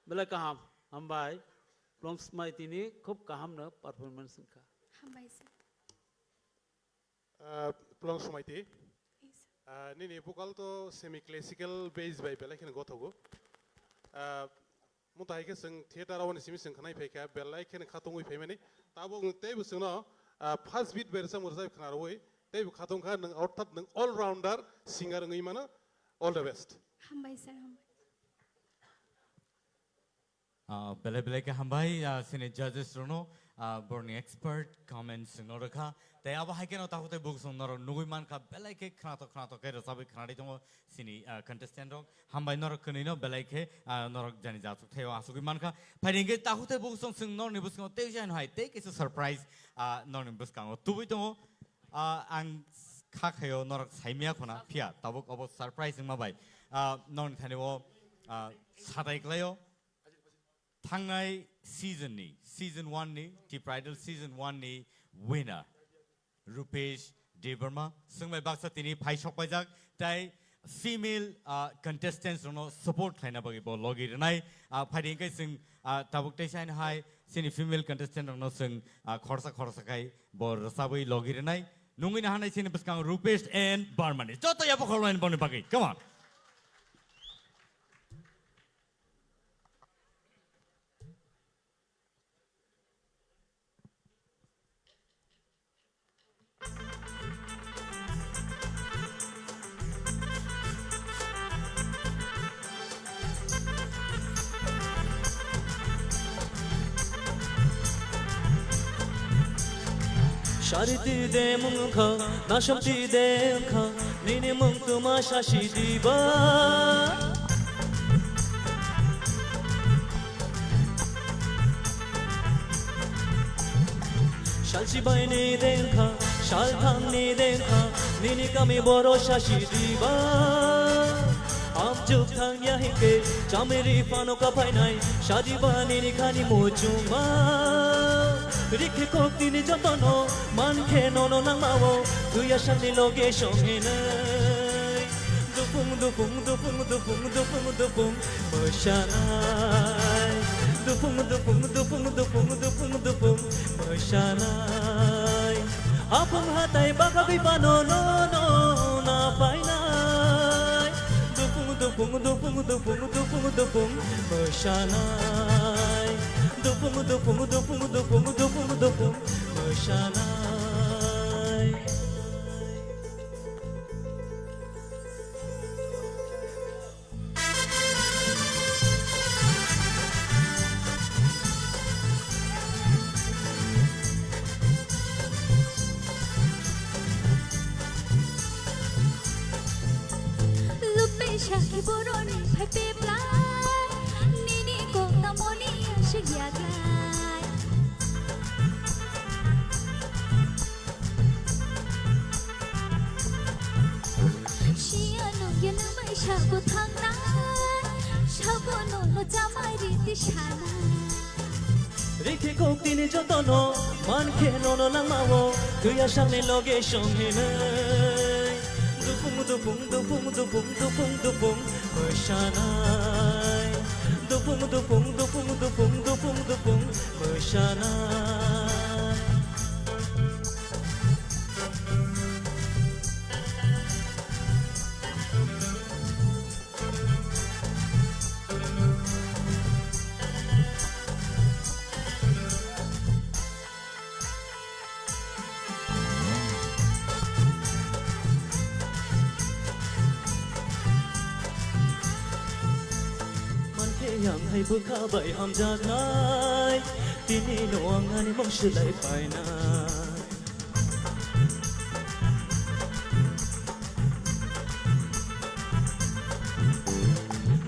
বেলা কাহাম হামবাই প্লংস মাই তিনি খুব কাহাম না পারফরম্যান্স নংখা হামবাই স্যার প্লং সময়তে নিনি ভোকাল তো সেমি ক্লাসিক্যাল বেস বাই বেলাইखेन गथ'गो मुताहायखे जों थिएटाराव निसिम जों खानाय फैखा बेलायखेन खातंगै फैमाने ताबो तेबो जोंनो फार्स्ट बीट बेरसा मुरजा खानारवै तेबो खातंखा नों अर्थात नों ऑल राउंडर सिंगार ngै मानो ऑल द बेस्ट हामबाय सर बेले के हामबाय सिने जजेस रोनो born expert comments नरखा ते अब हाइके न ताहुते बुक्स नर नुगुमान का बेले के खाना तो के रसाबे खानाडी तो सिनी कंटेस्टेंट रक हामबाय नर कनै न बेले के नर जानि जासु थेव आसुगुमान का फाइरिंगे ताहुते बुक्स जों नर निबुस को ते जान हाय ते किस सरप्राइज नर निबुस का तुबि तो आं खाखयो नर साइमिया खना फिया ताबुक अब सरप्राइज माबाय नर थानेव सादायक्लायो थांनाय सीजन 1 नि टिप आइडल सीजन 1 नि विनर रुपेश देवर्मा संबाय बाक्सा तिनी फाइसक बायजाक ताई फीमेल कंटेस्टेंट्स नो सपोर्ट खाइना बगि बो लगिरनाय फाइदिं कै जों ताबुक दैसान हाय सिनि फीमेल कंटेस्टेंट नो जों खरसा खाय बो रसाबै लगिरनाय नुंगिना हानाय सिनि बसकां रुपेश एन्ड बर्मानि जत याबो खरलाइन बने बागि कम ऑन शारिति दे मुंखा नाशमति दे खा निने मुंग तुमा शाशी दीबा शालची बायने देखा शाल थांगने देखा निने कमी बोरो शाशी दीबा आम जुग थांग यही के चामेरी पानो का फाइनाई शादी बानी निखानी मोचुमा रिखे कोक दिने जतनो मान खे नोनो नामावो दुया शानी लोगे शोंगे नाय दुपुंग दुपुंग दुपुंग दुपुंग दुपुंग दुपुंग मशानाय दुपुंग दुपुंग दुपुंग दुपुंग दुपुंग दुपुंग मशानाय आपुंग हाताय बागा बिपानो नो नो ना पाइनाय दुपुंग दुपुंग दुपुंग दुपुंग दुपुंग दुपुंग मशानाय दुपुंग दुपुंग दुपुंग दुपुंग दुपुंग दुपुंग मशानाय Shaki boroni phate plai nini ko namoni ashigya glai shiano yena mai shago thangna shabono no jamai riti shana रिखे कोक दिने जतनो मान खे नोनो नामावो दुया शाने लोगे शोंगे नाय दुपुंग दुपुंग दुपुंग दुपुंग दुपुंग दुपुंग मशानाय दुपुंग दुपुंग दुपुंग दुपुंग दुपुंग दुपुंग मशानाय yang hai buka bai ham jagnai tini noang ani mong shulai paina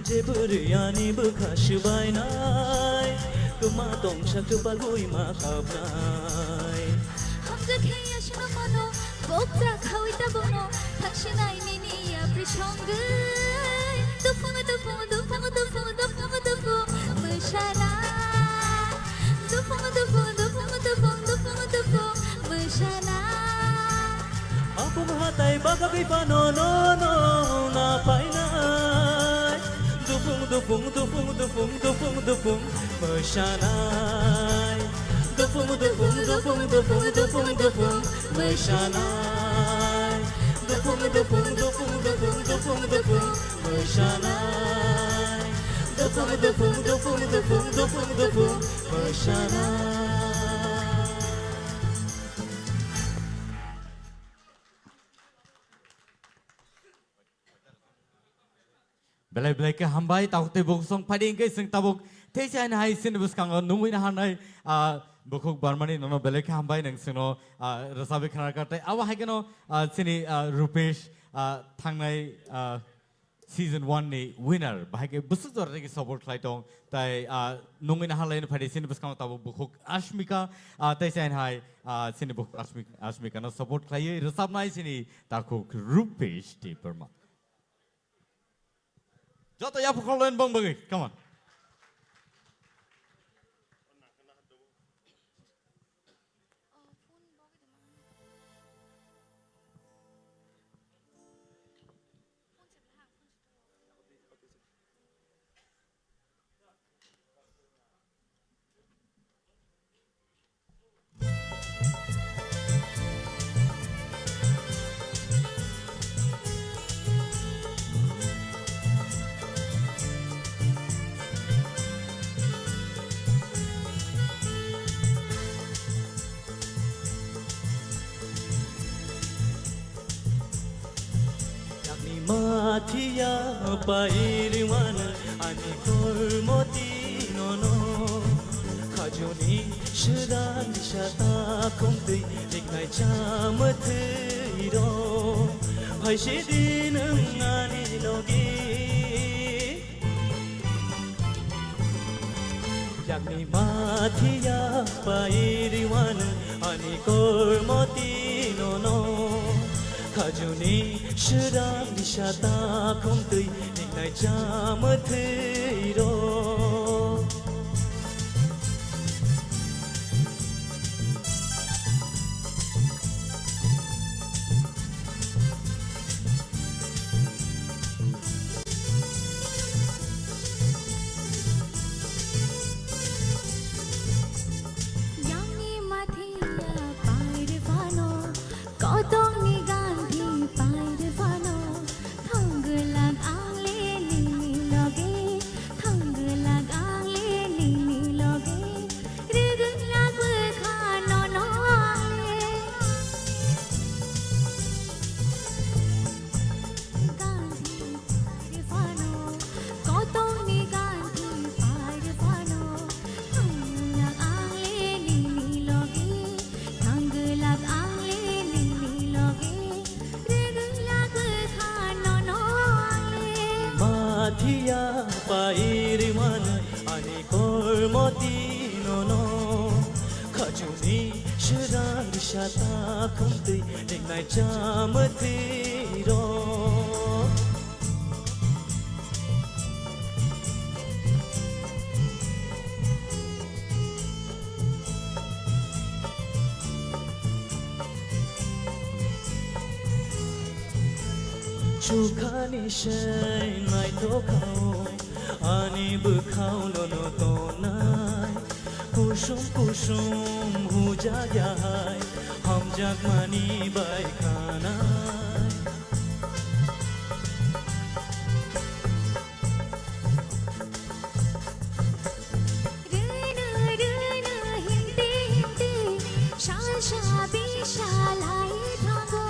jeburi ani buka shubai nai kuma tong shak balui ma khabnai ham jakhe ashna mano goptra khawita bono thaksinai nini apri songai दुपुंग दुपुंग दुपुंग दुपुंग दुपुंग दुपुंग मशानाय Bagay pa no na painay Dupung Bersanay Dupung Bersanay Dupung Bersanay Dupung Bersanay Belai ke hambai tahu te buk song pading ke sing tabuk te chan hai sin bus kang nungui na hanai bukuk barmani nono belai ke hambai nang sino rasabe khana karte awa hai keno sini Rupesh thangnai season 1 ni winner bahai ke busu jor ke support klai tong tai nungui na halai phadi sin bus kang tabuk bukuk Ashmika te chan hai sini bukuk Ashmika no support klai rasab nai sini takuk Rupesh ti perma Jatuh ya pukul bang bagi, come on. Matia pairiwana ani kormoti nono khajoni shran shata kumti ignai chamathiro bhaise din ngani logi yakni matia pairiwana ani kormoti nono Khajuni shram nishata kumtui nignai chamathiro Yangi mathiya pairvano Kotong ni gandhi pairvano Thanglag angle lini loge Thanglag angle lini loge Riglag khano no Gandhi pairvano Kotong ni gandhi pairvano Thanglag angle lini loge Thanglag angle lini loge Riglag khano no Mathia pairiwana ani kormoti nono Khajuni shram nishata kumtui nignai chamathiro Chukani shay nai to khao ani bukhao lono to nai kusum hu jagya hai hum jagmani bai khana Rana rana hindi hindi Shal shal bishal hai thago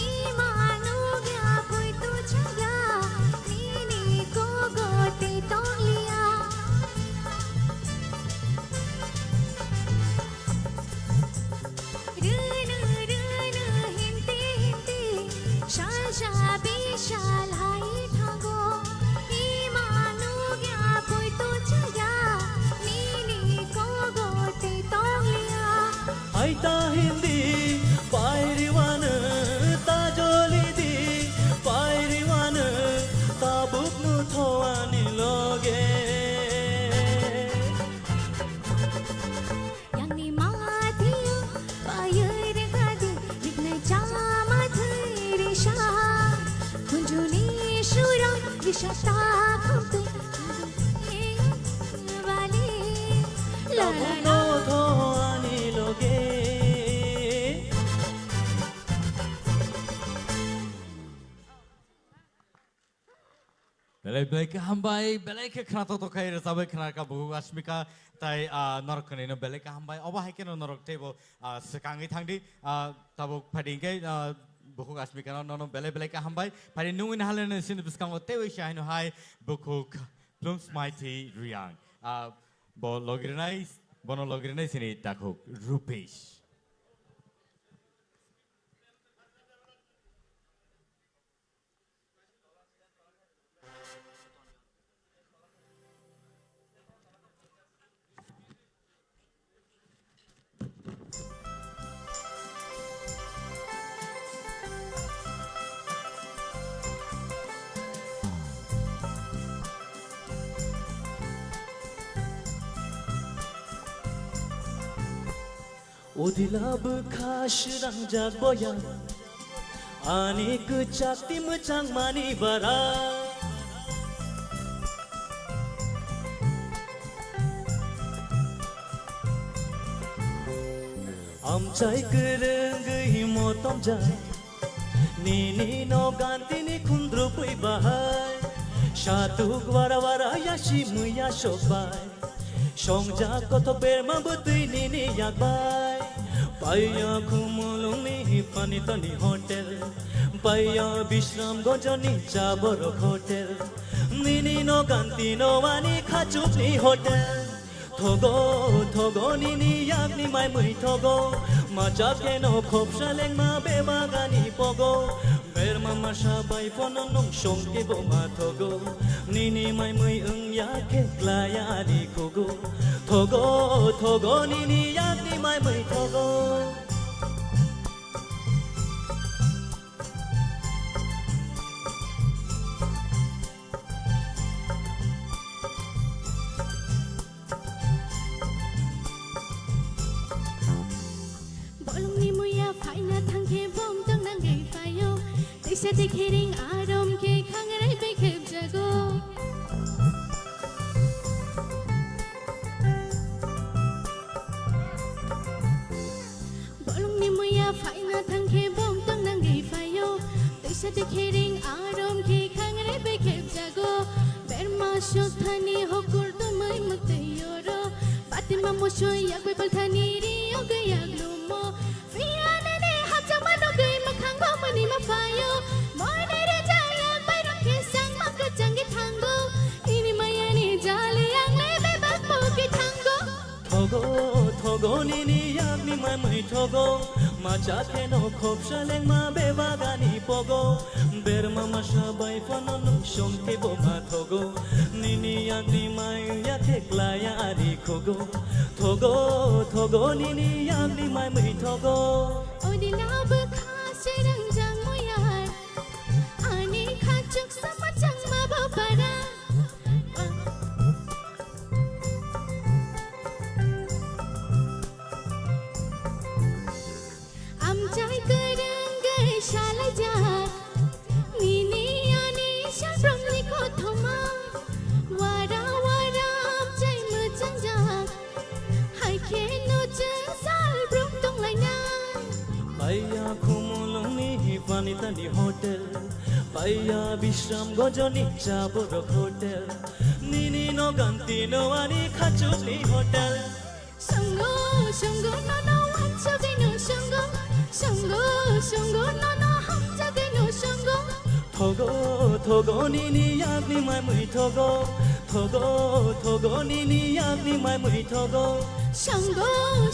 Imanu gya koi tu chaya Nini ko gote tong liya Rana rana hindi hindi Shal shal bishal hai thago Imanu gya koi tu chaya Nini ko gote tong liya Aita hindi pairiwana ta joli di pairiwana ta buknu thoani loge Yangi mathiya payir gadi Lignai chamathiri sha shata khumte wali la la la tho ani loge Belai belai ke hambai belai ke khana to kai sabai khana ka buku asmika tai norok kene no belai ke hambai oba hai ke no norok tebo sekangi thangdi tabo phading ke buku asmika no belai belai ke hambai phadi nungin halen sin biskang tewe shai no hai buku plums mighty riang bo logrinai bono logrinai sini takuk rupesh Odilab khash rangjak boya Anik chakti mchang mani bara Amchai kereng himotom jai Nini no ganti ni kundru pui bahai Shatuk wara wara yashi muya shobai Songja koto berma butui nini yakbai Paya kumulumi panitani hotel Paya bishram gojoni chaborok hotel Nini no ganti no wani khachupni hotel Thogo thogo nini yakni mai mui thogo Majake no khopsha lengma bebagani pogo Berma masha bai pononong shongke boma thogo Nini mai mui yake klaya adi kogo Thogo thogo nini yakni mai mui thogo Bolong ni muya phai na thang ke bom tang nang gai phayo Tisa te khering arom ke khangrai pe khep jago Bolong ni muya phai na thang ke bom tang nang gai phayo Tisa te khering arom ke khangrai pe khep jago Berma shok thani hokur tu mai mate yoro Patima mo shoy yak pe bal thani ri og yak lumo Fiane ne hacha mano gai makhang ba mani ma phayo Mone re jaya bai ram ke sang ma ko changi thango Ini maya ni jali yang le be bak mo ke thango Thogo thogo nini yakni mai mui thogo Majake no khopsha lengma bebagani pogo Berma masha bai pononong shongke boma thogo Nini yakni mai yake klaya adi kogo Thogo thogo nini yakni mai mui thogo Odilab khase rang jang moyar Ani khachuk sama chang ma bapara Amchai kereng gai shalai jar Nini ani shal from ni ko thoma Wara wara amchai mchang jar Hai ke no chang sal brum tong lai na Paya khumulong ni panitani hotel Paya bishram gojoni chaborok hotel Nini no ganti no ani khachupni hotel Songo songo no no hancha gai no songo Songo songo no no hancha gai no songo Thogo thogo nini yakni mai mui thogo Thogo thogo nini yakni mai mui thogo Songo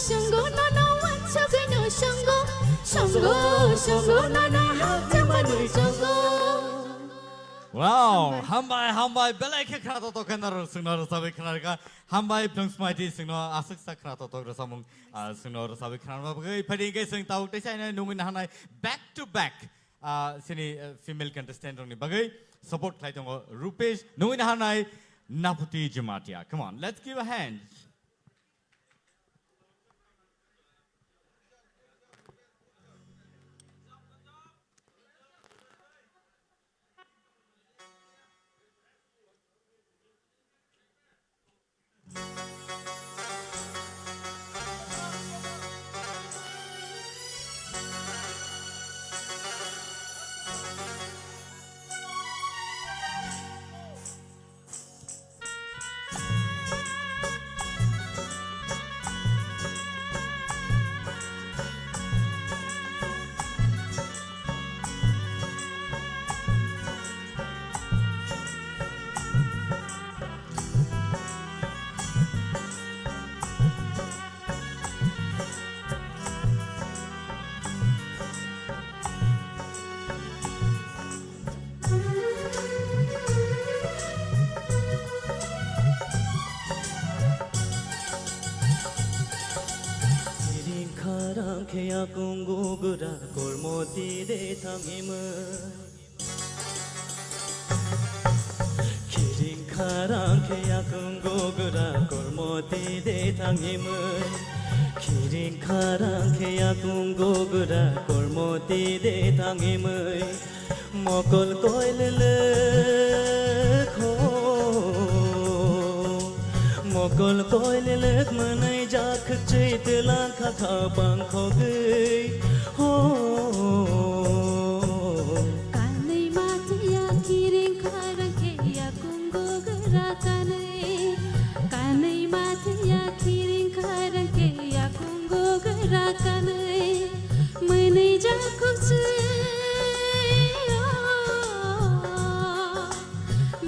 songo no no hancha gai no songo Songo songo no no hancha gai no songo Wow, hambai hambai belai ke khana to kenar sungno sabai khana ka hambai plums mighty sungno asuk sa khana to samung sungno sabai khana ba gai phading ke sung tau te sai na nungin hanai back to back sini female contestant ni bagai support khai tong Rupesh nungin hanai Naputi Jamatia. Come on, let's give a hand. 가랑 개야 공구그라 골모디데 당임은 기린 가랑 개야 공구그라 골모디데 당임은 기린 가랑 개야 공구그라 골모디데 당임은 먹을 거일르 Mokol koile lek manai jak chei telang kha kha bang kho gei ho Kanai matiya kiring kharang ke ya kungo gara kanai Kanai matiya kiring kharang ke ya kungo gara kanai Manai jak chei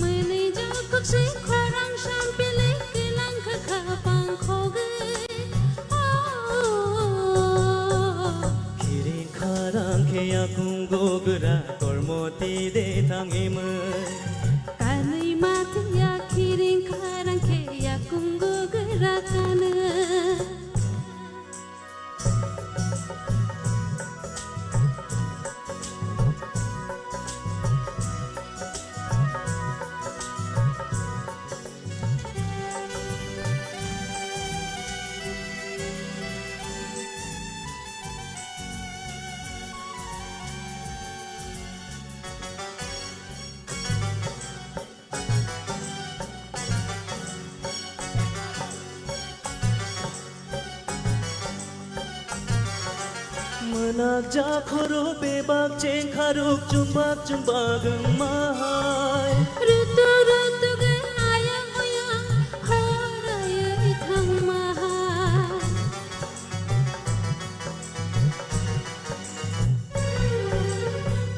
Manai jak chei kharang sham pele Kirin kharang keya kunggogura kormoti de tangimai Kanai matiya kirin kharang keya kunggogura kanai Menak jakhoro bebak ceng kharuk jumbak jumbak mahai Rutu rutu ge ayang oyang horaya ithang mahai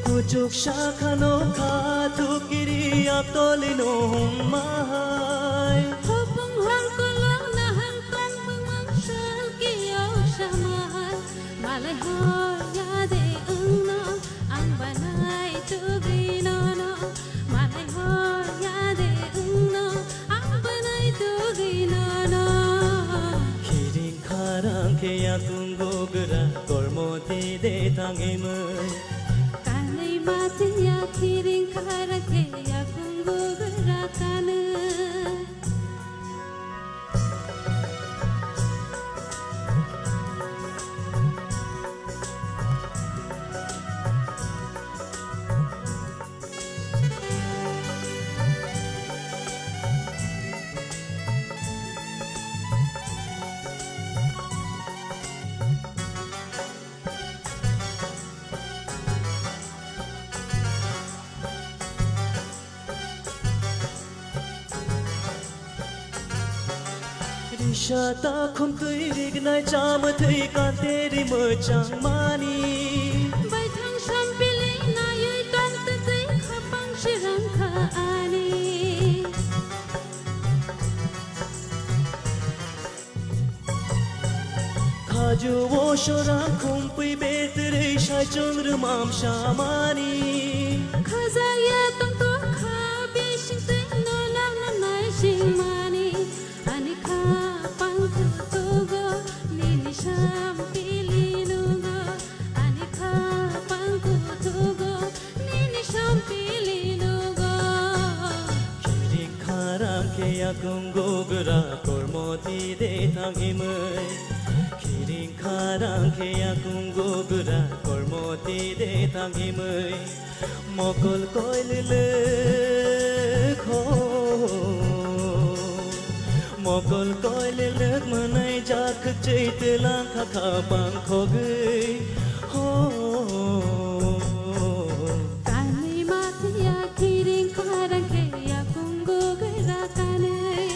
Kujuk shakhano khatuk kiri aptolino mahai Hopung hal kolong nahan tong mengmang shal kiyo shamahai Malay hoya de ungno ang banay tugino no Malay hoya de ungno ang banay tugino no Kirin kharang keya kunggogura kormoti de tangimai Kanai matiya kiring kharang keya kunggogura kanai Rishata khum tui rignai cham thui kan teri mơ chang mani Bai thang sham pili na yui tong tu tui khapang shirang kha ani Khaju wo shorang khum pui betre shai chung rumam shamani Khazaya tong to kha bi shing tui no lang na nai shing mani Ani kha pang tu tu go ni ni sham pili nu go Ani kha pang tu tu go ni ni sham pili nu go Kirin kharang keya kunggogura kormoti de tangimai Kirin kharang keya kunggogura kormoti de tangimai Mokol koilile kho Mokol koilile manai jak chei telang kha kha bang kho gei ho Kanai matiya kiring kharang keya kunggogura kanai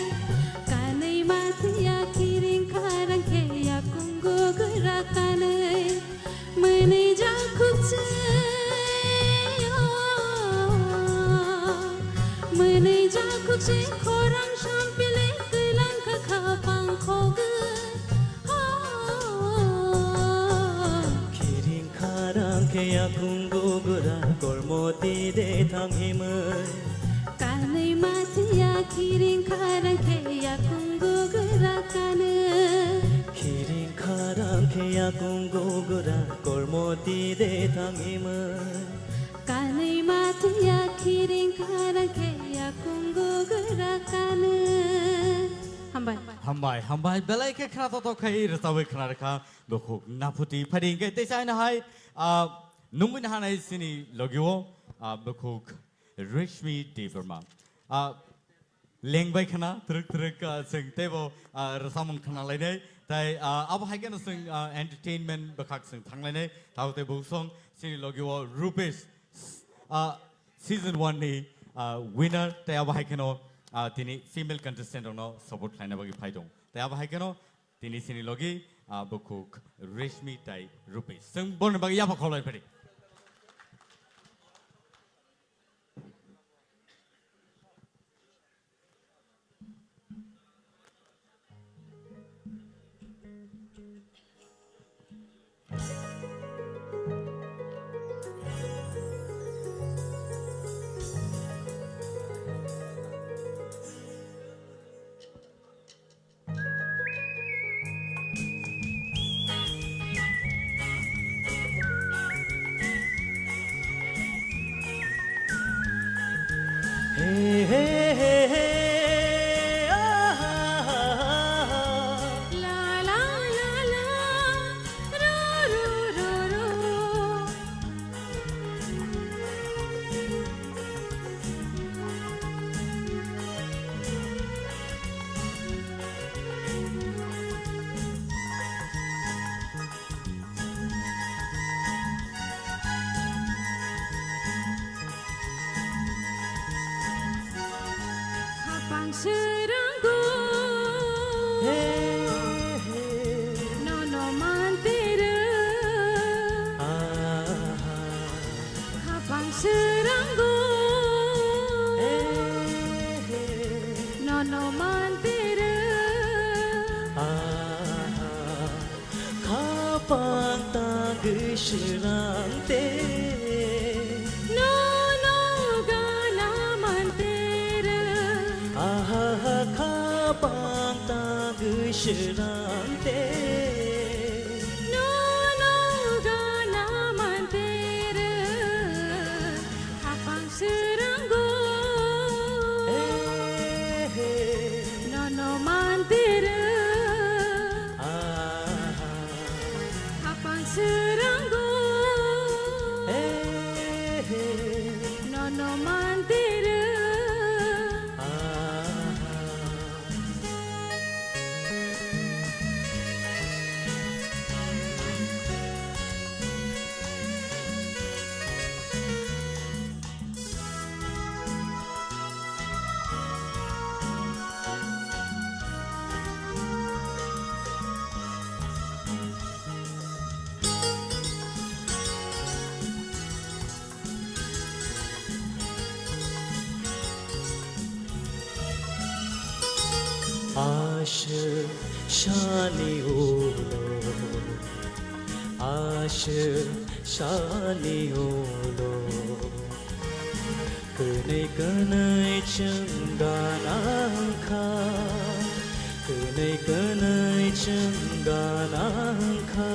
Kanai matiya kiring kharang keya kunggogura kanai Manai jakhuk chei Manai jakhuk chei khorang sham pile kailang kha kha pang kho gei Kirin kharang keya kunggogura kormoti de tangimai Kanai matiya kiring kharang keya kunggogura kanai Kiring karang kaya kung gugura kormoti de tangiman Kanay matiya kiring karang kaya kung gugurakan Hambai belai ke khana to khai ratawe khana rakha bokuk naputi phading ke tesai na hai nungun hanai sini logyo bokuk Rishmi Deverma lengbai khana truk sing tebo rasamung khana lainai tai abo haiken sing entertainment bakak sing thanglai tau te bosong sini logyo Rupesh season 1 ni winner tai abo haikeno tini female contestant ono support laina bagi phaidong tai abo haikeno tini sini logi bokuk Rishmi tai Rupesh sing bon bagi ya kholai phari Hey hey hey hey La la la la ro ro ro ro Habang seranggo Nono mantira Habang seranggo Nono mantira Kapang tagisirang te Nono gana mantira Kapang tagisirang te Nono gana mantira Habang seranggo Nono mantira Habang seranggo Nono mantira Aşık şani olo Aşık şani olo Kınay kınay çınganan ka Kınay kınay çınganan ka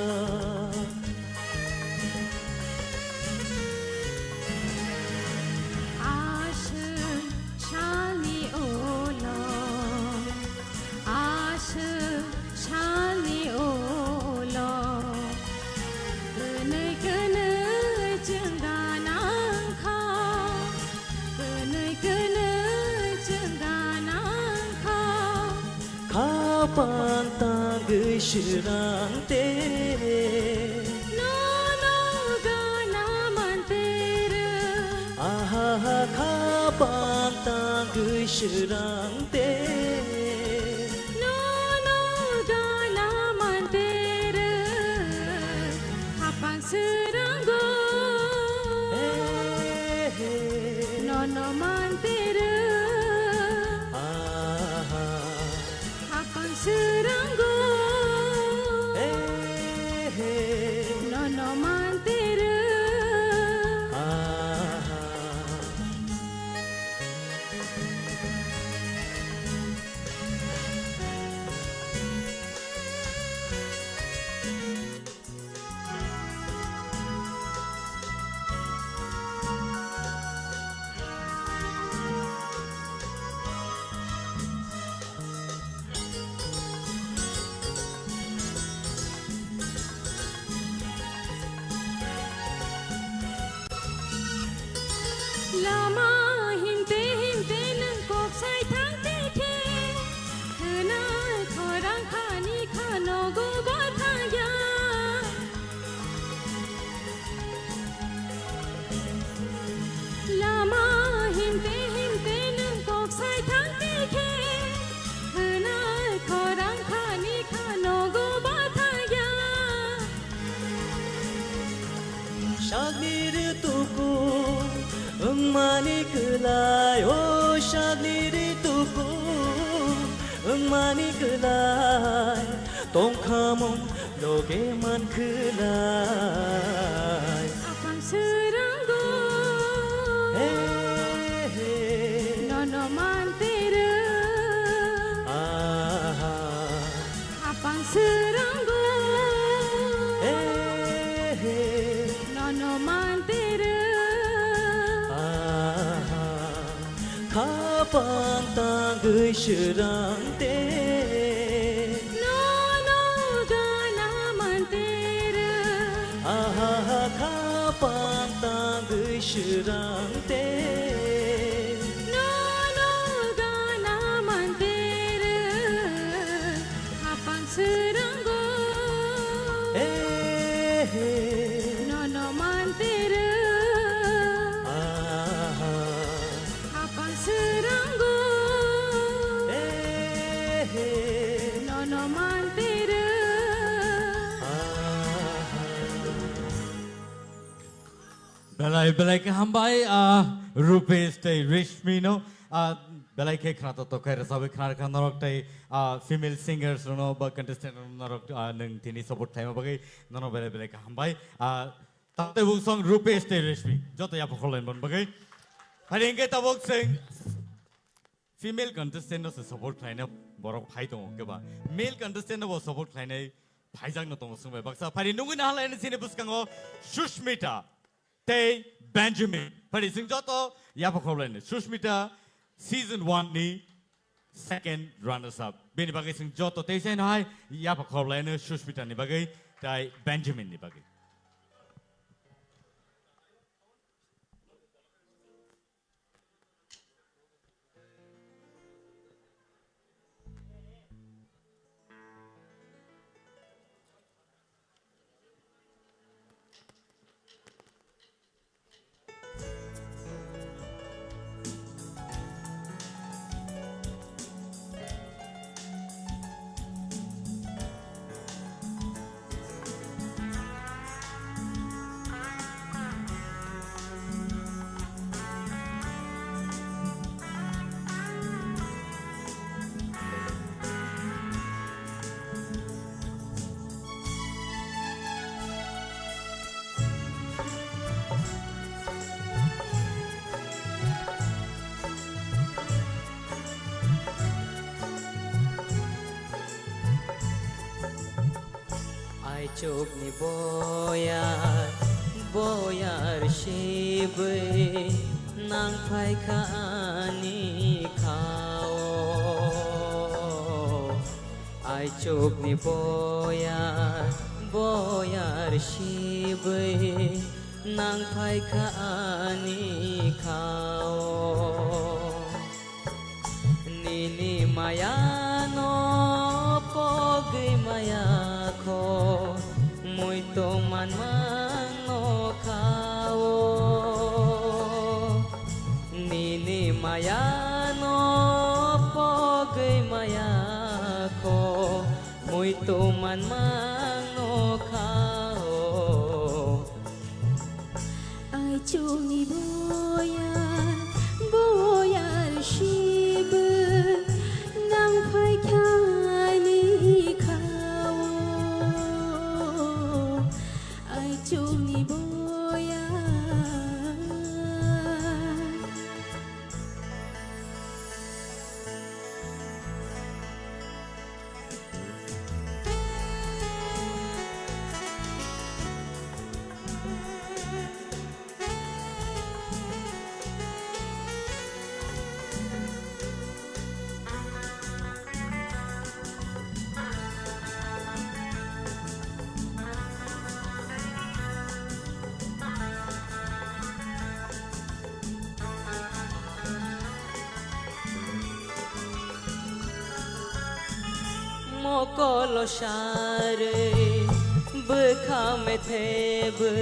Aşık şani olo Aşık şani olo Kınay kınay çınganan ka Kınay kınay çınganan ka Kapang tagisirang te Nono gana mantira Kapang tagisirang te Nono gana mantira Habang seranggo Nono mantira Habang seranggo Nono mantira Lama hinte hinte nang kok sai thang te the Khana thorang khani khano go ba thaya Lama hinte hinte nang kok sai thang te the Khana thorang khani khano go ba thaya Shagnir tuku mani kelai oh shagnir tuku mani kelai tong khamong loge man kelai Apang seranggo Nono mantera Apang seranggo Nono mantera Kapang tanggui serang te Nono gana mantera Kapang tanggui serang te Nono gana mantera Apang seranggo Nono mantera Apang seranggo Nono mantera Belai ke hambai Rupesh tay Rishmi no belai ke khana to kai rasabe khana khana norok tay female singers no ba contestant norok nang tini support time bagai nono belai ke hambai tate buk song Rupesh tay Rishmi joto ya pokholen bon bagai haringke tabok sing female contestant no support line borok phai tong ke ba male contestant no support line phaijang no tong sung ba baksa phari nungu na hala sine buskango Shushmita Tay Benjamin. Pari sing joto yapa khoblen. Shushmita season 1 ni second runners up. Bini bagai sing joto tay sen hai yapa khoblen Shushmita ni bagai tay Benjamin ni bagai. chok ni boyar shibe nang phai khani khao ai chok ni boyar shibe nang phai khani khao nini maya no pogi maya kho muito man no khao nini maya no pogi maya kho muito man no khao ai chu ni boyar shibe nang phai khani khao ai chu ni boyar mokol share bekhame thebe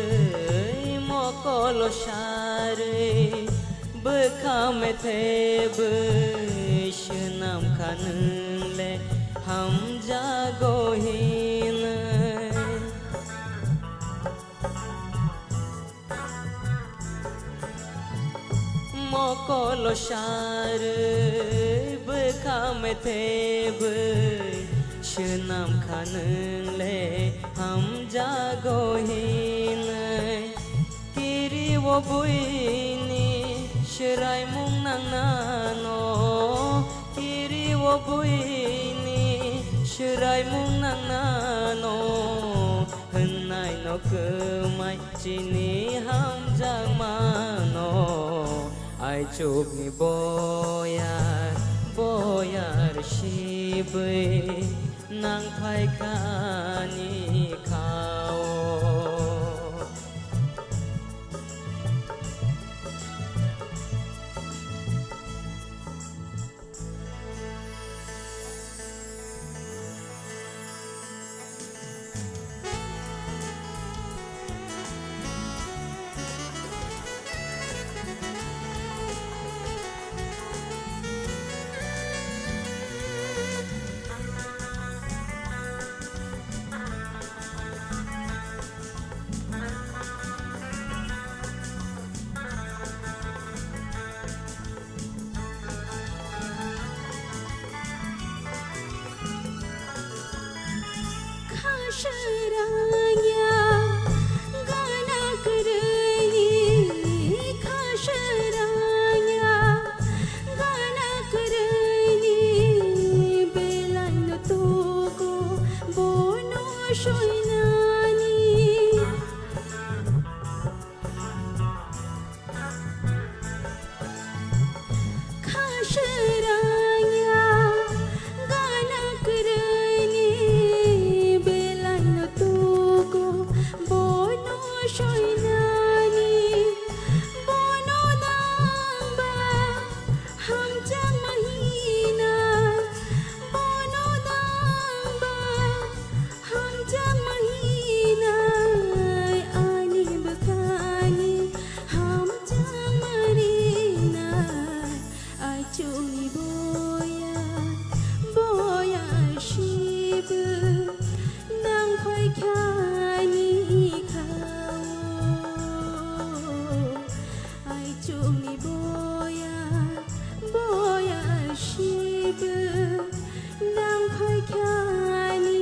mokol share bekhame thebe shnam khanle ham jagohin mokol share bekhame thebe shnam khanle ham jagohin kiri wo buini shirai mung nang nano kiri wo buini shirai mung nang nano hnai no kumai chini ham jamano ai chuk ni boyar shibe nang phai khani khao Khasharaya gana karani khasharaya gana karani belan to ko bono shoinani khasharaya gana karani bono shoinani bono damba ham jamahina bono damba ham jamahina ani bakani ham jamarina achuni boya shib nang phai khani chumi boya shib nang phai khani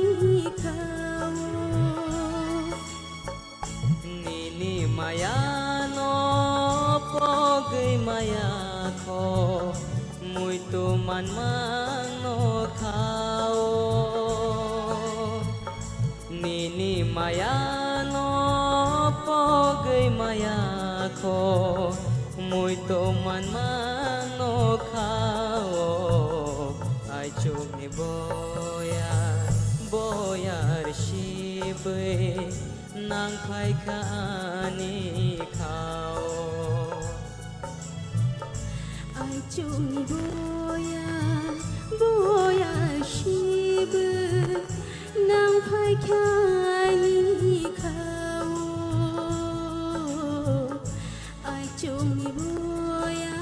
khao nini maya no pogai maya kho mui tu man mang no khao nini maya no pogai maya kho mui to man mano khao ai chumi boyar shibe nang khai khani khao ai chumi boya shib nang phai khani khao ai chumi boya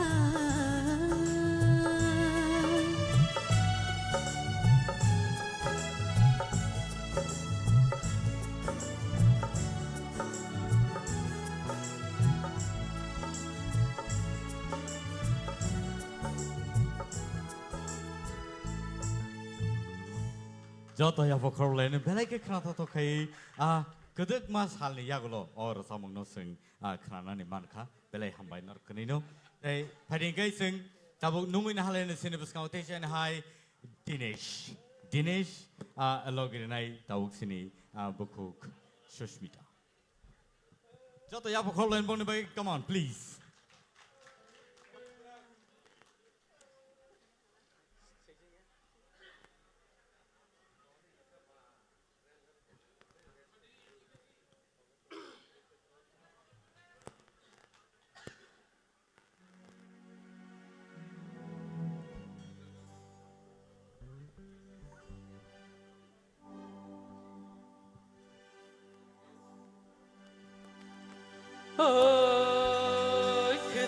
Joto ya vokorlen belai ke khana to khai kedik mas halni yagulo or samung no sing khana ni mankha belai hambai nor kanino ei phading kai sing tabuk nungin halen sinibus kaute hai Dinesh alogirinai tabuk sini bukuk Sushmita Joto ya vokorlen boni bai come on please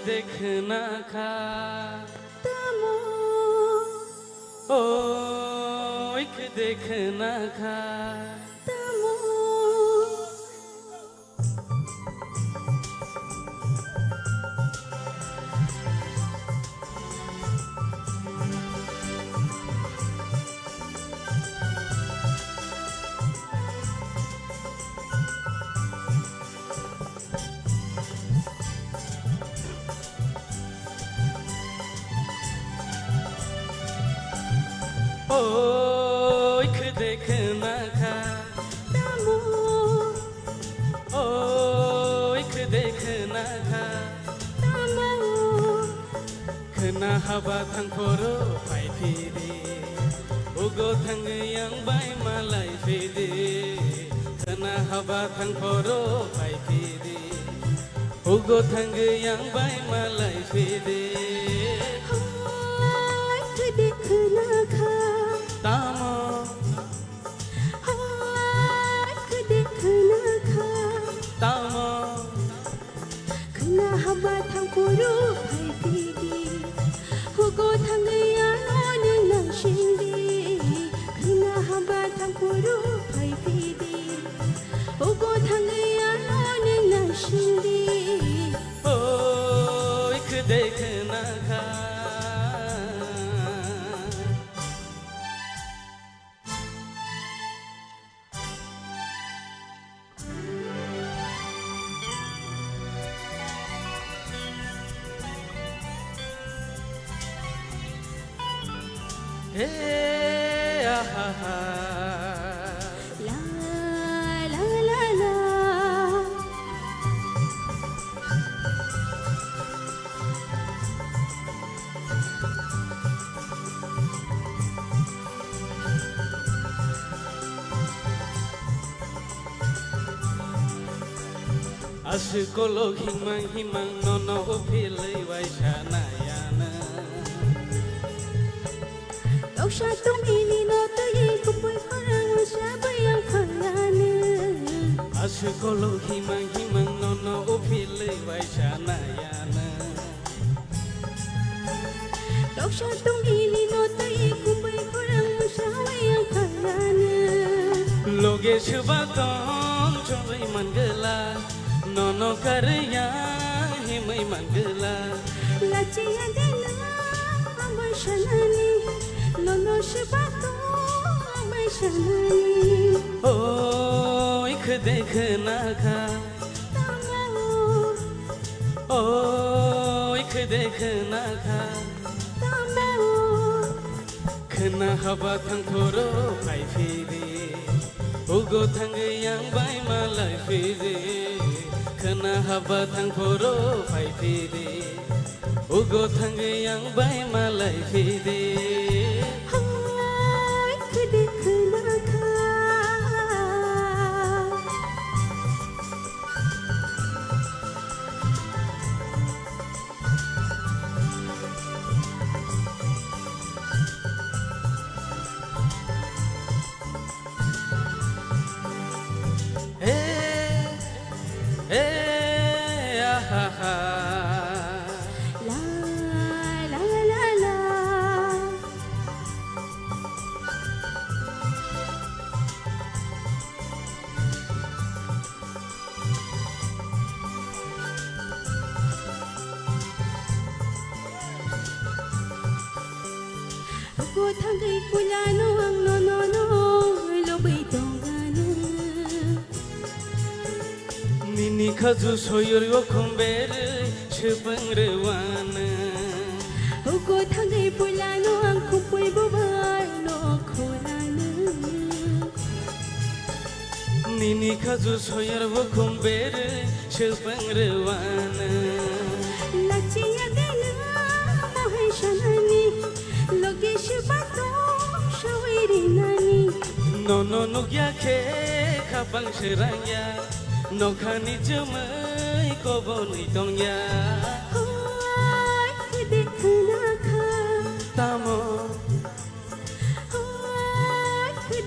देखना खा तमो ओ एक देखना खा तमो ओ एक देखना खा तमो ओ एक देखना खा तमो खना हाबा थांखरो फायफिदे उगो थांग yang bai malai fide खना हाबा थांखरो फायफिदे उगो थांग yang bai malai fide देखना खा तामो देखना खा तामो खना हवा थांखरो फायफिदे हुगो थांगया नोने नाशिंदे खना हवा थांखरो फायफिदे हुगो थांगया नोने नाशिंदे ओ एक देखना खा Hey, ah, ah, ah. La la la la Asyikolo himang-himang nono upilay waisanayana Kausya tumili no tayi kupoy parang sabayang kayana Asyikolo himang-himang nono upilay waisanayana Kausya tumili no tayi kupoy parang sabayang kayana Loge subatong coy manggela nono karya himay manggela Lachi adela amay shanani Nono shibato amay shanani Oh ik देखना खा Tamo Oh ik देखना खा Tamo खना हवा थांखरो फायफिदे उगो थांग yang bai malai fide खना हवा थांखरो फायफिदे उगो थांग yang bai malai fide देखना खा La la la la Ako thangay kulano ang nonono lobay tongana Nini khaju soyor yo khomber chupangrewana Ako thangay kulano ang kupoy babar no khulana Nini khaju soyor yo khomber chupangrewana Lachi adela mohay shanani Loge shibato shawiri nani Nono nugya khe khabang shiranya Nokhani jumai koboni tongya देखना खा Tamo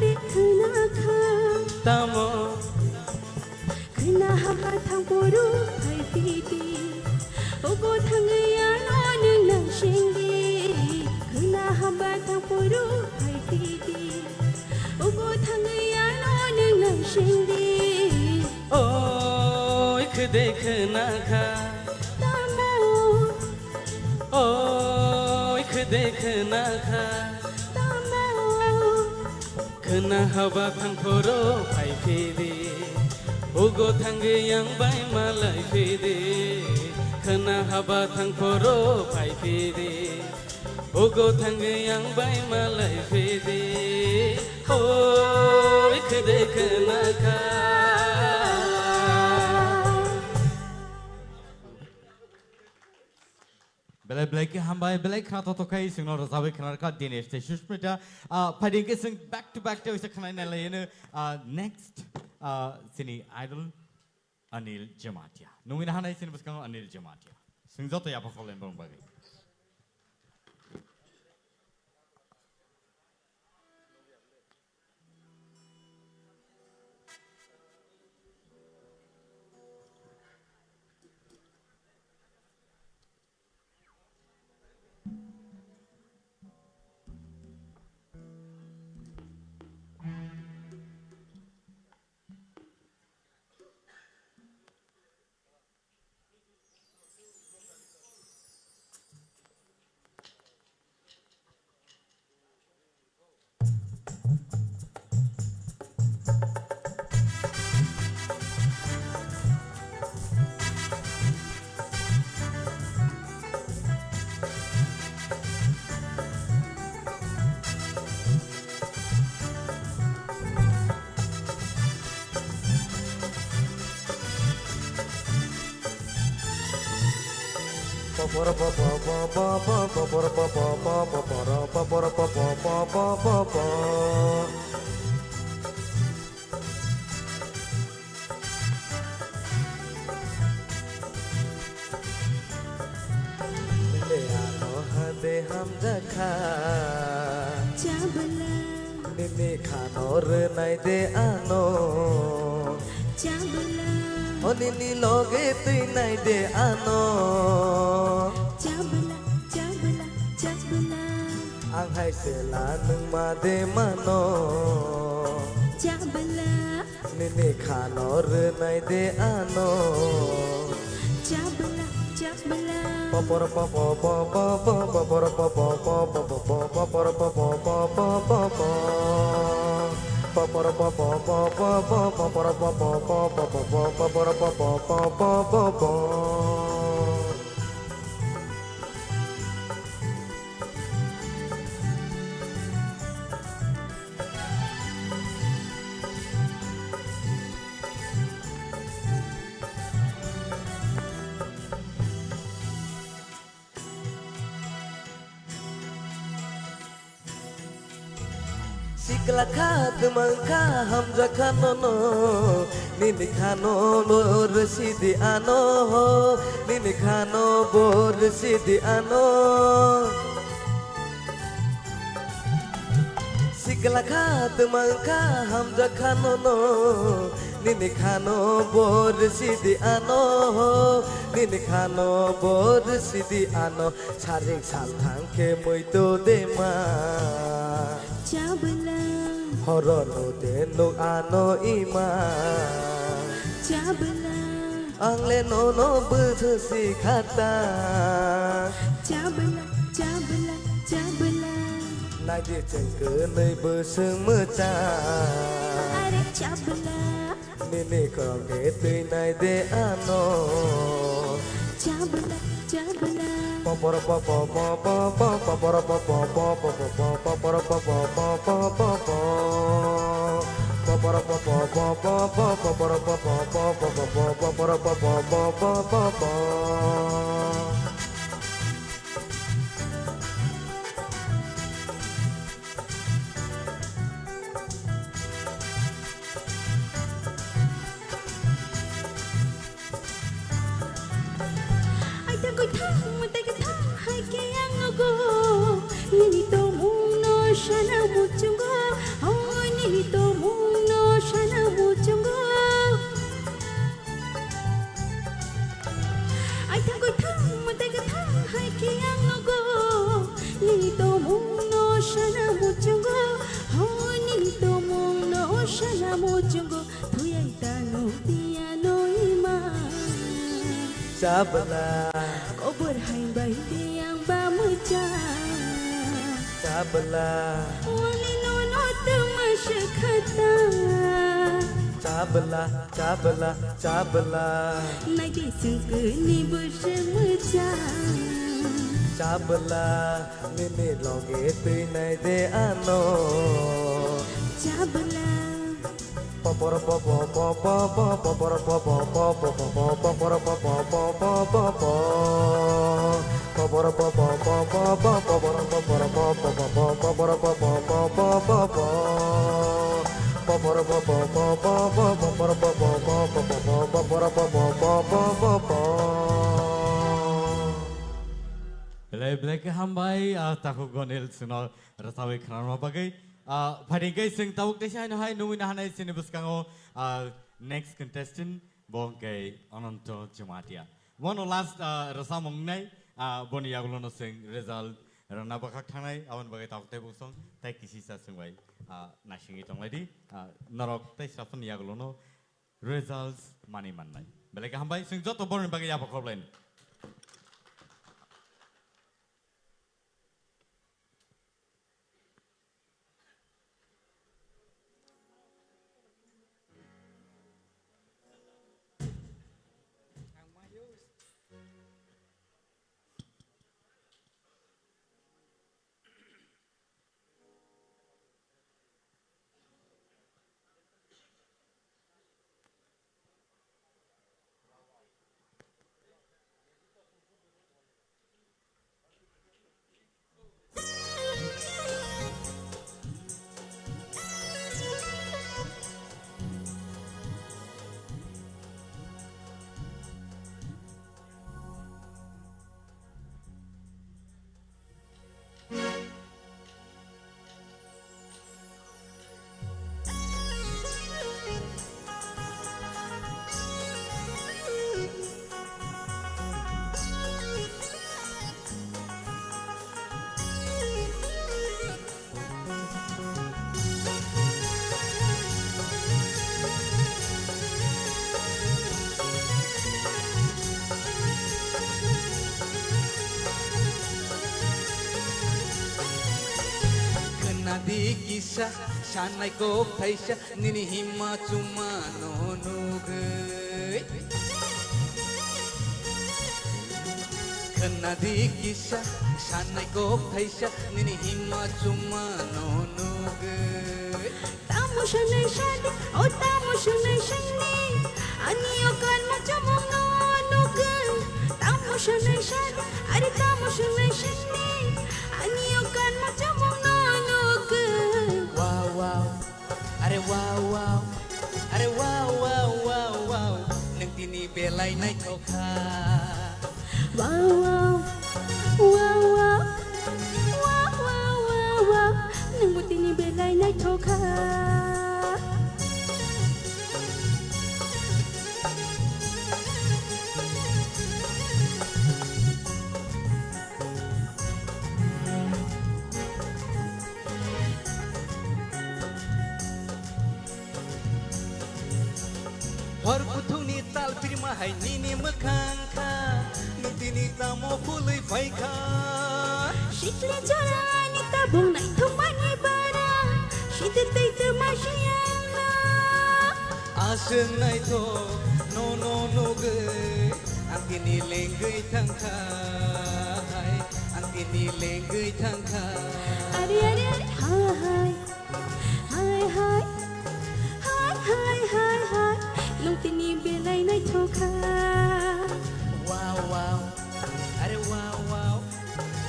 देखना खा Tamo खना haba thang poru phai piti ogo thangaya no nung nang shingi khuna haba thang poru phai piti ogo thangaya no nung nang shingi oi kh dekhna kha tamo oi kh dekhna kha khna haba thang poru phai piti ogo thangayang bai malai piti khna haba thang poru phai piti ogo thangayang bai malai piti oi kh dekhna kha Belai belai ke hambai belai khana to kai sing no rasabe khana ka Dinesh te Shushmita fighting ke sing back to back te usa khana na le next sini idol Anil Jamatia nungin hana sini buskang Anil Jamatia sing joto ya perform bang bagi Nini khanor nai de ano chabla o nini loge tui nai de ano chabla chabla chabla ang hai se la nung ma de mano chabla nini khanor nai de ano chabla chabla papor papo papo papor papo papo papor papo papo papo papor papo papo papor papo papo papor papo papo Sikla khat mangka hamza khanono nini khano bor sidi ano nini khano bor sidi ano Sikla khat mangka hamza khanono nini khano bor sidi ano nini khano bor sidi ano sarik sathang ke muito de ma chabla horono de no ano ima chabla angle no no buthu sikhata chabla chabla chabla nai de cheng ke nei bu sung mu cha are chabla nini ko ke tui nai de ano chabla chabla papor papo papo papor papo papo papor papo papo papo papor papo papo papor papo papo papor papo papo Nini to muno shana muchungo oh nini to muno shana muchungo Cabla Kau berhai yang bamuja Cabla Wali nono temasya kata Cabla Cabla Cabla Nagi sengkeni bersemeja Cabla Nini loge tui nai de ano Cabla Popor popo popo popor popo popo popor popo popo popo popor popo popo popor popor popo popor popo popo popo popor popo popo popor popo popo popor popo popo popo Belai hambai tahu gonel sino rasawi khana bagai Padigai sing tawuk desya no hai numi nahanai sini buskango next contestant bongkai Ananto Jamatia. One last rasamong nai boni yagulono sing result rana bakak thanai awan bagai tawuk te busong tai kisi sa singwai nasingi tong lady narok tai sapun yagulono results mani manai. Belai hambai sing joto borin bagai apa korlain. Nadi kisah shanai ko thaisha nini hima chuma no nugai Nadi kisah shanai ko thaisha nini hima chuma no nugai Tamu shanai shani oh tamu shanai shani ani okan macam no nugai Tamu shanai shani ari tamu shanai shani ani okan macam no Wow wow are wow wow are wow wow wow wow nang tini belai nai thoka Wow wow wow wow wow wow wow wow nang buti ni belai nai thoka Hor puthuni tal pirma hai nini makhangka nitini tamo pulai faika Shitli jarani tabung nai thumani bara shittai tamashiana Asen nai tho no no no ge angkini lengai thangka hai angkini lengai thangka Ari ari ari hai hai hai hai hai hai hai nung tini belai nai thoka Wow wow are wow wow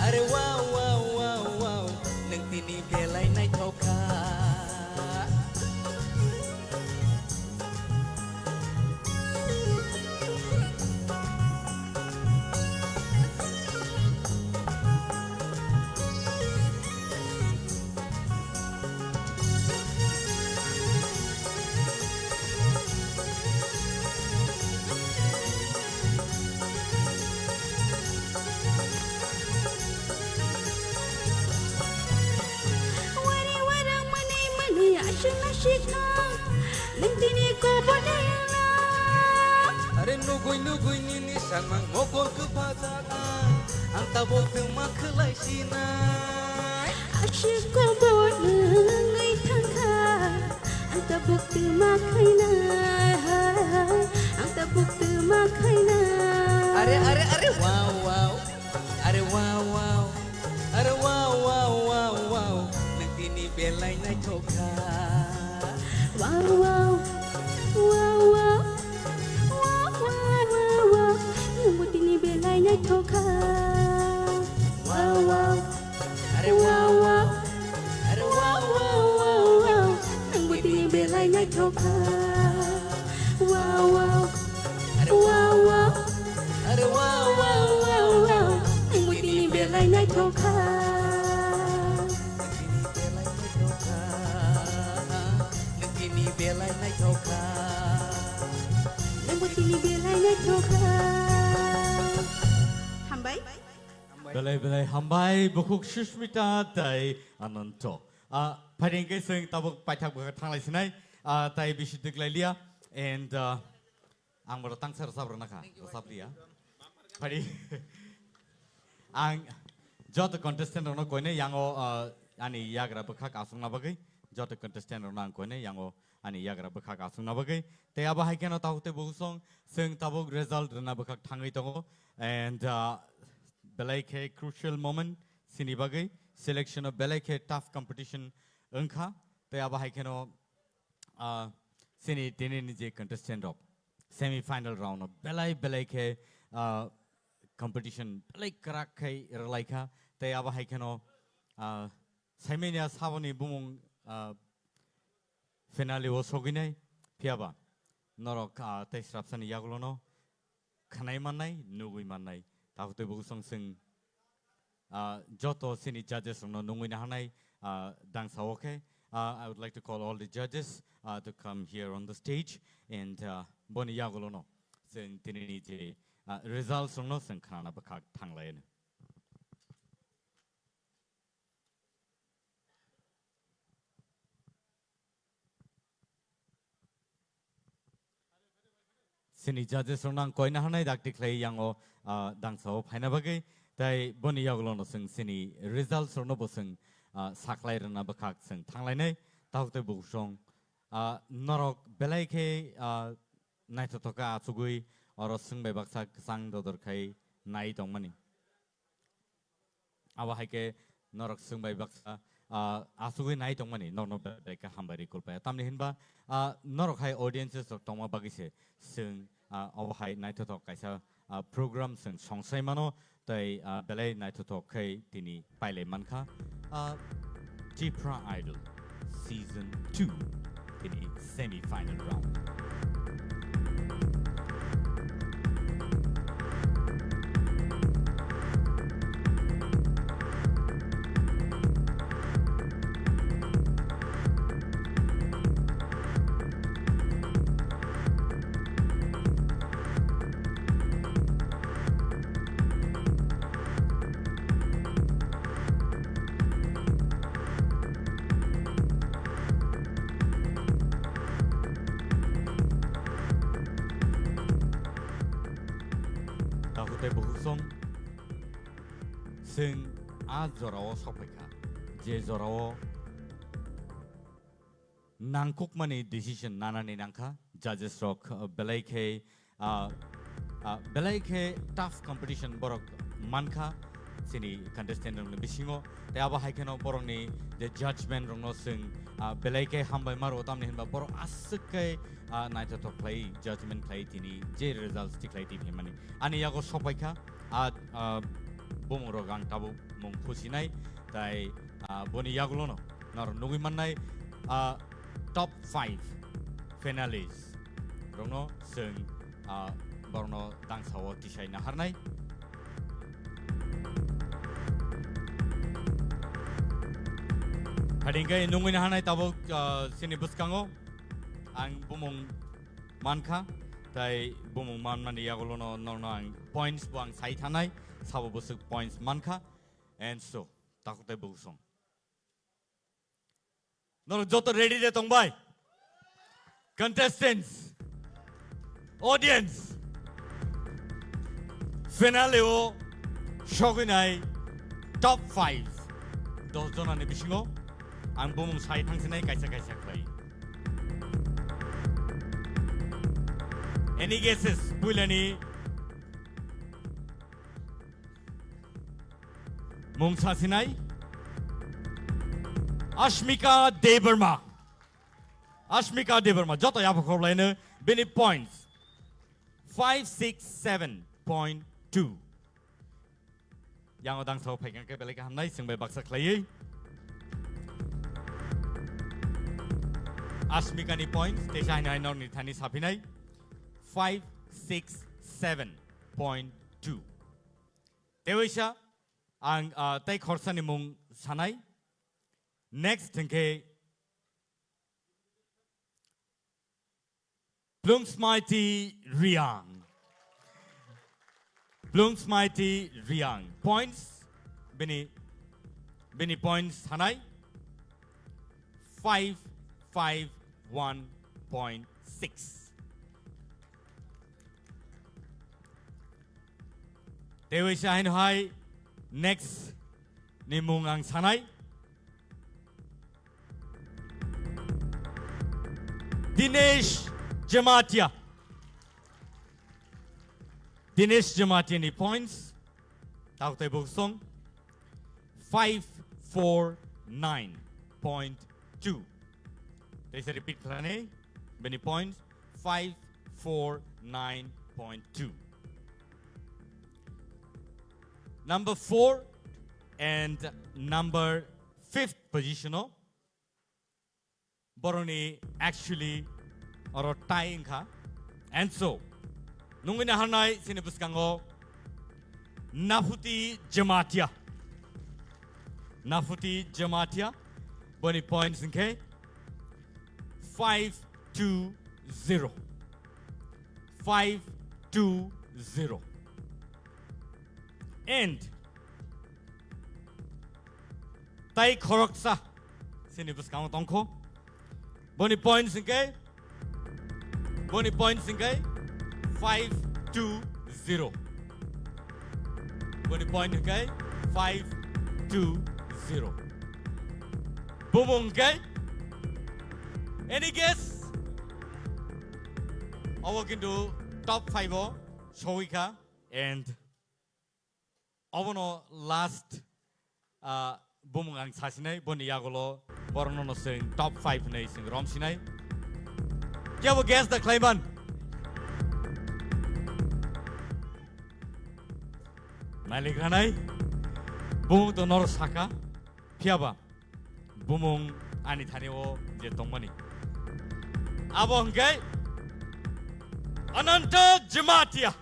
are wow wow wow wow nang tini belai nai thoka Are nugui nugui nini sang mang ngokol ke pajangan Ang tabok temak kelai sinai Asyik ko boleh tangka Anta bukti makaina Anta bukti makaina Are wow wow Are wow wow Are wow wow wow wow Nagtini belay na choka Wow wow Wow wow Wow wow wow wow Nungguti ni belay na toka Wow wow Are wow wow Are wow wow wow wow Nungguti ni belay na toka Wow wow Wow wow Are wow wow wow wow Nungguti ni belay na toka Nagtini belay na choka Nungguti ni belay na toka Hambay Belai belai hambai bukuk Sushmita tai Ananto. Paling ke sing tabuk pajak buka tang lai sinai tai bisu deklai lia and ang bertang ser sabr naka sab lia. Paling ang jauh contestant orang kau ni yang ani yagra bekak asung na bagai jauh contestant orang kau ni yang ani yagra bekak asung na bagai. Te abah hai kena tahu te busong sing tabuk result na bekak tangai tongo and belai ke crucial moment sini bagai selection of belai ke tough competition engkha te abah hai kena sini tini ni je contestant of semi final round of belai ke competition belai kerak ke relai kha te abah hai kena semenya saboni bumung finale o soginai piaba norok te srapsani yagulono khanai manai nugui manai tahu tu busong sing joto sini judges no nungui nahanai dang sawoke. I would like to call all the judges to come here on the stage and boni yagulono sing tinini je results no sing khana bakak thanglain. Sini judges orang koi na hanai dak diklai yang dang sao phaina bagai tai boni yagulono sing sini results no bosing saklai rana bakak sing thanglai nei tau te busong norok belai ke nai toka achugui oro sing bai baksa sang dodor khai nai tongmani awa hai ke norok sing bai baksa achugui nai tongmani norno belai ka hambari kulpa tamni hinba norok hai audiences tongma bagi se sing awa hai nai to kaisa program sing songsai mano tai belai nai to kai tini paile manka Tipra Idol Season 2 tini semi final round. Te busong sing zorao sopeka je zorao nangkuk mani decision nana ni nangka judges rock belai ke tough competition borok manka sini contestant rong bisingo te aba hai keno borong ni the judgment rong no sing belai ke hambai maro tam ni hinba borok asuk ke nai to play judgment play tini je results ti play ti mani ani yago sopaika bomoro gang tabu mong khusinai tai boni yagulono nor nugui manai top 5 finalists rongno sing borno dangsawo tisai na harnai hadingkai nungui na hanai tabu sini buskango ang bumong manka tai bumong man mani yagulono norno ang points buang sai thanai sabo busuk points manka and so takutai busong nor joto ready de tongbai contestants audience 피날레오 쇼그나이 top 5 도전하는 비싱고 안 보면 사이 당신의 가이사 거의 Any guesses? 부일라니 몽사시나이 Ashmika Deverma Ashmika Deverma joto yapo korlaine bini points 567.2 yang odang so pegang ke belaka hamnai singbai baksa khlai Ashmika ni points tesha nai nor ni thani sapinai 567.2 Dewisha ang tai khorsa ni mung sanai Next tengke Blungsmighty Riang. Blungsmighty Riang. Points Bini points Hanai 551.6. Dewi Shahin Hai next Nimungang Sanai Dinesh Jamatia. Dinesh Jamatia ni points. Taukte Buksong 549.2. There's a repeat plane. Many points 549.2. Number 4 and number 5th positional. Boroni actually or tying ka. And so, nungina hanai sinibuskango Nafuti Jamatia. Nafuti Jamatia. Boni points in K. 520. 520. And Tai Koroksa sinibuskango tongko. Boni points in K. Boni points in K. 520. Boni point in K. 520. Bumung K. Any guess? I walk into top 5 Shoika and Obono last Bumung ang Sasine, Boni Yagolo, Borono sing top 5 na sing Romsinai. Can we guess the claimant? Malikanai Bumung to Nor Saka Piaba Bumung Anithaneo Jetongmani Abongay Ananta Jamatia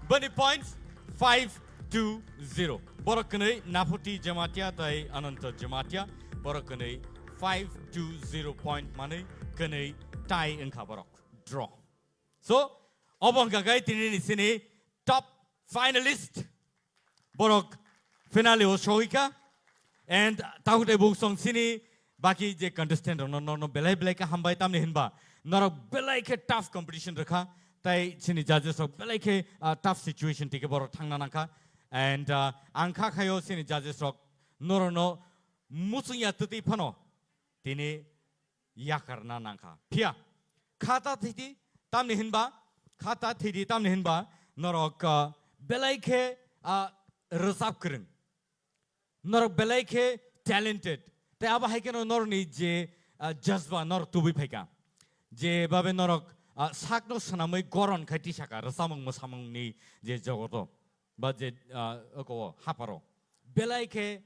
Bunny points 520 Borokane Nafuti Jamatia Tai Ananta Jamatia Borokane 520 point money Kane Tai in Kabarok draw. So Obongagai Tinini Sini top finalist Borok finale o Shoika and Taute Buksong Sini Baki je contestant no belai belai ka hambai tam ni hinba nor belai ke tough competition rakha tai sini judges of belai ke tough situation tike bor thangna naka and angkha khayo sini judges of no musunya tuti phano tini yakarna naka phia khata thiti tam ni hinba khata thiti tam ni hinba norok belai ke resap kring norok belai ke talented te aba haikeno nor ni je jazba nor tubi phaika je babe norok sakno sanamai goron khati saka rasamang mosamang ni je jogoto ba je ko haparo belai ke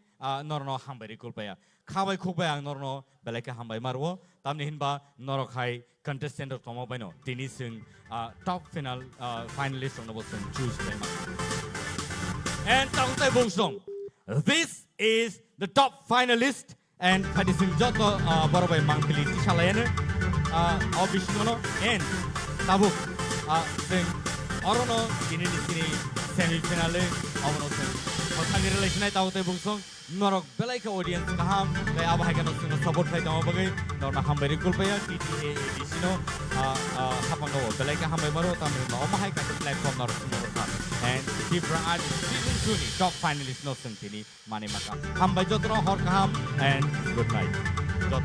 norno hambari kulpaya khabai khukbai ang norno belai ke hambai marwo tamni hinba norok hai contestant tomo baino tini sing top final finalist on the choose and tangtai bungsong this is the top finalist and Padising Joto Borobai Mangpili Tishalayane Obishmono and Tabuk sing Orono in semi finale Obono sing Hotani relation at Aute Bungsong Norok Belaka audience Kaham they Abahagano support like Obagai Dona Hambari Kulpaya TTA Disino Hapango Belaka Hambamaro Tamu Omahaka platform Norok. and Tipra Idol Season 2 ni top finalist no sing tini mani maka. Hambai jotro hor kaham and good night. Jot